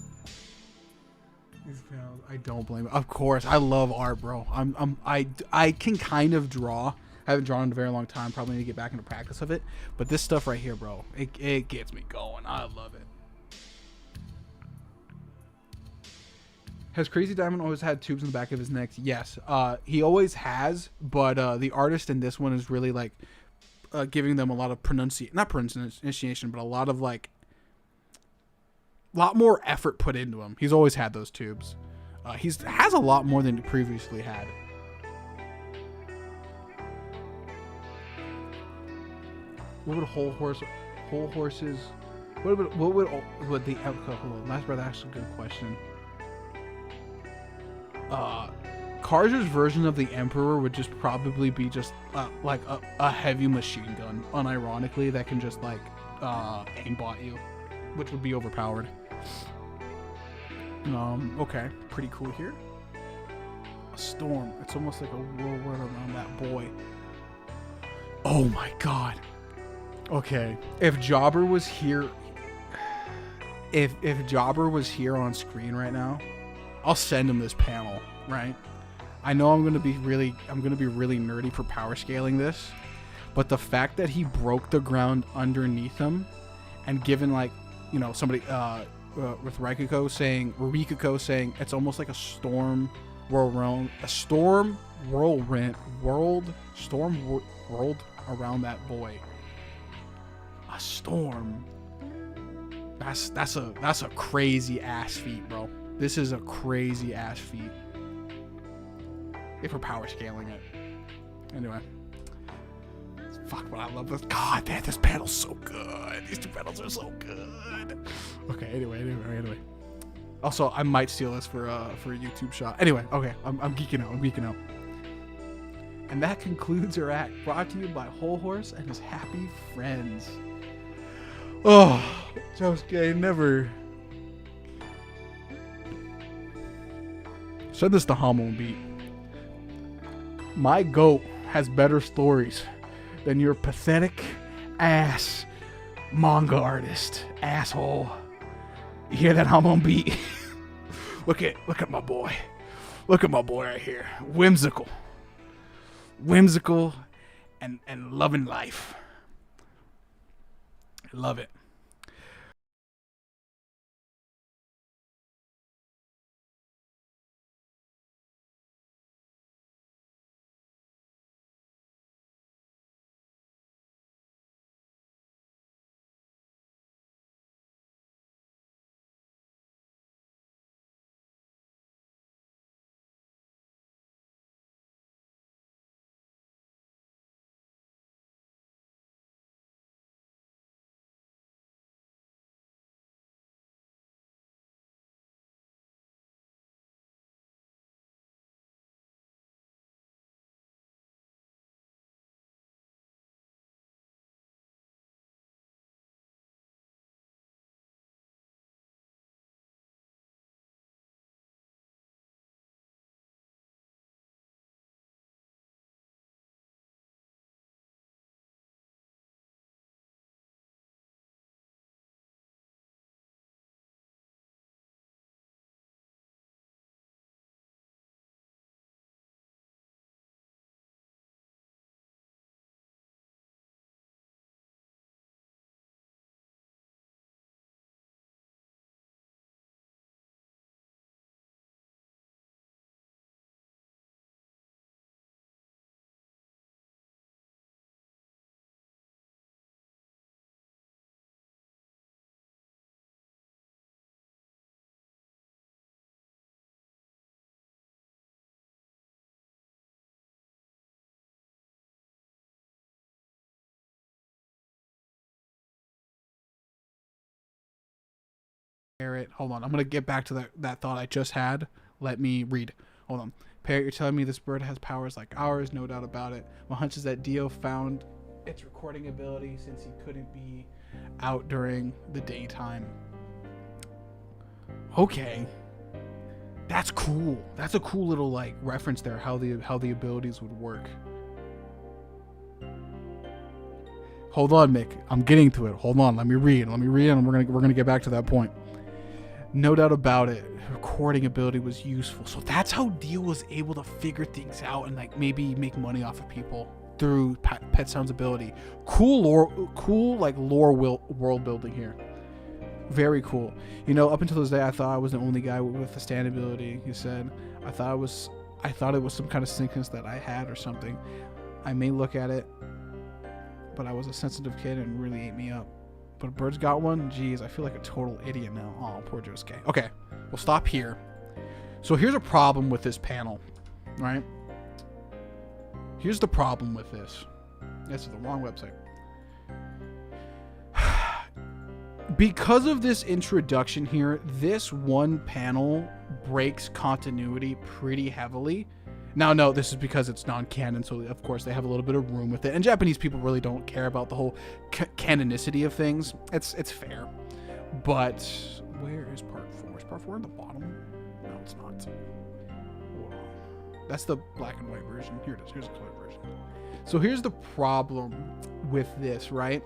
I don't blame it. Of course, I love art, bro. I can kind of draw. I haven't drawn in a very long time. Probably need to get back into practice of it. But this stuff right here, bro, it gets me going. I love it. Has Crazy Diamond always had tubes in the back of his neck? Yes. He always has, but the artist in this one is really like giving them a lot of not pronunciation, but a lot of like lot more effort put into him. He's always had those tubes. Has a lot more than he previously had. What would Hol Horses? What would the hold on, last brother? Actually, good question. Karja's version of the Emperor would just probably be just like a heavy machine gun, unironically, that can just like aimbot you, which would be overpowered. Okay, pretty cool here. A storm. It's almost like a whirlwind around that boy. Oh my god. Okay, if Jobber was here, if Jobber was here on screen right now, I'll send him this panel, right? I know I'm gonna be really nerdy for power scaling this, but the fact that he broke the ground underneath him, and given like, you know, somebody with Rikiko saying it's almost like a storm whirlwind around that boy. A storm. That's a crazy ass feat, bro. This is a crazy ass feat. If we're power scaling it. Anyway. Fuck, but I love this. God, man, this panel's so good. These two panels are so good. Okay, anyway. Also, I might steal this for a YouTube shot. Anyway, okay, I'm geeking out. And that concludes our act, brought to you by Hol Horse and his happy friends. Oh, Josuke, never. Send this to Hamon Beat. My goat has better stories than your pathetic ass manga artist, asshole. You hear that, Hamon Beat? Look at my boy. Look at my boy right here. Whimsical and loving life. I love it. Hold on, I'm gonna get back to that thought I just had. Let me read. Hold on. Parrot, you're telling me this bird has powers like ours? No doubt about it. My hunch is that Dio found its recording ability since he couldn't be out during the daytime. Okay. That's cool. That's a cool little like reference there, how the abilities would work. Hold on, Mick. I'm getting to it. Hold on. Let me read, and we're gonna get back to that point. No doubt about it. Recording ability was useful. So that's how Dio was able to figure things out and like maybe make money off of people through Pet Sound's ability. Cool lore world building here. Very cool. You know, up until this day, I thought I was the only guy with the stand ability. He said, I thought it was some kind of sickness that I had or something. I may look at it, but I was a sensitive kid and it really ate me up. But a bird's got one? Jeez, I feel like a total idiot now. Oh, poor Josuke. Okay, we'll stop here. So here's a problem with this panel, right? Here's the problem with this. This is the wrong website. Because of this introduction here, this one panel breaks continuity pretty heavily. Now, no, this is because it's non-canon, so of course they have a little bit of room with it. And Japanese people really don't care about the whole canonicity of things. It's fair. But where is part 4? Is part 4 in the bottom? No, it's not. Hold on. That's the black and white version. Here it is. Here's the color version. So here's the problem with this, right?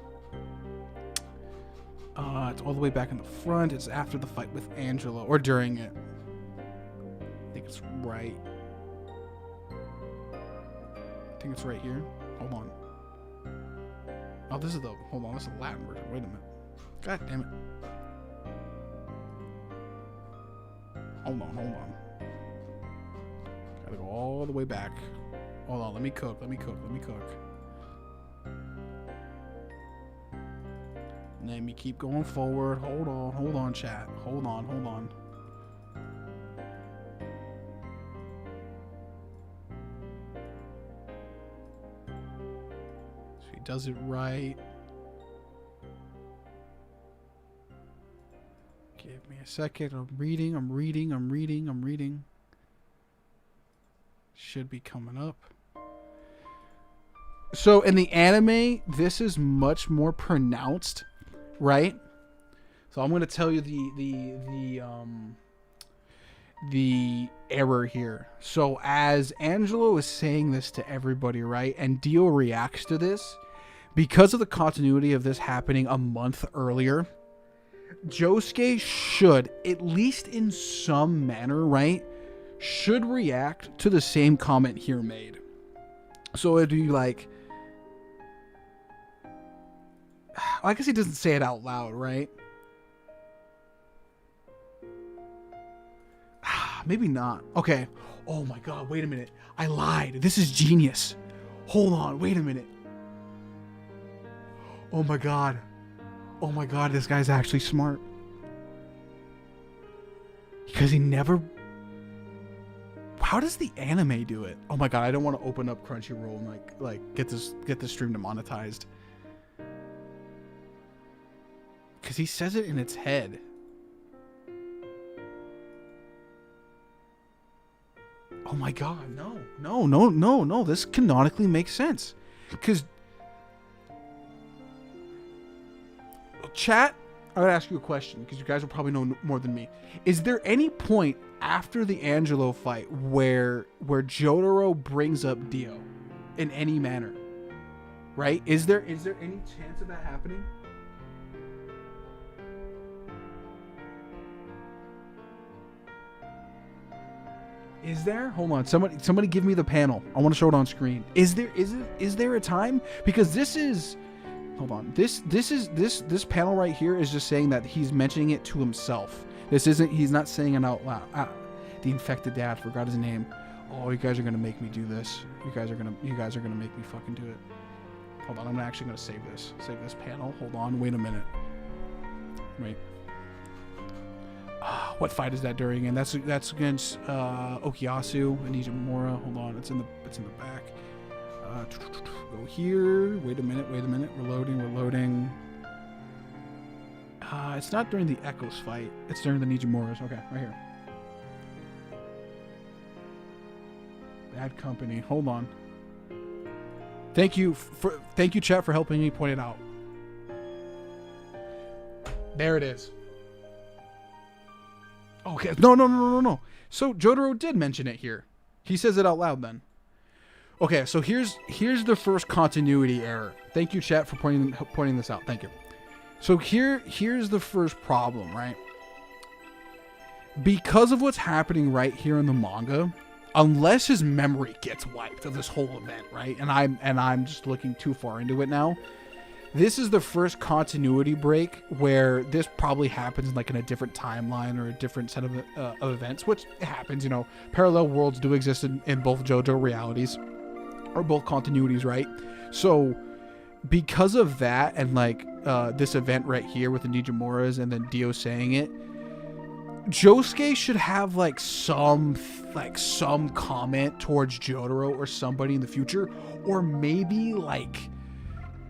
It's all the way back in the front. It's after the fight with Angela, or during it. I think it's right. I think it's right here. Hold on. Oh, this is the... Hold on. This is the Latin version. Wait a minute. God damn it. Hold on. Gotta go all the way back. Hold on. Let me cook. Let me keep going forward. Hold on, chat. Hold on. So he does it right. Give me a second. I'm reading. Should be coming up. So in the anime, this is much more pronounced, right? So I'm going to tell you the error here. So as Angelo is saying this to everybody, right? And Dio reacts to this because of the continuity of this happening a month earlier. Josuke should, at least in some manner, right, should react to the same comment here made. So it'd be like, I guess he doesn't say it out loud, right? Maybe not. Okay. Oh my god, wait a minute. I lied. This is genius. Hold on, wait a minute. Oh my god. Oh my god, this guy's actually smart. Because he never... How does the anime do it? Oh my god, I don't want to open up Crunchyroll and like get this stream demonetized. Because he says it in its head. Oh my god, no. This canonically makes sense. Because... Chat, I'm going to ask you a question, because you guys will probably know more than me. Is there any point after the Angelo fight where Jotaro brings up Dio in any manner? Right? Is there any chance of that happening? Is there? Hold on. Somebody give me the panel. I want to show it on screen. Is there a time? Because this is... Hold on. This panel right here is just saying that he's mentioning it to himself. He's not saying it out loud. The infected dad, forgot his name. Oh, you guys are gonna make me do this. You guys are gonna make me fucking do it. Hold on, I'm actually gonna save this panel. Hold on, wait a minute. Wait. What fight is that during? And that's against Okuyasu and Morioh. Hold on, it's in the back. Go here. Wait a minute. Reloading. It's not during the Echoes fight. It's during the Nijimuras. Okay, right here. Bad company. Hold on. Thank you, chat, for helping me point it out. There it is. Okay. No. So Jotaro did mention it here. He says it out loud then. Okay, so here's the first continuity error. Thank you, chat, for pointing this out. Thank you. So here's the first problem, right? Because of what's happening right here in the manga, unless his memory gets wiped of this whole event, right? And I'm just looking too far into it now. This is the first continuity break where this probably happens like in a different timeline or a different set of events, which happens, you know. Parallel worlds do exist in both JoJo realities, or both continuities, right? So because of that, and like this event right here with the Nijimuras and then Dio saying it, Josuke should have like some comment towards Jotaro or somebody in the future, or maybe like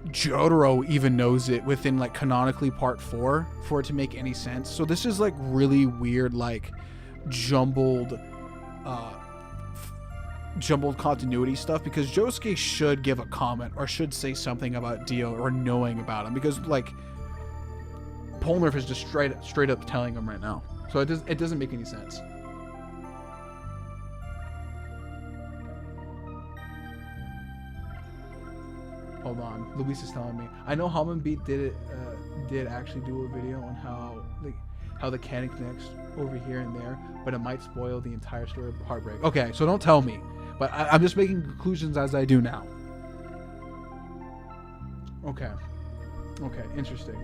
Jotaro even knows it within like canonically part 4 for it to make any sense. So this is like really weird, like jumbled continuity stuff, because Josuke should give a comment or should say something about Dio or knowing about him, because like Polnareff is just straight up telling him right now. So it doesn't make any sense. Hold on, Luis is telling me. I know Halman Beat did actually do a video on how the canon connects over here and there, but it might spoil the entire story of Heartbreak. Okay, so don't tell me, but I'm just making conclusions as I do now. Okay, interesting.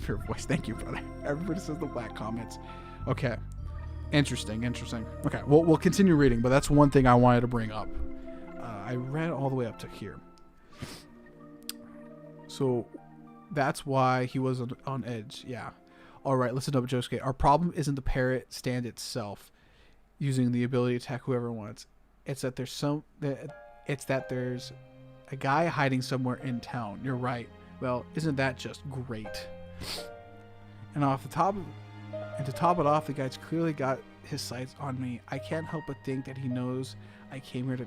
Your voice, thank you, brother. Everybody says the black comments. Okay, interesting. Okay, we'll continue reading, but that's one thing I wanted to bring up. I read all the way up to here. So that's why he was on edge. Yeah. All right, listen up, Josuke. Our problem isn't the parrot stand itself using the ability to attack whoever wants. It's that there's a guy hiding somewhere in town. You're right. Well, isn't that just great? And to top it off, the guy's clearly got his sights on me. I can't help but think that he knows I came here to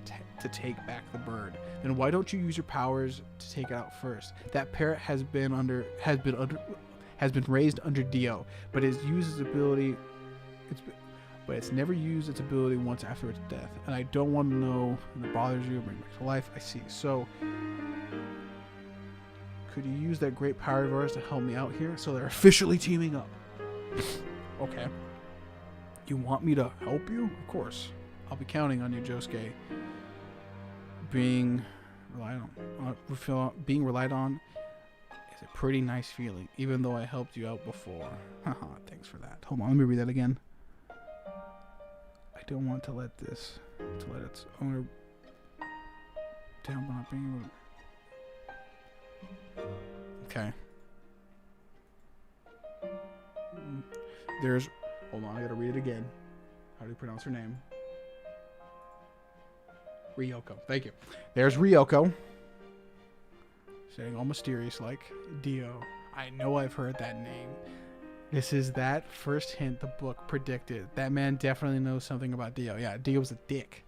take back the bird. Then why don't you use your powers to take it out first? That parrot has been raised under Dio, but it's never used its ability once after its death. And I don't want to know if it bothers you or bring back to life. I see. So could you use that great power of ours to help me out here? So they're officially teaming up. Okay. You want me to help you? Of course. I'll be counting on you, Josuke. Being relied on is a pretty nice feeling, even though I helped you out before. Haha, thanks for that. Hold on, let me read that again. I don't want to let its owner down by not being able to... Okay. Hold on, I gotta read it again. How do you pronounce her name? Ryoko. Thank you. There's Ryoko. Saying all mysterious like Dio. I know I've heard that name. This is that first hint the book predicted. That man definitely knows something about Dio. Yeah, Dio's a dick.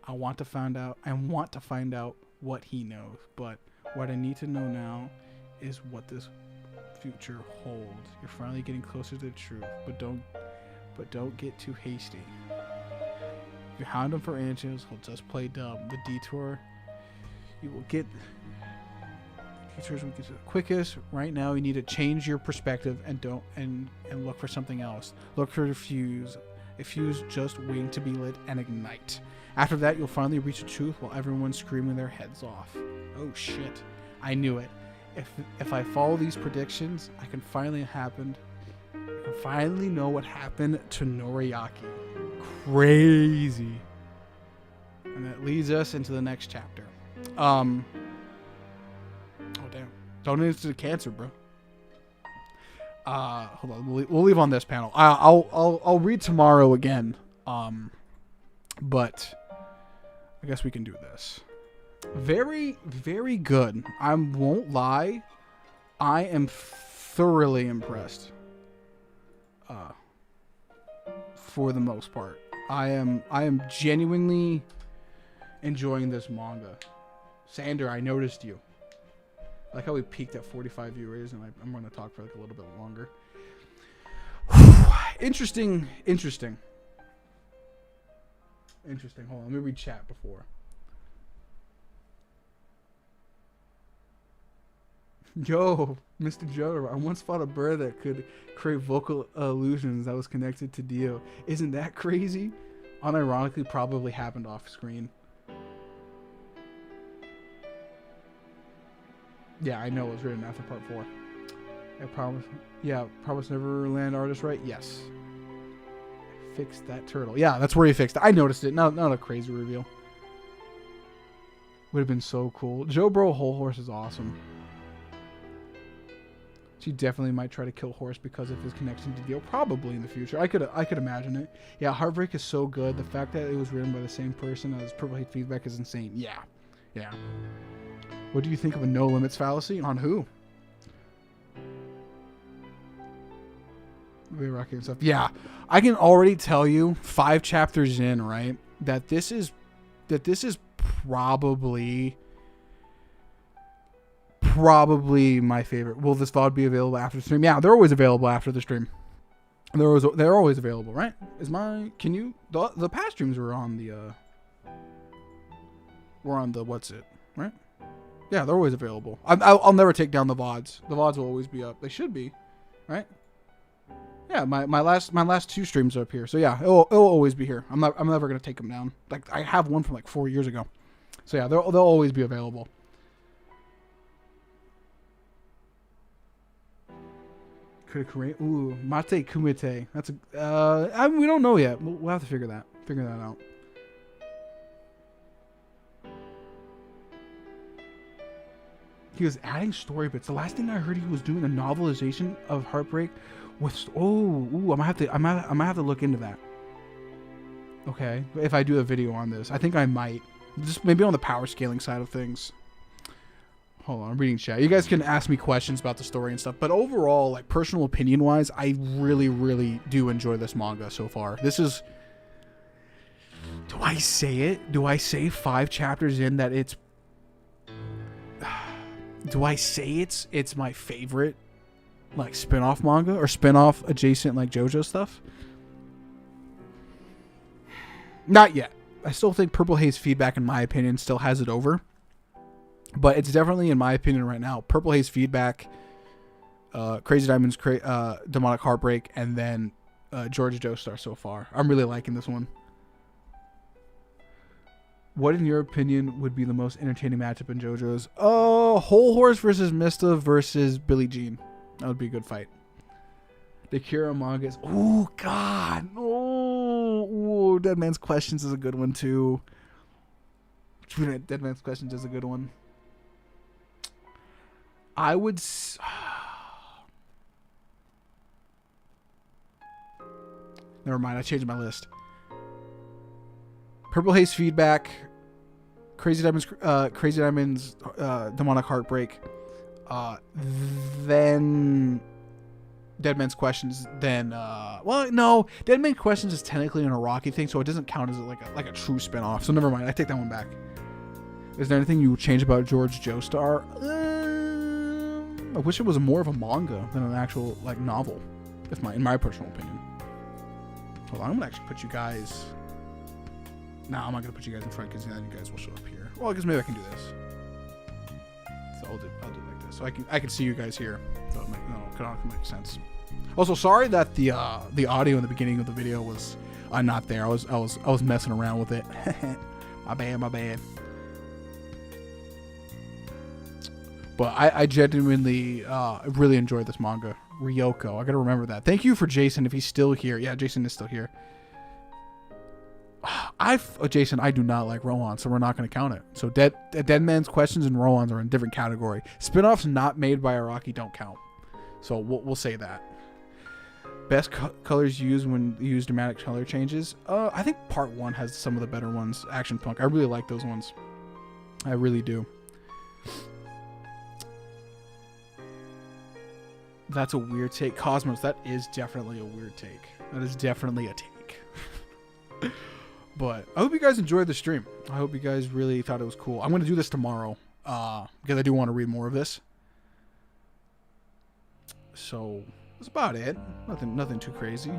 I want to find out what he knows, but what I need to know now is what this future holds. You're finally getting closer to the truth, but don't get too hasty. If you hound him for answers, he'll just play dumb. The detours will get to the quickest. Right now, you need to change your perspective and look for something else. Look for the fuse. A fuse just waiting to be lit and ignite. After that, you'll finally reach the truth while everyone's screaming their heads off. Oh shit! I knew it. If I follow these predictions, I can finally know what happened to Noriaki. Crazy. And that leads us into the next chapter. Oh damn. Don't into the cancer, bro. Hold on. We'll leave on this panel. I'll read tomorrow again. But I guess we can do this. Very, very good. I won't lie. I am thoroughly impressed. For the most part. I am genuinely enjoying this manga. Sander, I noticed you. I like how we peaked at 45 viewers, and I'm going to talk for like a little bit longer. Interesting. Hold on, let me read chat before. Yo, Mr. Joe, I once fought a bird that could create vocal illusions that was connected to Dio. Isn't that crazy? Unironically, probably happened off screen. Yeah, I know it was written after part 4. I promise. Yeah, promise never land artist, right? Yes. Fixed that turtle. Yeah, that's where he fixed it. I noticed it. Not a crazy reveal. Would have been so cool. Joe Bro Hol Horse is awesome. She definitely might try to kill Horse because of his connection to Dio. Probably in the future. I could imagine it. Yeah, Heartbreak is so good. The fact that it was written by the same person as Purple Hate Feedback is insane. Yeah. What do you think of a no limits fallacy? On who? Rocky and stuff. Yeah, I can already tell you 5 chapters in, right, that this is probably my favorite. Will this VOD be available after the stream? Yeah, they're always available after the stream. They're always available, right? The past streams were on the what's it, right? Yeah, they're always available. I'll never take down the VODs. The VODs will always be up. They should be, right? Yeah, my last 2 streams are up here. So yeah, it'll always be here. I'm never gonna take them down. Like I have one from like 4 years ago. So yeah, they'll always be available. Ooh, Mate Kumite. That's a. We don't know yet. We'll have to figure that out. He was adding story bits. The last thing I heard, he was doing a novelization of Heartbreak with. I'm gonna have to look into that. Okay, if I do a video on this, I think I might. Just maybe on the power scaling side of things. Hold on, I'm reading chat. You guys can ask me questions about the story and stuff, but overall, like personal opinion wise, I really, really do enjoy this manga so far. This is. Do I say it? Do I say 5 chapters in that it's? Do I say it's my favorite, like spin-off manga or spin-off adjacent like JoJo stuff? Not yet. I still think Purple Haze Feedback, in my opinion, still has it over. But it's definitely, in my opinion, right now, Purple Haze Feedback, Crazy Diamonds, Demonic Heartbreak, and then George Joestar so far. I'm really liking this one. What, in your opinion, would be the most entertaining matchup in JoJo's? Hol Horse versus Mista versus Billie Jean. That would be a good fight. The Kira manga is... Oh, God. Oh, Dead Man's Questions is a good one, too. Dead Man's Questions is a good one. I would... Never mind, I changed my list. Purple Haze Feedback, Crazy Diamonds, Demonic Heartbreak, then Dead Man's Questions, then well, no, Dead Man's Questions is technically an Araki thing, so it doesn't count as like a true spin-off. So never mind, I take that one back. Is there anything you would change about George Joestar? I wish it was more of a manga than an actual like novel, in my personal opinion. Hold on, I'm gonna actually put you guys. No, I'm not gonna put you guys in front because then you guys will show up here. Well, I guess maybe I can do this. So I'll do like this, so I can see you guys here. So it can make sense. Also, sorry that the audio in the beginning of the video was not there. I was messing around with it. My bad. But I genuinely really enjoyed this manga. Ryoko, I gotta remember that. Thank you for Jason if he's still here. Yeah, Jason is still here. Jason, I do not like Rohan, so we're not going to count it. So Dead Man's Questions and Rohan's are in a different category. Spin-offs not made by Araki don't count. So we'll say that. Best colors used when you use dramatic color changes. I think part 1 has some of the better ones. Action Punk. I really like those ones. I really do. That's a weird take. Cosmos, that is definitely a weird take. That is definitely a take. But I hope you guys enjoyed the stream. I hope you guys really thought it was cool. I'm going to do this tomorrow because I do want to read more of this. So that's about it. Nothing too crazy.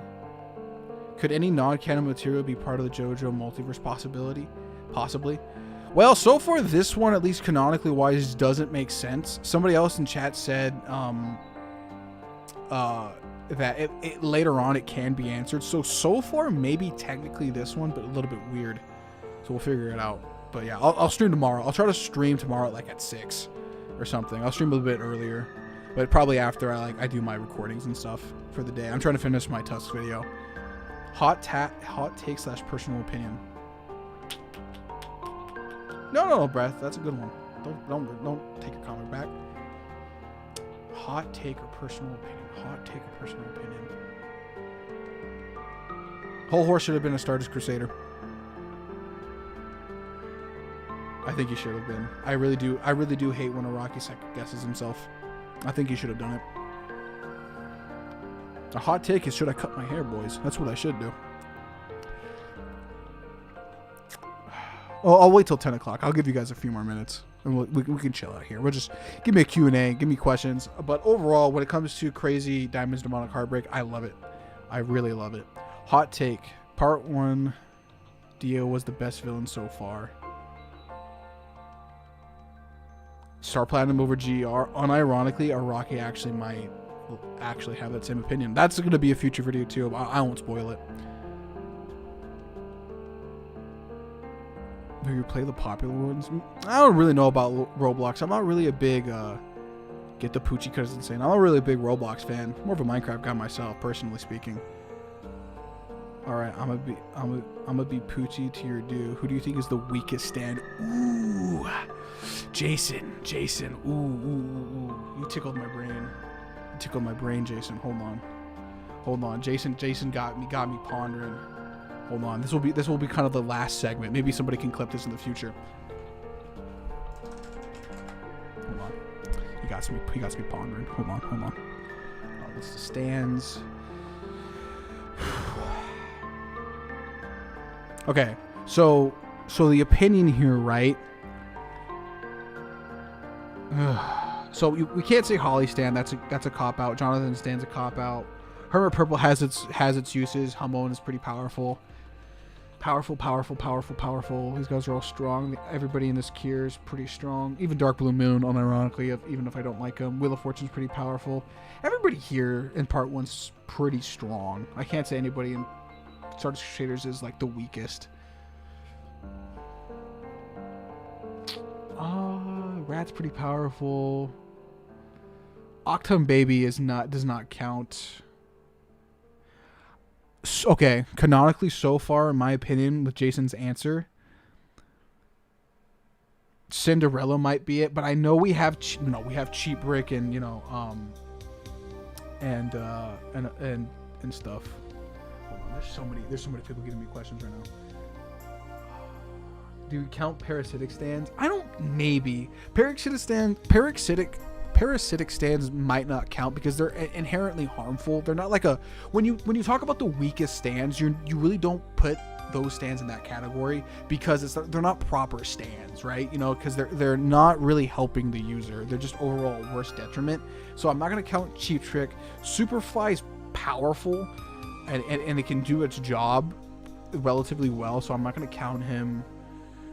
Could any non-canon material be part of the JoJo multiverse possibility? Possibly. Well, so far this one, at least canonically wise, doesn't make sense. Somebody else in chat said that it later on it can be answered. So far maybe technically this one, but a little bit weird. So we'll figure it out. But yeah, I'll stream tomorrow. I'll try to stream tomorrow like at 6 or something. I'll stream a little bit earlier, but probably after I do my recordings and stuff for the day. I'm trying to finish my Toth video. Hot take / personal opinion. No, Breath. That's a good one. Don't take your comment back. Hot take or personal opinion. Hot take or personal opinion. Hol Horse should have been a Stardust Crusader. I think he should have been. I really do hate when Araki second guesses himself. I think he should have done it. A hot take is, should I cut my hair, boys? That's what I should do. Oh, I'll wait till 10 o'clock. I'll give you guys a few more minutes. And we can chill out here. We'll just give me a Q&A. Give me questions. But overall, when it comes to Crazy Diamonds Demonic Heartbreak, I love it. I really love it. Hot take. Part 1. Dio was the best villain so far. Star Platinum over GR. Unironically, Araki actually might have that same opinion. That's going to be a future video too. But I won't spoil it. Do you play the popular ones? I don't really know about Roblox. I'm not really a big get the Poochie because it's insane. I'm not really a big Roblox fan. More of a Minecraft guy myself, personally speaking. All right, I'm gonna be Poochie to your dude. Who do you think is the weakest stand? Ooh, Jason. Ooh. You tickled my brain. You tickled my brain, Jason. Hold on. Jason got me pondering. Hold on. This will be kind of the last segment. Maybe somebody can clip this in the future. Hold on. He got me pondering. Hold on. This is the stands. Okay. So the opinion here, right? So we can't say Holly stand. That's a cop out. Jonathan stand's a cop out. Hermit Purple has its uses. Hamon is pretty powerful. Powerful. These guys are all strong. Everybody in this tier is pretty strong. Even Dark Blue Moon, unironically, even if I don't like him. Wheel of Fortune's pretty powerful. Everybody here in part 1's pretty strong. I can't say anybody in Stardust Crusaders is like the weakest. Rat's pretty powerful. Octum Baby does not count. Okay, canonically so far, in my opinion, with Jason's answer, Cinderella might be it, but I know we have Cheap Brick and and stuff. Hold on, there's so many people giving me questions right now. Do you count parasitic stands? I don't. Maybe parasitic stands might not count because they're inherently harmful. They're not like when you talk about the weakest stands, you really don't put those stands in that category because they're not proper stands, right? Because they're not really helping the user. They're just overall worse detriment. So I'm not gonna count Cheap Trick. Superfly's powerful and it can do its job relatively well, so I'm not gonna count him.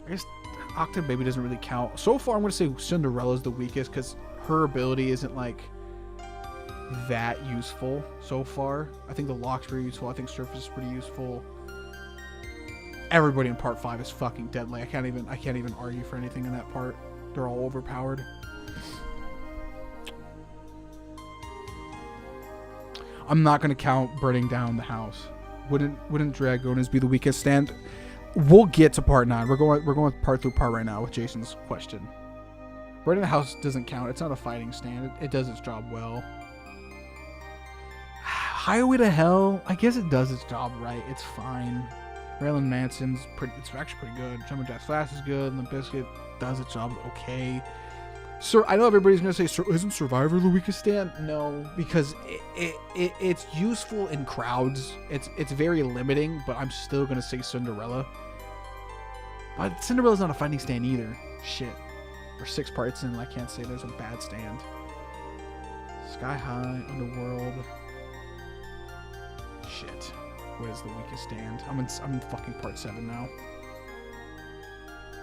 I guess Octave Baby doesn't really count. So far I'm gonna say Cinderella's the weakest because her ability isn't like that useful so far. I think the lock's pretty useful. I think Surface is pretty useful. Everybody in part 5 is fucking deadly. I can't even argue for anything in that part. They're all overpowered. I'm not gonna count burning down the house. Wouldn't Dragonas be the weakest stand? We'll get to part 9. We're going part through part right now with Jason's question. Burning the house doesn't count. It's not a fighting stand. It does its job well. Highway to Hell, I guess it does its job right. It's fine. Raylan Manson's it's actually pretty good. Jumpin' Jacks Flash is good. Limp Bizkit does its job okay. So I know everybody's gonna say, "Isn't Survivor the weakest stand?" No, because it's useful in crowds. It's very limiting, but I'm still gonna say Cinderella. But Cinderella's not a fighting stand either. Shit, we're 6 parts in. I can't say there's a bad stand. Sky High, Underworld. Shit, what is the weakest stand? I'm in fucking part 7 now.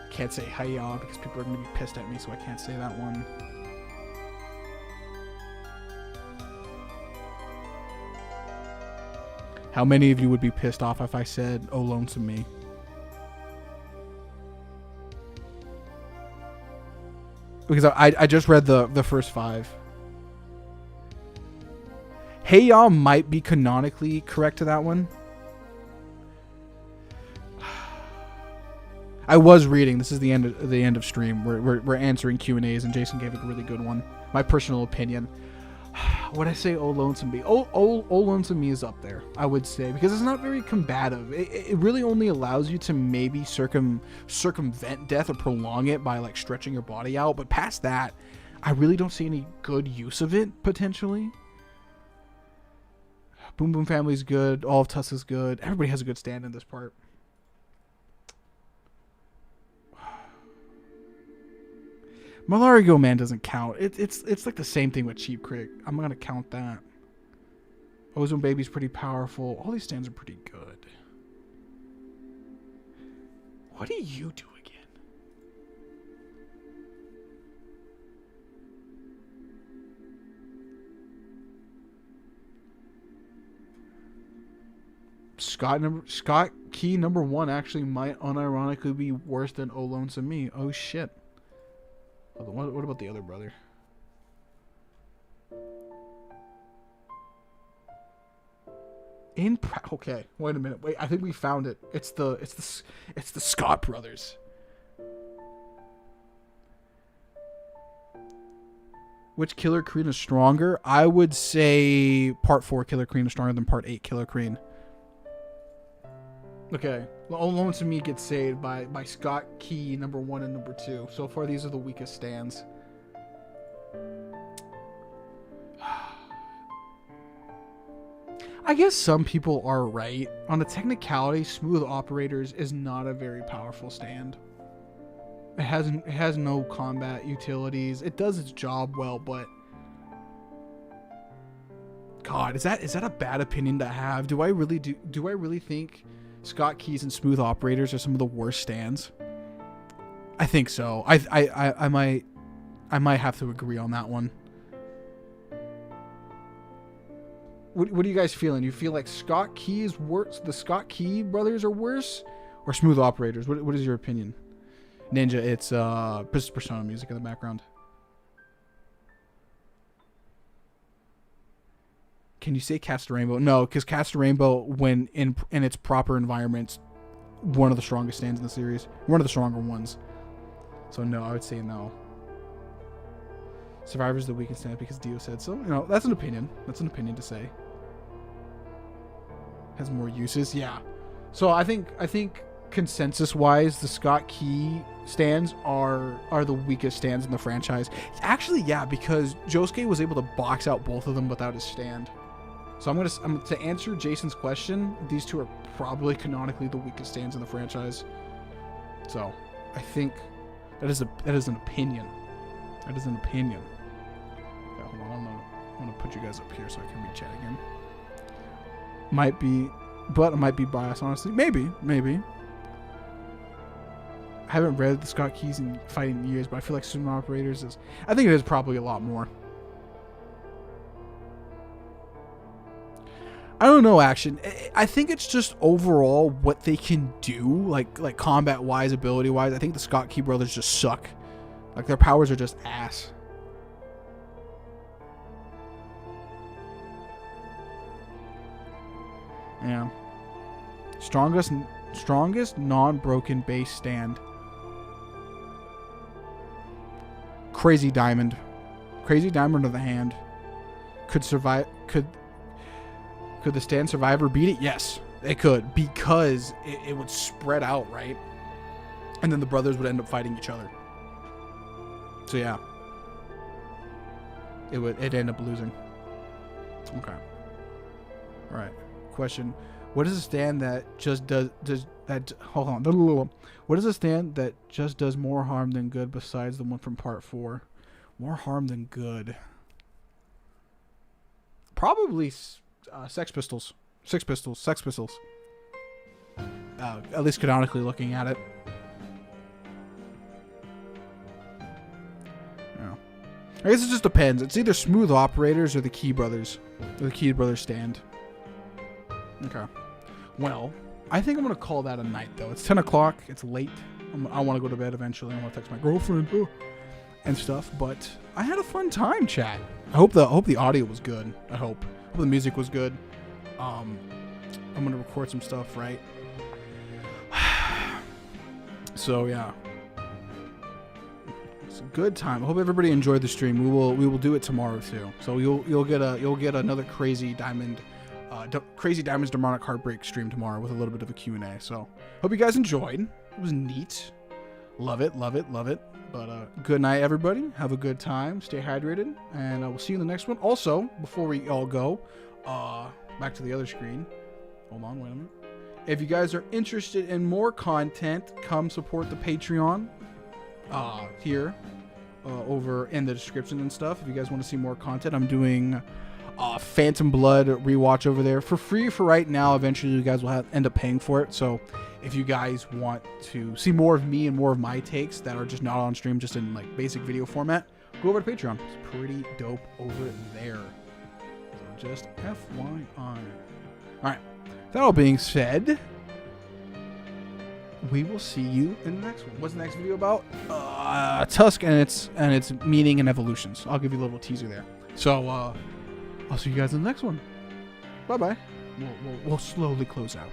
Can't say Hiya because people are going to be pissed at me, so I can't say that one. How many of you would be pissed off if I said, "Oh, Lonesome Me"? Because I just read the first 5. Hey Y'all might be canonically correct to that one. I was reading. This is the end of stream. We're answering Q&As, and Jason gave a really good one. My personal opinion. Would I say "Oh Lonesome Me"? Oh Lonesome Me is up there, I would say, because it's not very combative. It really only allows you to maybe circumvent death or prolong it by like stretching your body out. But past that, I really don't see any good use of it potentially. Boom Boom Family's good. All of Toth is good. Everybody has a good stand in this part. Malarigo Man doesn't count. It's like the same thing with Cheap Crick. I'm gonna count that. Ozone Baby's pretty powerful. All these stands are pretty good. What do you do again? Scott Key number 1 actually might unironically be worse than "Oh Lonesome Me." Oh shit. What about the other brother? Okay, wait a minute. Wait, I think we found it. It's the Scott brothers. Which Killer Queen is stronger? I would say part 4 Killer Queen is stronger than part 8 Killer Queen. Okay, "Oh Lonesome Me" gets saved by Scott Key number 1 and number 2. So far, these are the weakest stands. I guess some people are right. On the technicality, Smooth Operators is not a very powerful stand. It has no combat utilities. It does its job well, but God, is that a bad opinion to have? Do I really think Scott Keys and Smooth Operators are some of the worst stands? I think so. I might have to agree on that one. What are you guys feeling? You feel like Scott Key is worse? The Scott Key brothers are worse, or Smooth Operators? What is your opinion? Ninja, it's Persona music in the background. Can you say Cast a Rainbow? No, because Cast a Rainbow, when in its proper environments, one of the strongest stands in the series. One of the stronger ones. So no, I would say no. Survivor's the weakest stand because Dio said so. You know, that's an opinion. That's an opinion to say. Has more uses, yeah. So I think consensus-wise, the Scott Key stands are the weakest stands in the franchise. Actually, yeah, because Josuke was able to box out both of them without his stand. So I'm to answer Jason's question, these two are probably canonically the weakest stands in the franchise. So I think that is an opinion. That is an opinion. Okay, hold on, I'm gonna put you guys up here so I can read chat again. Might be, but I might be biased, honestly. Maybe. I haven't read the Scott Keys in fighting years, but I feel like Sumo Operators is. I think it is probably a lot more. I don't know, Action. I think it's just overall what they can do, like combat wise, ability wise. I think the Scott Key brothers just suck. Like their powers are just ass. Yeah. Strongest non-broken base stand. Crazy Diamond. Crazy Diamond of the hand. Could the stand survivor beat it? Yes, it could, because it would spread out, right? And then the brothers would end up fighting each other. So yeah. it'd end up losing. Okay. All right. Question: what is a stand that just does that? Hold on. What is a stand that just does more harm than good besides the one from part 4? More harm than good. Probably Sex Pistols. Sex Pistols. At least canonically looking at it. Yeah. I guess it just depends. It's either Smooth Operators or the Key Brothers. Or the Key Brothers stand. Okay. Well, I think I'm going to call that a night, though. It's 10 o'clock. It's late. I want to go to bed eventually. I want to text my girlfriend and stuff. But I had a fun time, chat. I hope the audio was good. I hope the music was good. I'm going to record some stuff, right? So, yeah. It's a good time. I hope everybody enjoyed the stream. We will do it tomorrow, too. So you'll get another Crazy Diamonds Demonic Heartbreak stream tomorrow with a little bit of a Q&A. So, hope you guys enjoyed. It was neat. Love it. But good night, everybody. Have a good time. Stay hydrated. And I will see you in the next one. Also, before we all go, back to the other screen. Hold on, wait a minute. If you guys are interested in more content, come support the Patreon here over in the description and stuff. If you guys want to see more content, I'm doing Phantom Blood rewatch over there for free for right now. Eventually, you guys will end up paying for it. So if you guys want to see more of me and more of my takes that are just not on stream, just in like basic video format, go over to Patreon. It's pretty dope over there. So just FYI. All right. That all being said, we will see you in the next one. What's the next video about? Tusk and its meaning and evolutions. I'll give you a little teaser there. So I'll see you guys in the next one. Bye bye. We'll slowly close out.